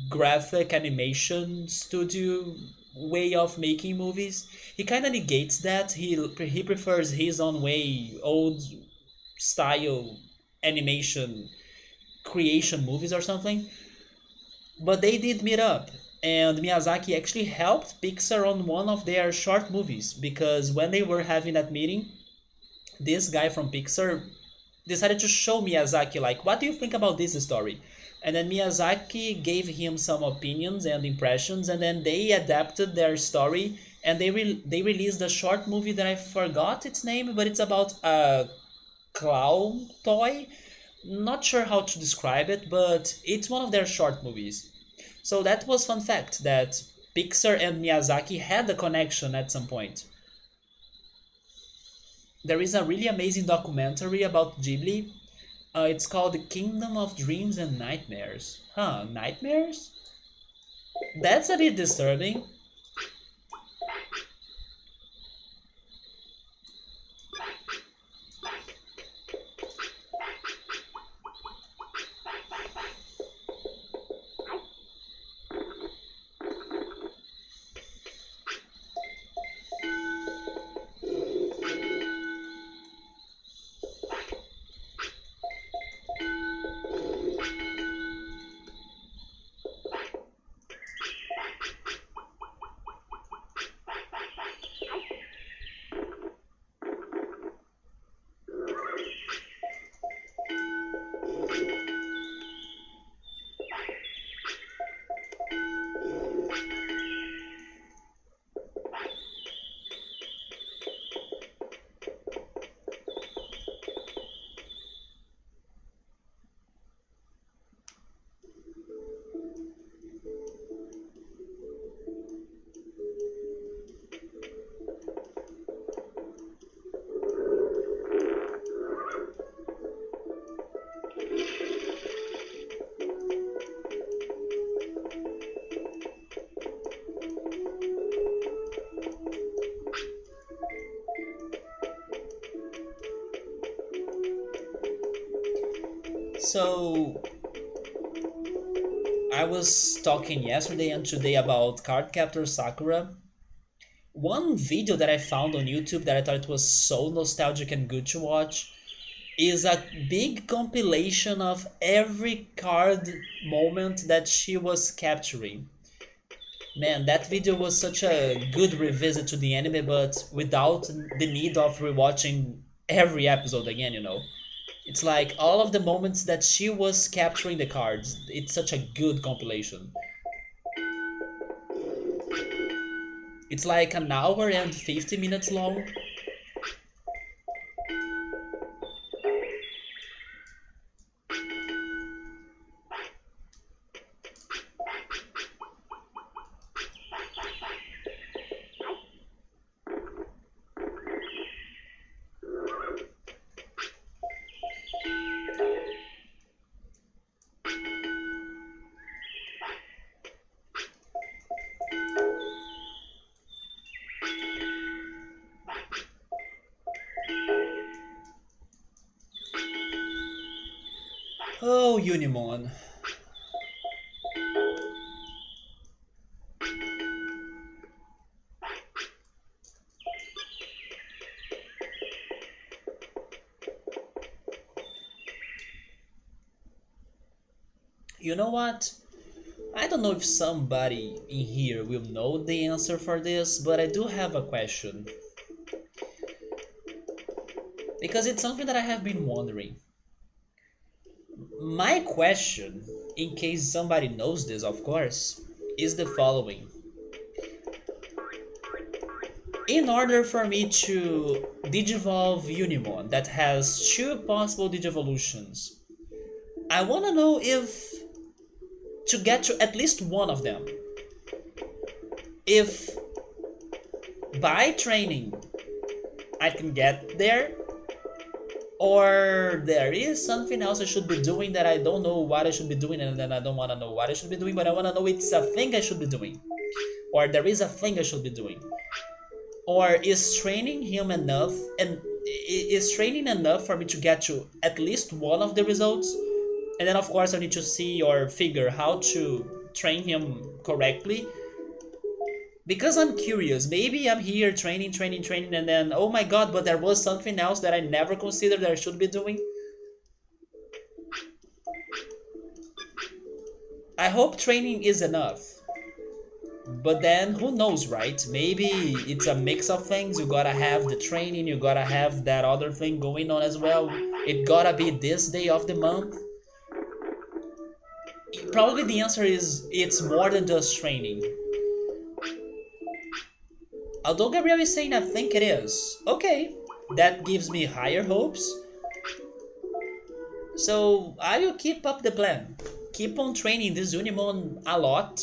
graphic animation studio way of making movies. He kind of negates that. He prefers his own way, old style animation, creation movies or something, but they did meet up. And Miyazaki actually helped Pixar on one of their short movies because when they were having that meeting, this guy from Pixar decided to show Miyazaki, like, what do you think about this story? And then Miyazaki gave him some opinions and impressions, and then they adapted their story, and they released a short movie that I forgot its name, but it's about a clown toy. Not sure how to describe it, but it's one of their short movies. So that was fun fact that Pixar and Miyazaki had a connection at some point. There is a really amazing documentary about Ghibli. It's called The Kingdom of Dreams and Nightmares. Huh, nightmares? That's a bit disturbing. So, I was talking yesterday and today about Cardcaptor Sakura. One video that I found on YouTube that I thought it was so nostalgic and good to watch is a big compilation of every card moment that she was capturing. Man, that video was such a good revisit to the anime, but without the need of rewatching every episode again. It's like all of the moments that she was capturing the cards. It's such a good compilation. It's like an hour and 50 minutes long. Oh, Unimon. You know what? I don't know if somebody in here will know the answer for this, but I do have a question. Because it's something that I have been wondering. My question, in case somebody knows this, of course, is the following. In order for me to digivolve Unimon that has two possible digivolutions, I want to know if to get to at least one of them, if by training I can get there, or there is something else I should be doing that I don't know what I should be doing, and then I don't want to know what I should be doing, but I want to know it's a thing I should be doing, or there is a thing I should be doing. Or is training him enough, and is training enough for me to get to at least one of the results? And then of course I need to see or figure how to train him correctly. Because I'm curious, maybe I'm here training, and then oh my god, but there was something else that I never considered that I should be doing. I hope training is enough. But then who knows, right? Maybe it's a mix of things. You gotta have the training, you gotta have that other thing going on as well. It gotta be this day of the month. Probably the answer is it's more than just training. Although Gabriel is saying I think it is. Okay, that gives me higher hopes. So I will keep up the plan. Keep on training this Unimon a lot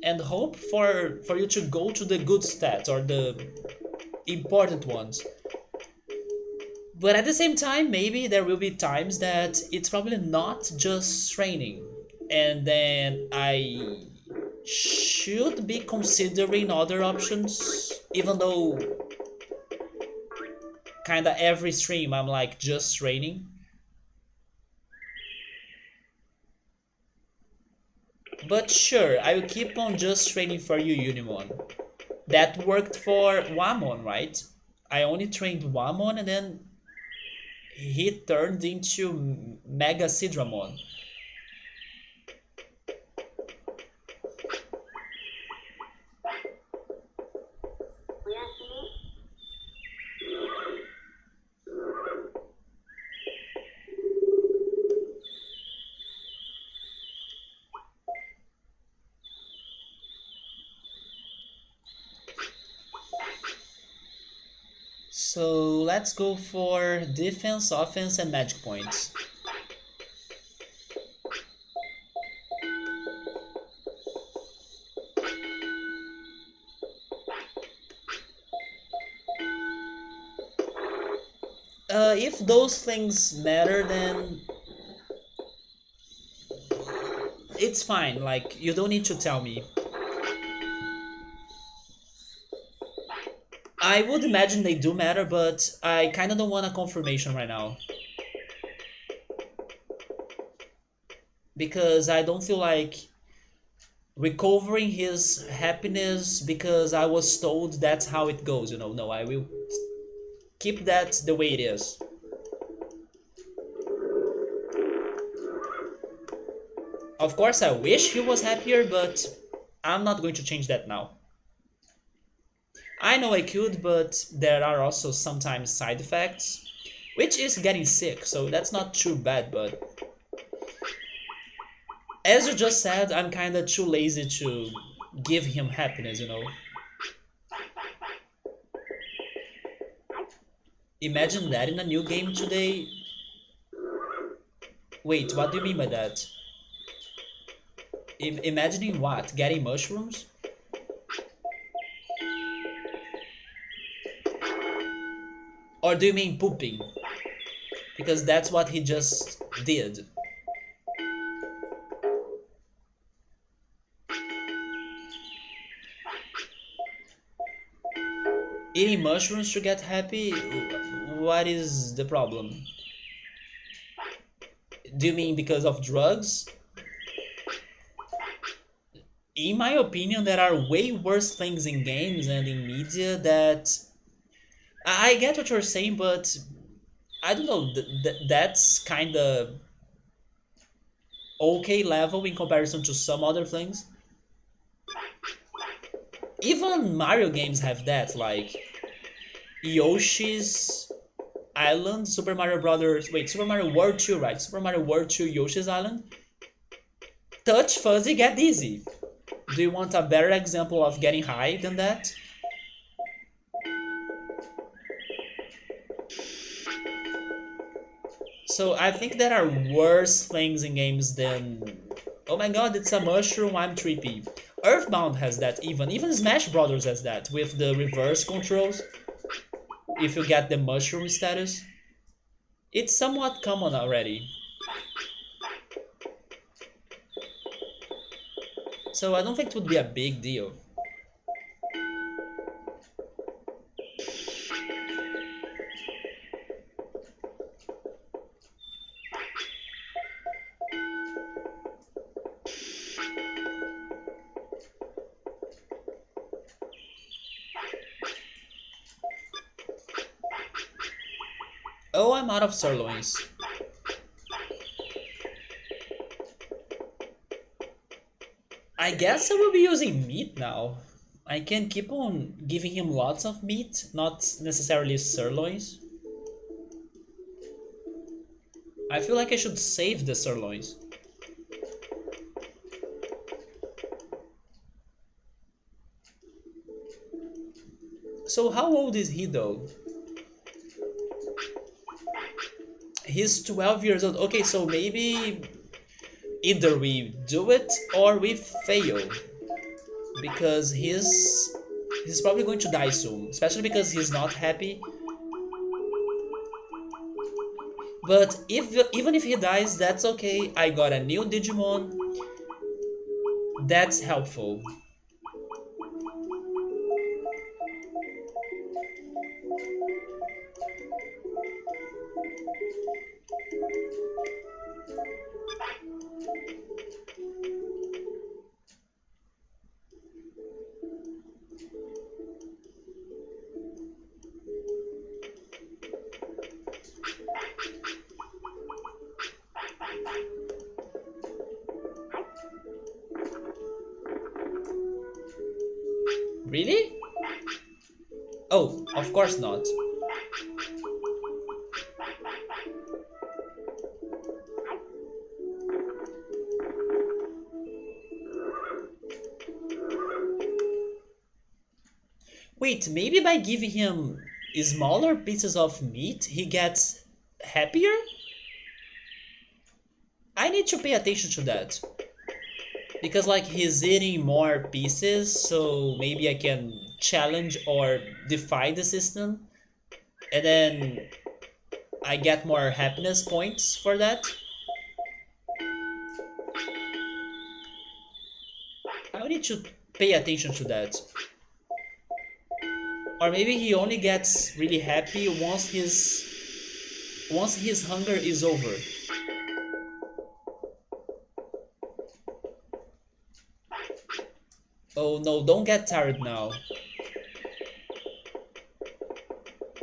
and hope for you to go to the good stats or the important ones. But at the same time, maybe there will be times that it's probably not just training. And then I should be considering other options, even though kinda every stream I'm like just training. But sure, I will keep on just training for you, Unimon. That worked for Wamon, right? I only trained Wamon and then he turned into Mega Sidramon. So let's go for defense, offense, and magic points. If those things matter, then it's fine. Like, you don't need to tell me. I would imagine they do matter, but I kinda don't want a confirmation right now. Because I don't feel like recovering his happiness because I was told that's how it goes, you know. No, I will keep that the way it is. Of course, I wish he was happier, but I'm not going to change that now. I know I could, but there are also sometimes side effects, which is getting sick, so that's not too bad, but as you just said, I'm kinda too lazy to give him happiness, you know. Imagine that in a new game today. Wait, what do you mean by that? Imagining what? Getting mushrooms? Or do you mean pooping? Because that's what he just did. Eating mushrooms to get happy? What is the problem? Do you mean because of drugs? In my opinion, there are way worse things in games and in media that I get what you're saying, but I don't know. That's kind of okay level in comparison to some other things. Even Mario games have that, like Yoshi's Island, Super Mario Brothers. Wait, Super Mario World 2, right? Super Mario World 2 Yoshi's Island. Touch Fuzzy, get dizzy. Do you want a better example of getting high than that? So I think there are worse things in games than oh my god, it's a mushroom, I'm trippy. Earthbound has that even Smash Brothers has that with the reverse controls. If you get the mushroom status, it's somewhat common already. So I don't think it would be a big deal. Oh, I'm out of sirloins. I guess I will be using meat now. I can keep on giving him lots of meat, not necessarily sirloins. I feel like I should save the sirloins. So how old is he though? He's 12 years old. Okay, so maybe either we do it or we fail. Because he's probably going to die soon. Especially because he's not happy. But if even if he dies, that's okay. I got a new Digimon. That's helpful. Really? Oh, of course not. Wait, maybe by giving him smaller pieces of meat, he gets happier? I need to pay attention to that. Because like he's eating more pieces, so maybe I can challenge or defy the system. And then I get more happiness points for that. I need to pay attention to that. Or maybe he only gets really happy once his hunger is over. Oh no, don't get tired now.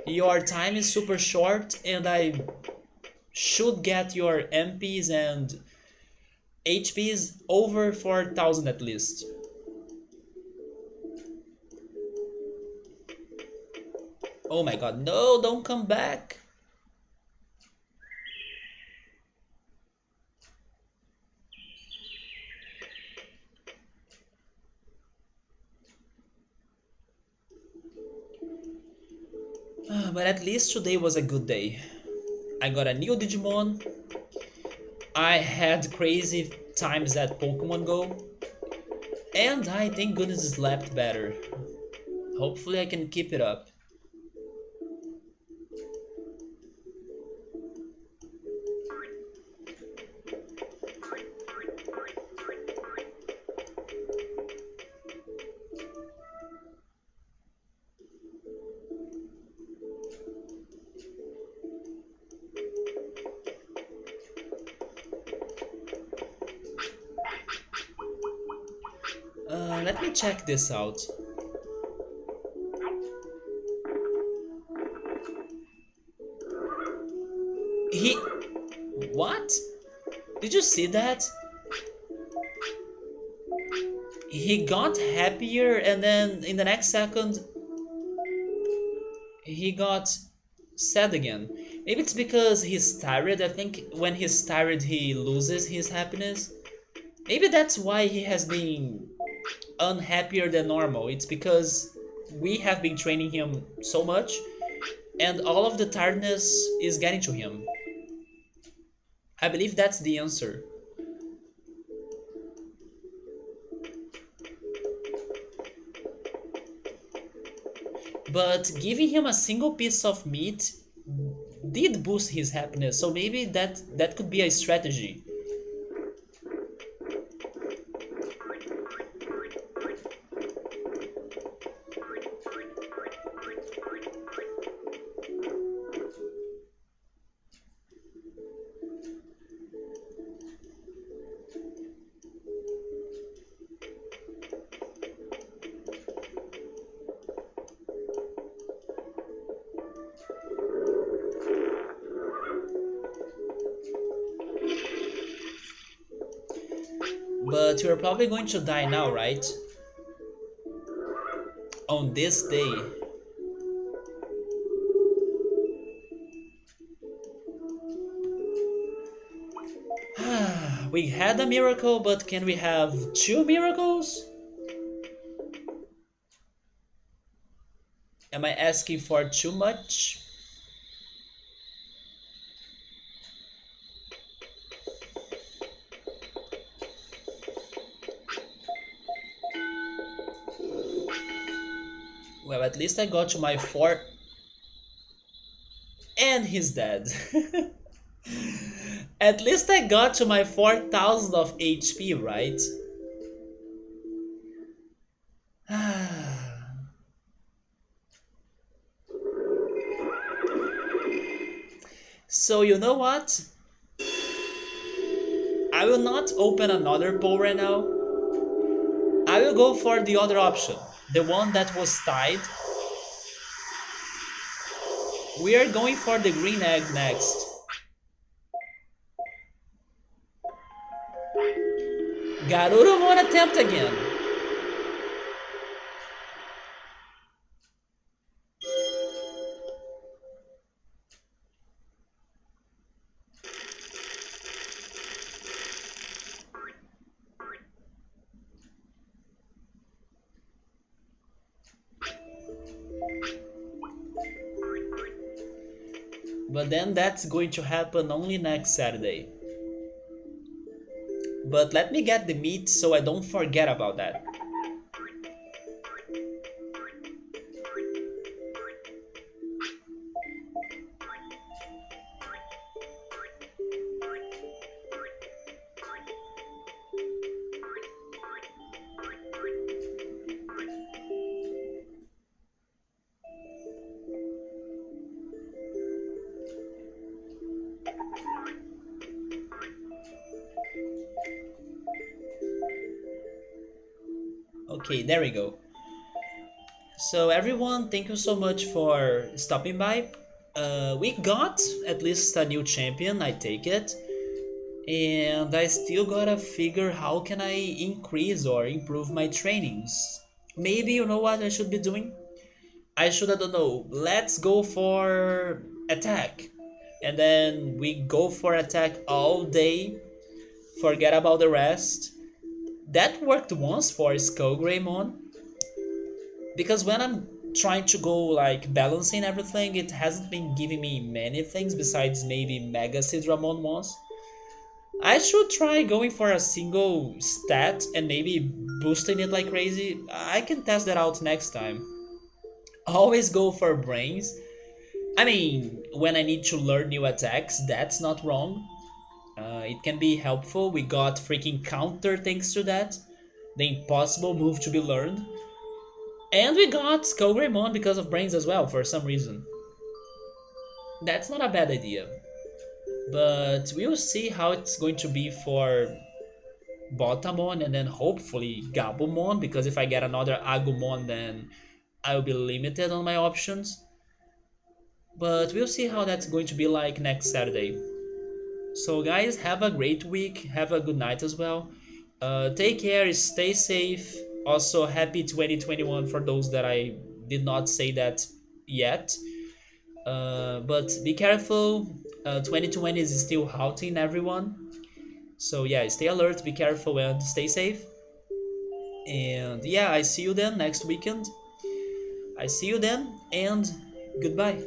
Your time is super short and I should get your MPs and HPs over 4,000 at least. Oh my god, no, don't come back. But at least today was a good day. I got a new Digimon. I had crazy times at Pokemon Go. And I thank goodness slept better. Hopefully I can keep it up. Let me check this out. He... What? Did you see that? He got happier and then in the next second he got sad again. Maybe it's because he's tired. I think when he's tired he loses his happiness. Maybe that's why he has been unhappier than normal. It's because we have been training him so much and all of the tiredness is getting to him. I believe that's the answer. But giving him a single piece of meat did boost his happiness, so maybe that could be a strategy. But we're probably going to die now, right? On this day. We had a miracle, but can we have two miracles? Am I asking for too much? Well, at least I got to my 4. And he's dead. At least I got to my 4000 of HP, right? So you know what? I will not open another poll right now. I will go for the other option. The one that was tied. We are going for the green egg next. Garuda won't attempt again. But then that's going to happen only next Saturday. But let me get the meat so I don't forget about that. Okay, there we go. So everyone, thank you so much for stopping by. We got at least a new champion, I take it. And I still gotta figure how can I increase or improve my trainings. Maybe you know what I should be doing? I should, I don't know, let's go for attack. And then we go for attack all day, forget about the rest. That worked once for Skullgreymon, because when I'm trying to go like balancing everything, it hasn't been giving me many things besides maybe Mega Sidramon once. I should try going for a single stat and maybe boosting it like crazy. I can test that out next time. Always go for brains. I mean, when I need to learn new attacks, that's not wrong. It can be helpful. We got freaking counter thanks to that. The impossible move to be learned. And we got Skullgreymon because of brains as well, for some reason. That's not a bad idea. But we'll see how it's going to be for Botamon and then hopefully Gabumon, because if I get another Agumon then I will be limited on my options. But we'll see how that's going to be like next Saturday. So guys, have a great week, have a good night as well. Take care, stay safe. Also, happy 2021 for those that I did not say that yet. But be careful, 2020 is still halting everyone. So yeah, stay alert, be careful, and stay safe. And yeah, I see you then next weekend. I see you then, and goodbye.